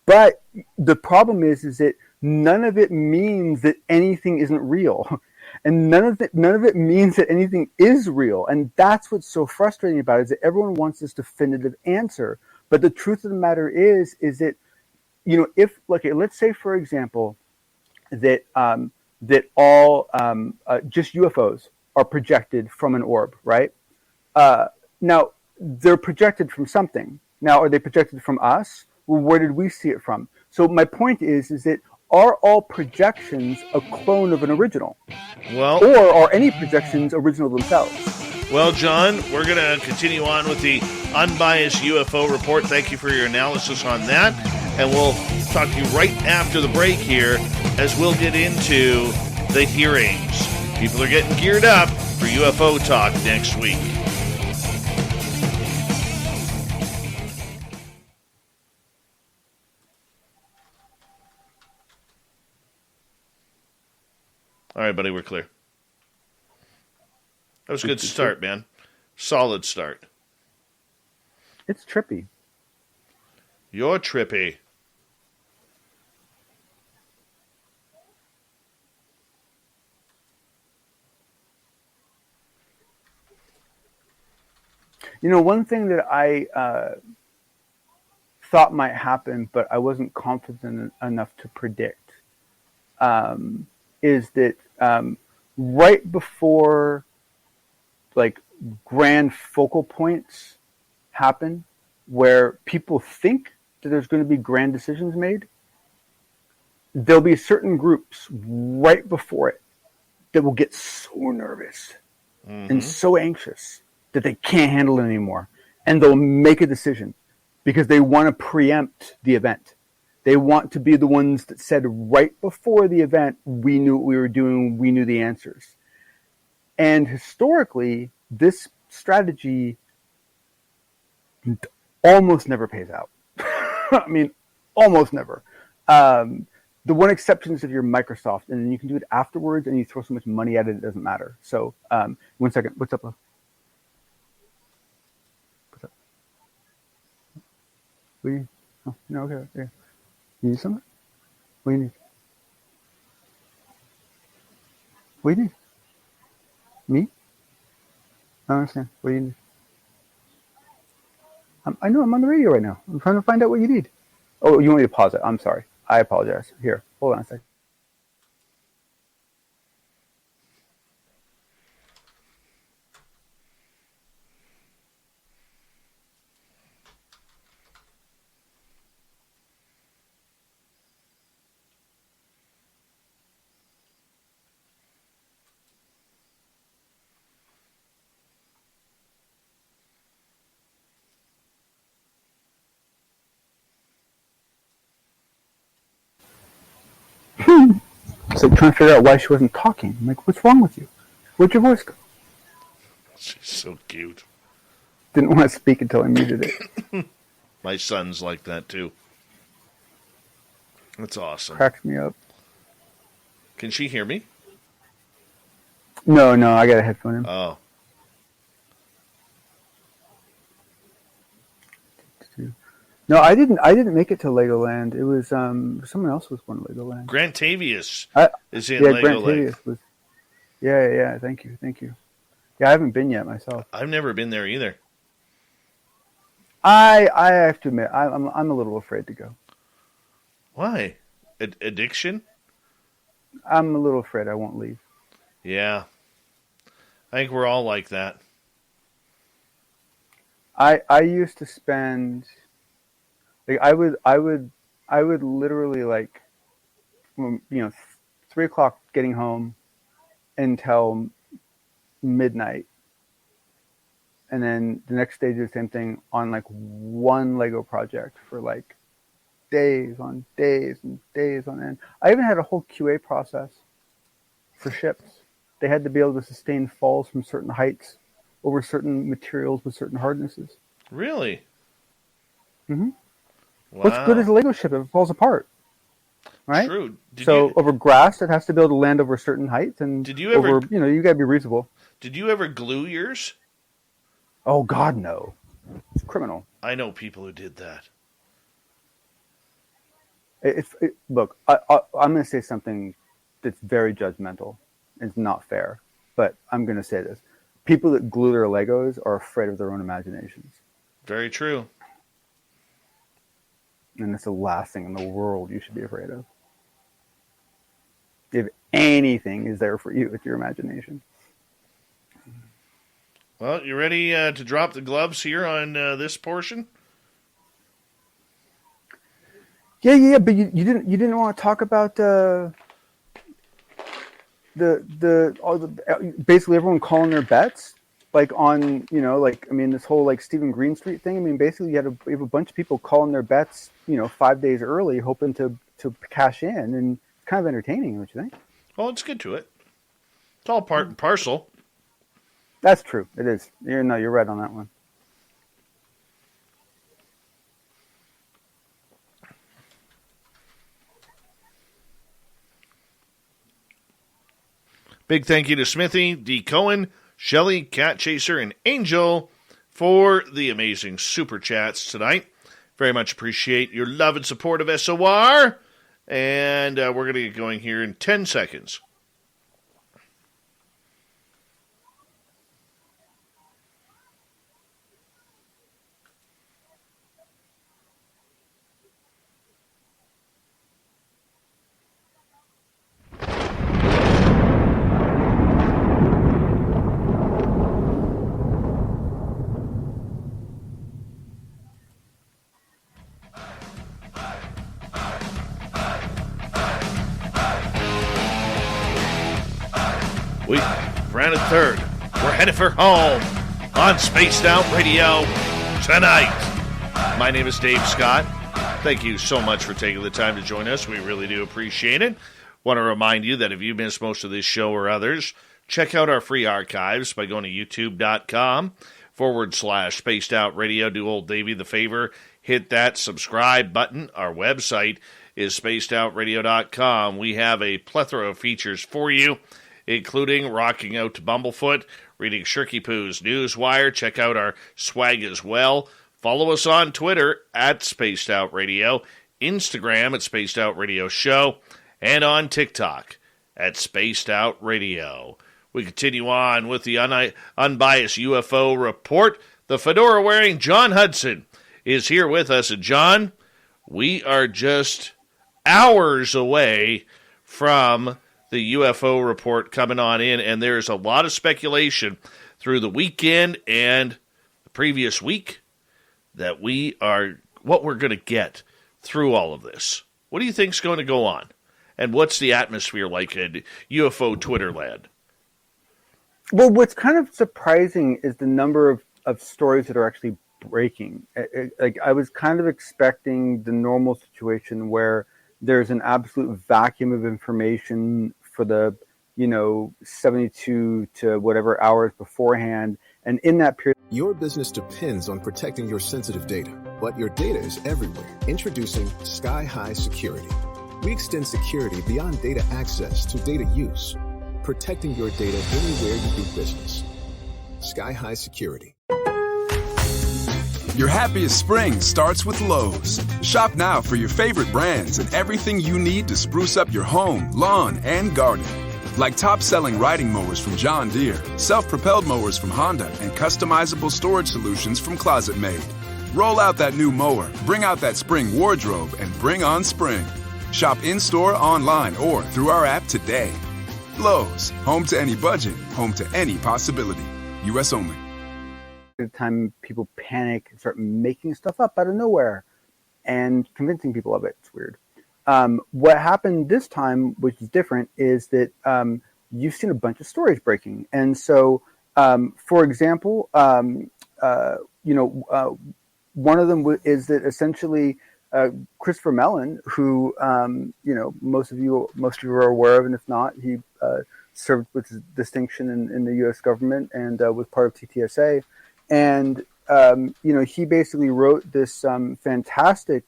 But the problem is that none of it means that anything isn't real, and none of it means that anything is real. And that's what's so frustrating about it, is that everyone wants this definitive answer. But the truth of the matter is that, if let's say, for example, that all just UFOs are projected from an orb, right? Now they're projected from something. Now, are they projected from us? Well, where did we see it from? So my point is that are all projections a clone of an original? Well, or are any projections original themselves? Well, John, we're going to continue on with the Unbiased UFO Report. Thank you for your analysis on that. And we'll talk to you right after the break here as we'll get into the hearings. People are getting geared up for UFO talk next week. All right, buddy, we're clear. That was a good start, man. Solid start. It's trippy. You're trippy. You know, one thing that I thought might happen, but I wasn't confident enough to predict, is that right before like grand focal points happen where people think that there's going to be grand decisions made, there'll be certain groups right before it that will get so nervous and so anxious that they can't handle it anymore. And they'll make a decision because they want to preempt the event. They want to be the ones that said right before the event, we knew what we were doing, we knew the answers. And historically, this strategy almost never pays out. I mean, almost never. The one exception is if you're Microsoft, and then you can do it afterwards, and you throw so much money at it, it doesn't matter. So, 1 second. What's up, love? What's up? What do you need? Oh, no, okay. Yeah. You need something? What do you need? What do you need? Me? I don't understand. What do you need? I know I'm on the radio right now. I'm trying to find out what you need. Oh, you want me to pause it? I'm sorry. I apologize. Here, hold on a second. So trying to figure out why she wasn't talking. I'm like, what's wrong with you? Where'd your voice go? She's so cute. Didn't want to speak until I muted it. My son's like that too. That's awesome. Cracks me up. Can she hear me? No, I got a headphone in. Oh. No, I didn't make it to Legoland. It was someone else was going to Legoland. Grant Tavius is in Grant Lego Lake. Tavius was. Yeah. Thank you. Yeah, I haven't been yet myself. I've never been there either. I have to admit, I'm a little afraid to go. Why? Addiction? I'm a little afraid I won't leave. Yeah. I think we're all like that. I used to spend, like, I would literally, like, 3 o'clock getting home until midnight, and then the next day do the same thing on like one Lego project for like days on days and days on end. I even had a whole QA process for ships. They had to be able to sustain falls from certain heights over certain materials with certain hardnesses. Really? Mm-hmm. Wow. What's good is a Lego ship if it falls apart? Right? True. Over grass, it has to be able to land over certain heights, and did you ever, you gotta be reasonable. Did you ever glue yours? Oh God, no! It's criminal. I know people who did that. Look, I'm going to say something that's very judgmental. It's not fair, but I'm going to say this: people that glue their Legos are afraid of their own imaginations. Very true. And it's the last thing in the world you should be afraid of. If anything is there for you, it's your imagination. Well, you ready to drop the gloves here on this portion? Yeah. But you didn't want to talk about basically everyone calling their bets, like on this whole like Stephen Greenstreet thing. I mean, basically you have a bunch of people calling their bets 5 days early, hoping to cash in, and it's kind of entertaining, don't you think? Well, let's get to it. It's all part and parcel. That's true. It is. You're right on that one. Big thank you to Smithy, D. Cohen, Shelley, Cat Chaser, and Angel for the amazing super chats tonight. Very much appreciate your love and support of SOR. And we're going to get going here in 10 seconds. We ran at third. We're headed for home on Spaced Out Radio tonight. My name is Dave Scott. Thank you so much for taking the time to join us. We really do appreciate it. Want to remind you that if you missed most of this show or others, check out our free archives by going to youtube.com/Spaced Out Radio. Do old Davey the favor, hit that subscribe button. Our website is spacedoutradio.com. We have a plethora of features for you, including rocking out to Bumblefoot, reading Shirky Poo's Newswire. Check out our swag as well. Follow us on Twitter at Spaced Out Radio, Instagram at Spaced Out Radio Show, and on TikTok at Spaced Out Radio. We continue on with the unbiased UFO report. The fedora-wearing John Hudson is here with us. And John, we are just hours away from the UFO report coming on in, and there's a lot of speculation through the weekend and the previous week that what we're going to get through all of this. What do you think's going to go on? And what's the atmosphere like in UFO Twitter land? Well, what's kind of surprising is the number of stories that are actually breaking. Like, I was kind of expecting the normal situation where there's an absolute vacuum of information for the 72 to whatever hours beforehand, and in that period, Your business depends on protecting your sensitive data, but your data is everywhere. Introducing Sky High Security. We extend security beyond data access to data use, protecting your data anywhere you do business. Sky High Security. Your happiest spring starts with Lowe's. Shop now for your favorite brands and everything you need to spruce up your home, lawn, and garden. Like top-selling riding mowers from John Deere, self-propelled mowers from Honda, and customizable storage solutions from Closet Made. Roll out that new mower, bring out that spring wardrobe, and bring on spring. Shop in-store, online, or through our app today. Lowe's, home to any budget, home to any possibility. U.S. only. the time people panic and start making stuff up out of nowhere and convincing people of it. It's weird. What happened this time, which is different, is that you've seen a bunch of stories breaking. And so, for example, one of them is that essentially Christopher Mellon, who most of you are aware of, and if not, he served with distinction in the U.S. government and was part of TTSA, and he basically wrote this fantastic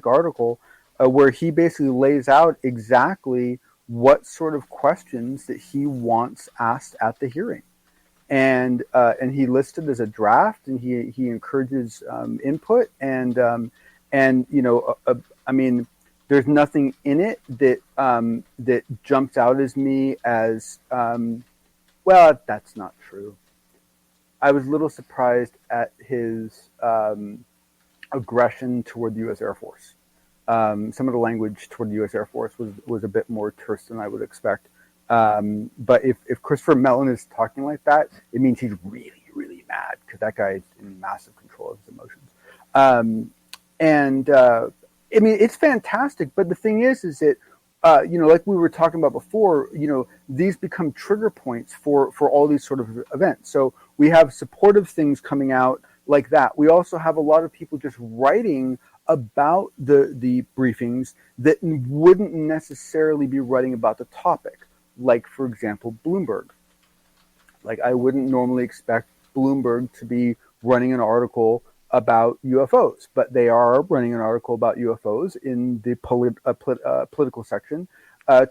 article where he basically lays out exactly what sort of questions that he wants asked at the hearing. And he listed as a draft, and he encourages input, and there's nothing in it that jumps out as me as well. That's not true. I was a little surprised at his aggression toward the U.S. Air Force. Some of the language toward the U.S. Air Force was a bit more terse than I would expect. But if Christopher Mellon is talking like that, it means he's really, really mad because that guy is in massive control of his emotions. I mean, it's fantastic. But the thing is that, like we were talking about before, these become trigger points for all these sort of events. So we have supportive things coming out like that. We also have a lot of people just writing about the briefings that wouldn't necessarily be writing about the topic. Like, for example, Bloomberg. Like, I wouldn't normally expect Bloomberg to be running an article about UFOs, but they are running an article about UFOs in the political section,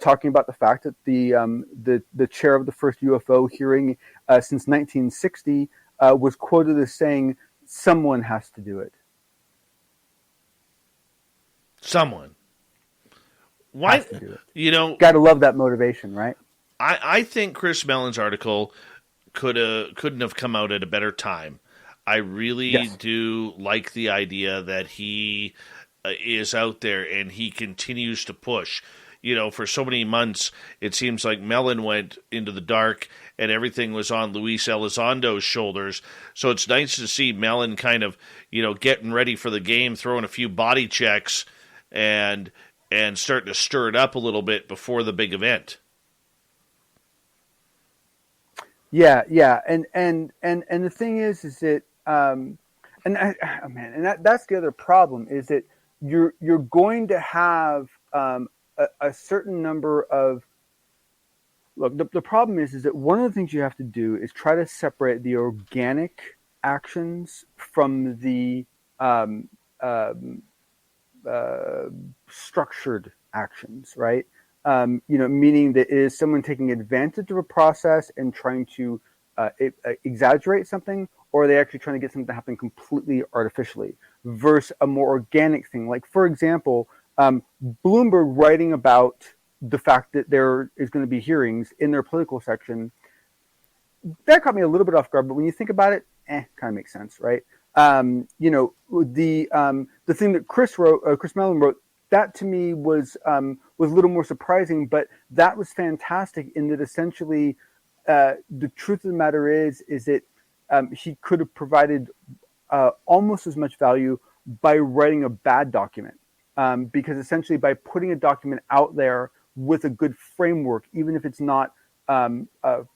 talking about the fact that the chair of the first UFO hearing since 1960 was quoted as saying, "Someone has to do it." Someone. Why? Has to do it. Got to love that motivation, right? I think Chris Mellon's article couldn't have come out at a better time. I really do like the idea that he is out there and he continues to push. For so many months, it seems like Mellon went into the dark and everything was on Luis Elizondo's shoulders. So it's nice to see Mellon kind of, getting ready for the game, throwing a few body checks and starting to stir it up a little bit before the big event. Yeah, and the thing is that that's the other problem, is that you're going to have a certain number of the problem is that one of the things you have to do is try to separate the organic actions from the structured actions, right? Meaning that is someone taking advantage of a process and trying to exaggerate something, or are they actually trying to get something to happen completely artificially, versus a more organic thing? Like, for example, Bloomberg writing about the fact that there is going to be hearings in their political section, that caught me a little bit off guard, but when you think about it, kind of makes sense, right? The thing that Chris Mellon wrote, that to me was a little more surprising, but that was fantastic in that essentially the truth of the matter is that he could have provided almost as much value by writing a bad document, because essentially by putting a document out there with a good framework, even if it's not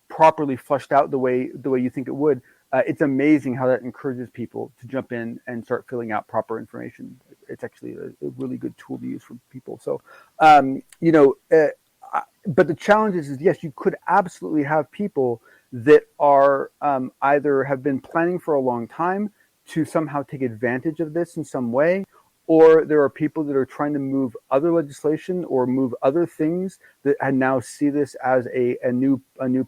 properly fleshed out the way you think it would, it's amazing how that encourages people to jump in and start filling out proper information. It's actually a really good tool to use for people. So, but the challenge is yes, you could absolutely have people that are either have been planning for a long time to somehow take advantage of this in some way, or there are people that are trying to move other legislation or move other things that now see this as a new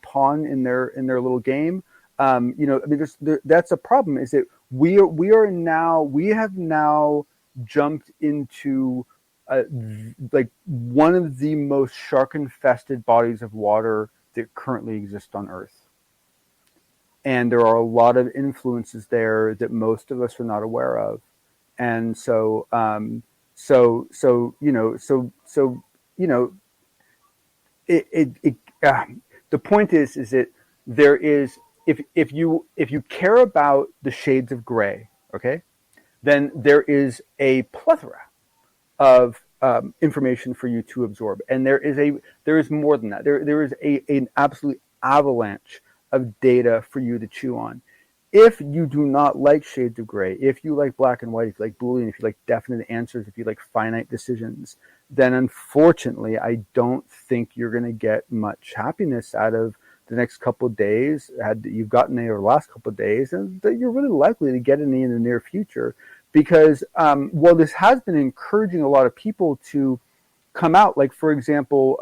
pawn in their little game. That's a problem. Is that we have now jumped into like one of the most shark-infested bodies of water that currently exist on Earth, and there are a lot of influences there that most of us are not aware of. And the point is that there is, if you care about the shades of gray, okay, then there is a plethora of information for you to absorb, and there is more than that. There is an absolute avalanche of data for you to chew on. If you do not like shades of gray, if you like black and white, if you like Boolean, if you like definite answers, if you like finite decisions, then unfortunately, I don't think you're going to get much happiness out of the next couple of days. Had you've gotten any over the last couple of days, and that you're really likely to get any in the near future, because while this has been encouraging a lot of people to come out, like for example,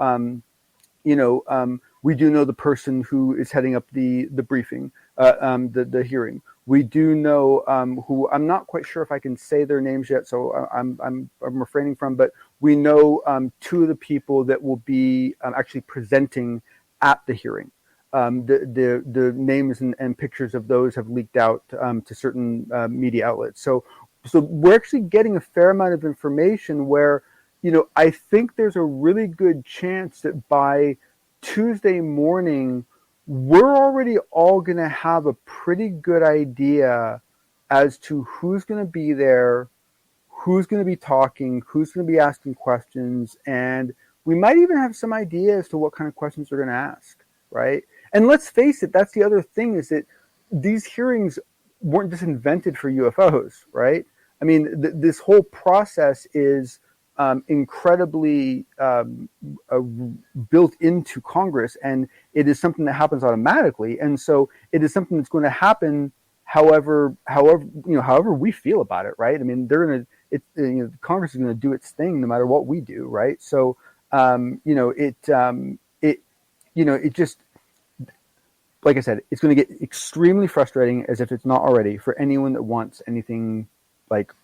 we do know the person who is heading up the briefing, the hearing. We do know who, I'm not quite sure if I can say their names yet, so I'm refraining from. But we know two of the people that will be actually presenting at the hearing. The names and pictures of those have leaked out to certain media outlets. So we're actually getting a fair amount of information where, I think there's a really good chance that by Tuesday morning, we're already all going to have a pretty good idea as to who's going to be there, who's going to be talking, who's going to be asking questions, and we might even have some idea as to what kind of questions they're going to ask, right? And let's face it, that's the other thing, is that these hearings weren't just invented for UFOs, right? I mean, this whole process is incredibly built into Congress, and it is something that happens automatically. And so it is something that's going to happen however we feel about it, right? I mean, Congress is going to do its thing no matter what we do, right? So it just, like I said, it's going to get extremely frustrating, as if it's not already, for anyone that wants anything like,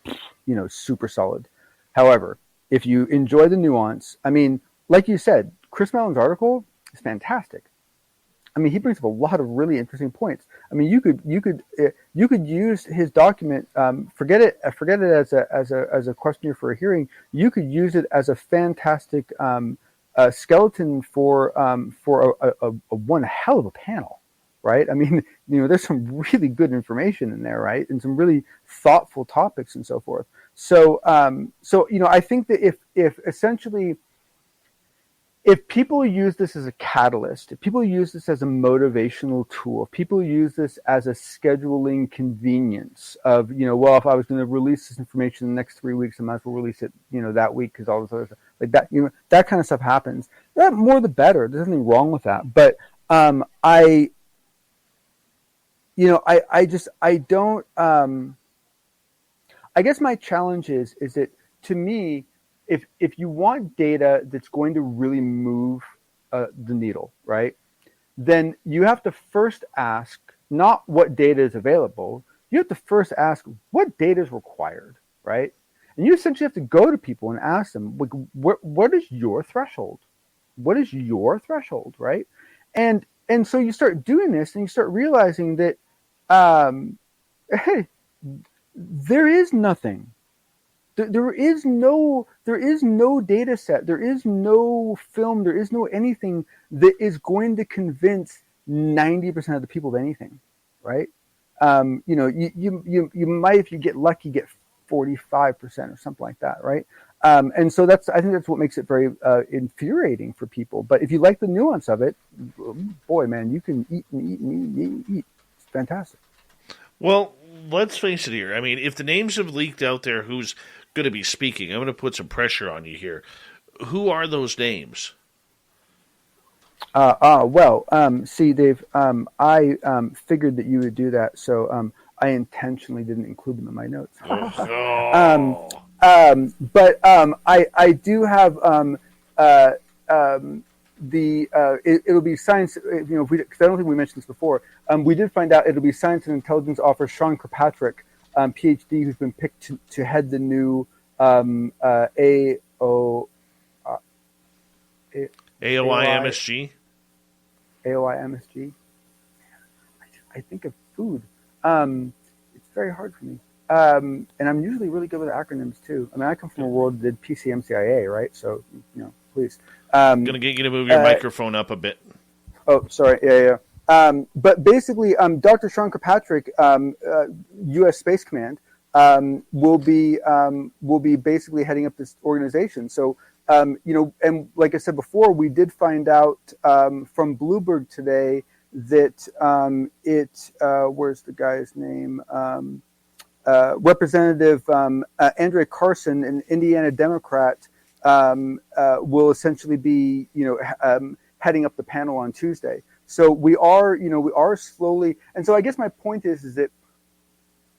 super solid. However, if you enjoy the nuance, I mean, like you said, Chris Mellon's article is fantastic. I mean, he brings up a lot of really interesting points. I mean, you could use his document. Forget it as a questionnaire for a hearing. You could use it as a fantastic skeleton for a one hell of a panel, right? I mean, there's some really good information in there, right, and some really thoughtful topics and so forth. So I think that if essentially, if people use this as a catalyst, if people use this as a motivational tool, if people use this as a scheduling convenience of, well, if I was going to release this information in the next 3 weeks, I might as well release it, that week, because all this other stuff like that, that kind of stuff happens. The more the better. There's nothing wrong with that. But I guess my challenge is that, to me, if you want data that's going to really move the needle, right, then you have to first ask not what data is available. You have to first ask what data is required, right? And you essentially have to go to people and ask them, like, what is your threshold? What is your threshold, right? And so you start doing this, and you start realizing that, hey, there is nothing. There is no data set. There is no film. There is no anything that is going to convince 90% of the people of anything, right? You might, if you get lucky, get 45% or something like that, right? And so I think that's what makes it very infuriating for people. But if you like the nuance of it, boy, man, you can eat and eat and eat and eat. It's fantastic. Well, let's face it here. I mean, if the names have leaked out there, who's going to be speaking? I'm going to put some pressure on you here. Who are those names? See, Dave, I figured that you would do that, so I intentionally didn't include them in my notes. But I do have it'll be science. Because I don't think we mentioned this before. We did find out it'll be Science and Intelligence Officer Sean Kirkpatrick, PhD, who's been picked to head the new AOIMSG. AOIMSG. I think of food. It's very hard for me. And I'm usually really good with acronyms too. I mean, I come from a world that did PCMCIA, right? So, please. I'm going to get you to move your microphone up a bit. Oh, sorry. Yeah. But basically, Dr. Sean Kirkpatrick, U.S. Space Command, will be basically heading up this organization. So, and like I said before, we did find out from Bloomberg today that where's the guy's name? Representative Andre Carson, an Indiana Democrat, will essentially be, heading up the panel on Tuesday. So we are slowly, and so I guess my point is that,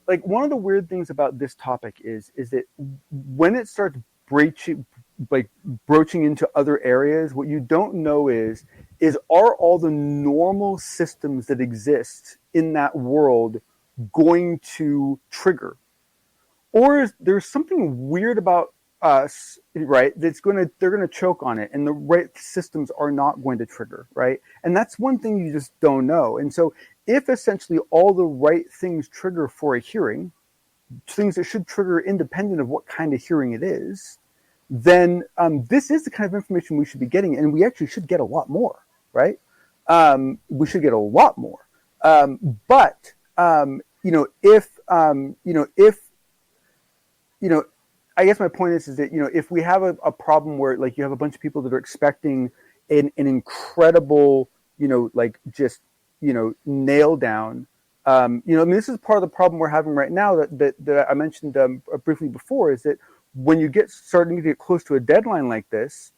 like, one of the weird things about this topic is that when it starts broaching into other areas, what you don't know is are all the normal systems that exist in that world going to trigger, or is there something weird about us, right? They're going to choke on it, and the right systems are not going to trigger, right? And that's one thing you just don't know. And so, if essentially all the right things trigger for a hearing, things that should trigger independent of what kind of hearing it is, then this is the kind of information we should be getting, and we actually should get a lot more, right? We should get a lot more. But I guess my point is that, if we have a problem where, like, you have a bunch of people that are expecting an incredible, nail down, this is part of the problem we're having right now that I mentioned briefly before, is that when you starting to get close to a deadline like this,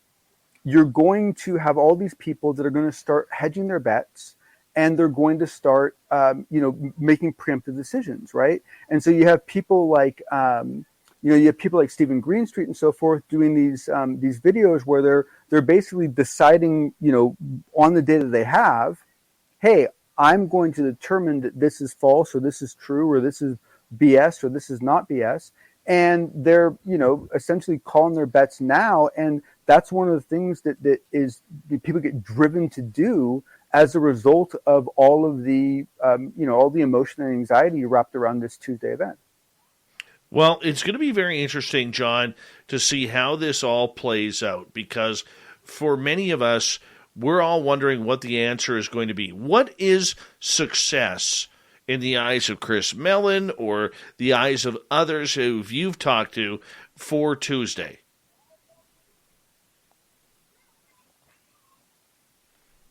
you're going to have all these people that are going to start hedging their bets, and they're going to start, making preemptive decisions, right? And so you have people like, Stephen Greenstreet and so forth doing these videos where they're basically deciding, on the data they have, hey, I'm going to determine that this is false, or this is true, or this is BS, or this is not BS. And they're, essentially calling their bets now. And that's one of the things that people get driven to do as a result of all of the, all the emotion and anxiety wrapped around this Tuesday event. Well, it's going to be very interesting, John, to see how this all plays out, because for many of us, we're all wondering what the answer is going to be. What is success in the eyes of Chris Mellon or the eyes of others who you've talked to for Tuesday?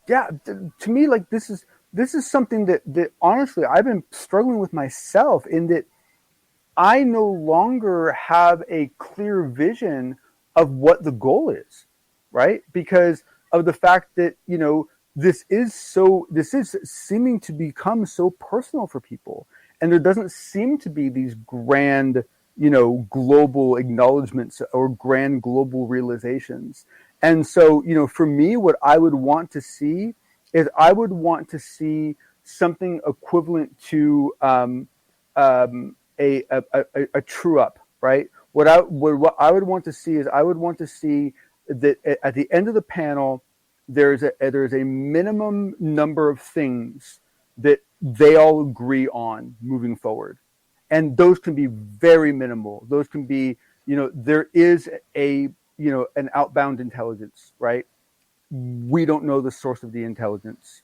Yeah, to me, like, this is something that honestly I've been struggling with myself, in that I no longer have a clear vision of what the goal is, right? Because of the fact that, this is seeming to become so personal for people. And there doesn't seem to be these grand, global acknowledgments or grand global realizations. And so, for me, what I would want to see is something equivalent to a true up, right? What I would want to see is, I would want to see that at the end of the panel, there's a minimum number of things that they all agree on moving forward. And those can be very minimal. Those can be, there is an outbound intelligence, right? We don't know the source of the intelligence.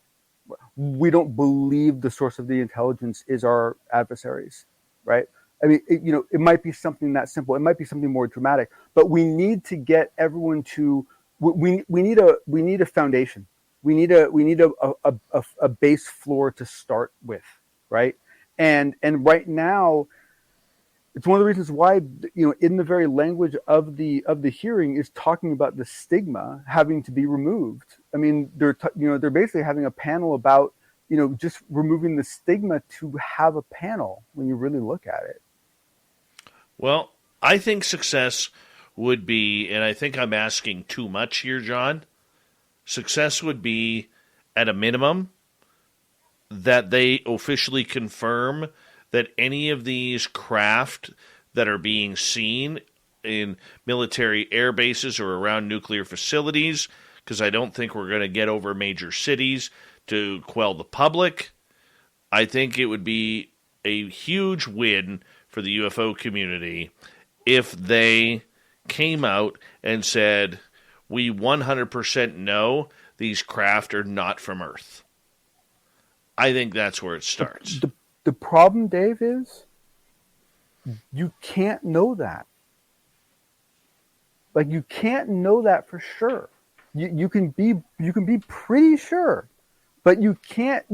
We don't believe the source of the intelligence is our adversaries, right? I mean, it might be something that simple. It might be something more dramatic, but we need to get everyone to, we need a foundation. We need a base floor to start with, right? And right now, it's one of the reasons why, in the very language of the hearing is talking about the stigma having to be removed. I mean, they're basically having a panel about, just removing the stigma to have a panel when you really look at it. Well, I think success would be, and I think I'm asking too much here, John, success would be, at a minimum, that they officially confirm that any of these craft that are being seen in military air bases or around nuclear facilities, because I don't think we're going to get over major cities to quell the public. I think it would be a huge win for the UFO community if they came out and said, we 100% know these craft are not from Earth. I think that's where it starts. The problem, Dave, is you can't know that. Like, you can't know that for sure. You can be pretty sure, but you can't.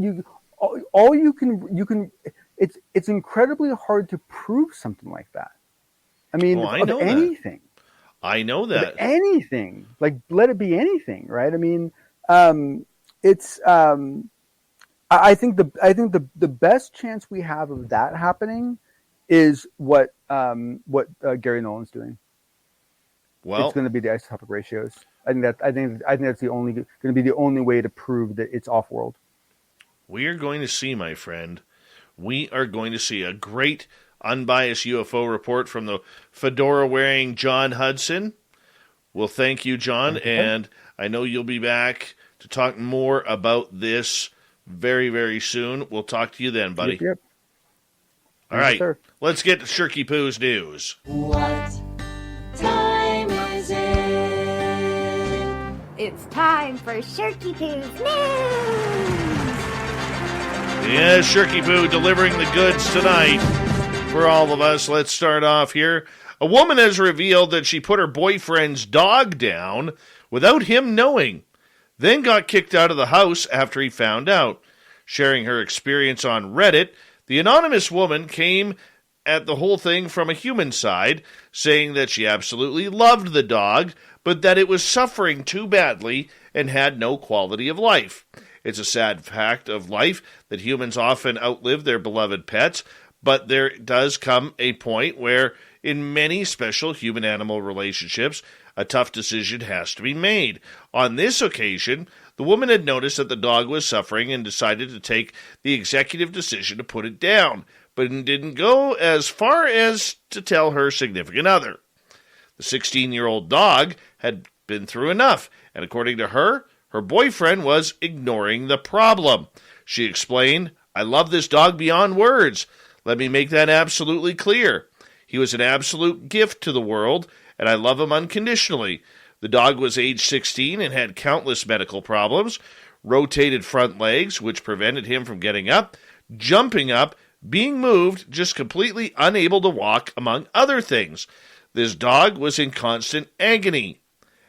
It's incredibly hard to prove something like that. I mean, I know anything. I know that. Anything, like, let it be anything, right? I mean, it's. I think the best chance we have of that happening is what Gary Nolan's doing. Well, it's going to be the isotopic ratios. I think that's going to be the only way to prove that it's off world. We are going to see, my friend. We are going to see a great unbiased UFO report from the fedora-wearing John Hudson. Well, thank you, John, and I know you'll be back to talk more about this very, very soon. We'll talk to you then, buddy. Yep. All right, let's get to Shirky Poo's news. What time is it? It's time for Shirky Poo's news! Yeah, Shirky Poo delivering the goods tonight for all of us. Let's start off here. A woman has revealed that she put her boyfriend's dog down without him knowing, then got kicked out of the house after he found out. Sharing her experience on Reddit, the anonymous woman came at the whole thing from a human side, saying that she absolutely loved the dog, but that it was suffering too badly and had no quality of life. It's a sad fact of life that humans often outlive their beloved pets, but there does come a point where, in many special human-animal relationships, a tough decision has to be made. On this occasion, the woman had noticed that the dog was suffering and decided to take the executive decision to put it down, but didn't go as far as to tell her significant other. The 16-year-old dog had been through enough, and according to her, her boyfriend was ignoring the problem. She explained, "I love this dog beyond words. Let me make that absolutely clear. He was an absolute gift to the world, and I love him unconditionally. The dog was age 16 and had countless medical problems, rotated front legs, which prevented him from getting up, jumping up, being moved, just completely unable to walk, among other things. This dog was in constant agony.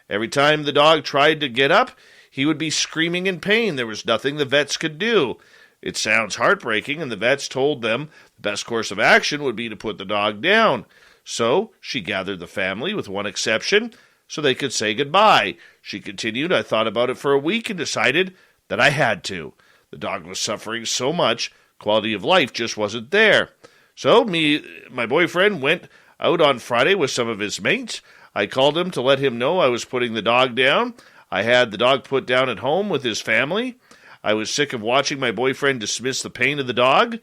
Every time the dog tried to get up, he would be screaming in pain. There was nothing the vets could do. It sounds heartbreaking, and the vets told them the best course of action would be to put the dog down. So she gathered the family, with one exception, so they could say goodbye. She continued, I thought about it for a week and decided that I had to. The dog was suffering so much, quality of life just wasn't there. So my boyfriend went out on Friday with some of his mates. I called him to let him know I was putting the dog down. I had the dog put down at home with his family. I was sick of watching my boyfriend dismiss the pain of the dog,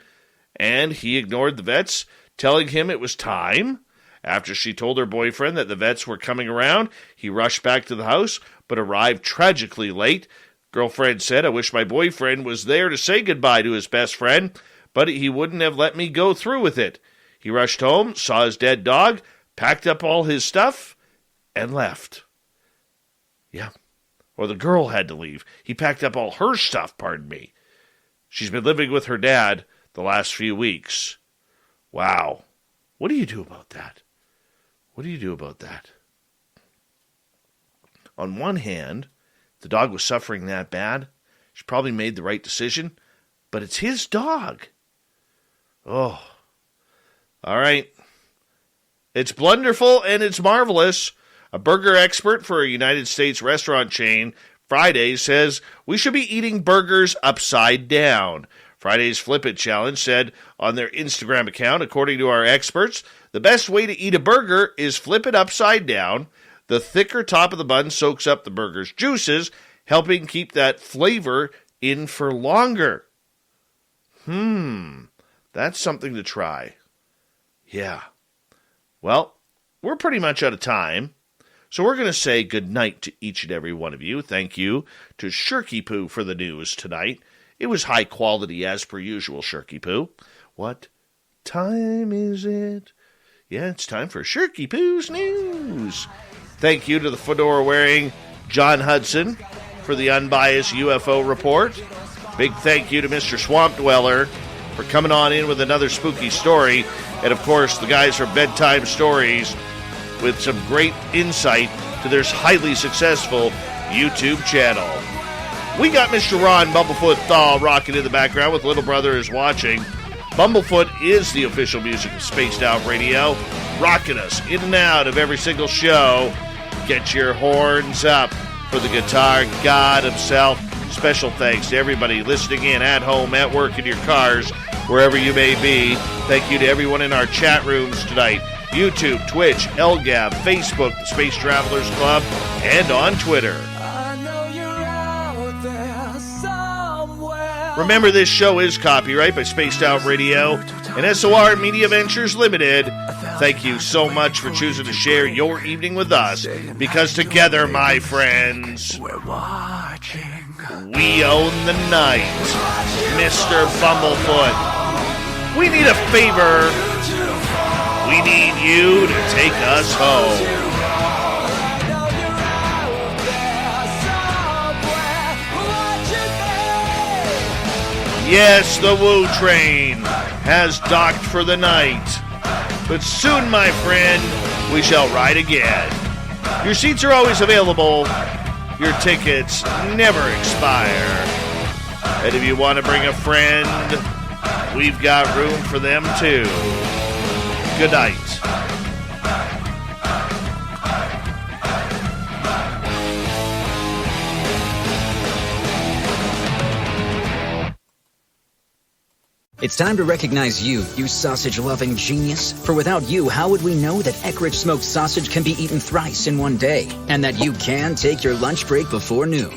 and he ignored the vets, telling him it was time. After she told her boyfriend that the vets were coming around, he rushed back to the house, but arrived tragically late. Girlfriend said, I wish my boyfriend was there to say goodbye to his best friend, but he wouldn't have let me go through with it. He rushed home, saw his dead dog, packed up all his stuff, and left. Yeah. Or the girl had to leave. He packed up all her stuff, pardon me. She's been living with her dad the last few weeks. Wow. What do you do about that? What do you do about that? On one hand, the dog was suffering that bad. She probably made the right decision, but it's his dog. Oh. All right. It's blunderful and it's marvelous. A burger expert for a United States restaurant chain, Fridays, says we should be eating burgers upside down. Friday's Flip It Challenge said on their Instagram account, according to our experts, the best way to eat a burger is flip it upside down. The thicker top of the bun soaks up the burger's juices, helping keep that flavor in for longer. That's something to try. Yeah. Well, we're pretty much out of time. So we're going to say goodnight to each and every one of you. Thank you to Shirky Poo for the news tonight. It was high quality as per usual, Shirky Poo. What time is it? Yeah, it's time for Shirky Poo's news. Thank you to the fedora-wearing John Hudson for the unbiased UFO report. Big thank you to Mr. Swamp Dweller for coming on in with another spooky story. And, of course, the guys from Bedtime Stories with some great insight to their highly successful YouTube channel. We got Mr. Ron Bumblefoot Thaw rocking in the background with Little Brother is Watching. Bumblefoot is the official music of Spaced Out Radio, rocking us in and out of every single show. Get your horns up for the guitar god himself. Special thanks to everybody listening in at home, at work, in your cars, wherever you may be. Thank you to everyone in our chat rooms tonight. YouTube, Twitch, LGAB, Facebook, the Space Travelers Club, and on Twitter. Remember, this show is copyright by Spaced Out Radio and SOR Media Ventures Limited. Thank you so much for choosing to share your evening with us, because together, my friends, we're watching. We own the night. Mr. Bumblefoot, we need a favor. We need you to take us home. Yes, the Woo Train has docked for the night. But soon, my friend, we shall ride again. Your seats are always available. Your tickets never expire. And if you want to bring a friend, we've got room for them too. Good night. It's time to recognize you sausage-loving genius. For without you, how would we know that Eckrich smoked sausage can be eaten thrice in one day? And that you can take your lunch break before noon?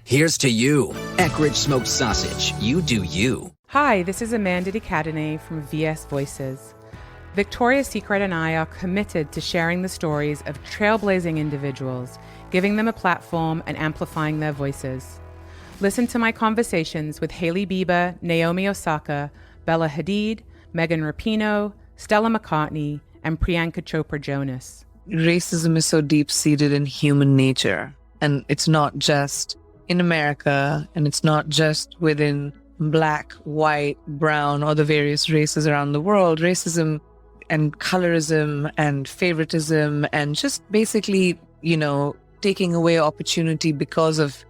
Here's to you, Eckrich smoked sausage. You do you. Hi, this is Amanda DeCadenet from VS Voices. Victoria's Secret and I are committed to sharing the stories of trailblazing individuals, giving them a platform and amplifying their voices. Listen to my conversations with Hailey Bieber, Naomi Osaka, Bella Hadid, Megan Rapinoe, Stella McCartney, and Priyanka Chopra Jonas. Racism is so deep-seated in human nature, and it's not just in America, and it's not just within black, white, brown, or the various races around the world. Racism and colorism and favoritism and just basically, taking away opportunity because of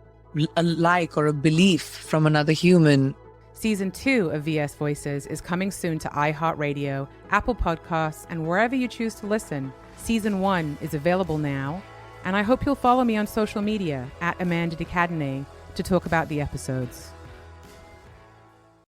a like or a belief from another human. Season 2 of VS Voices is coming soon to iHeartRadio, Apple Podcasts, and wherever you choose to listen. Season 1 is available now, and I hope you'll follow me on social media at Amanda DeCadenet to talk about the episodes.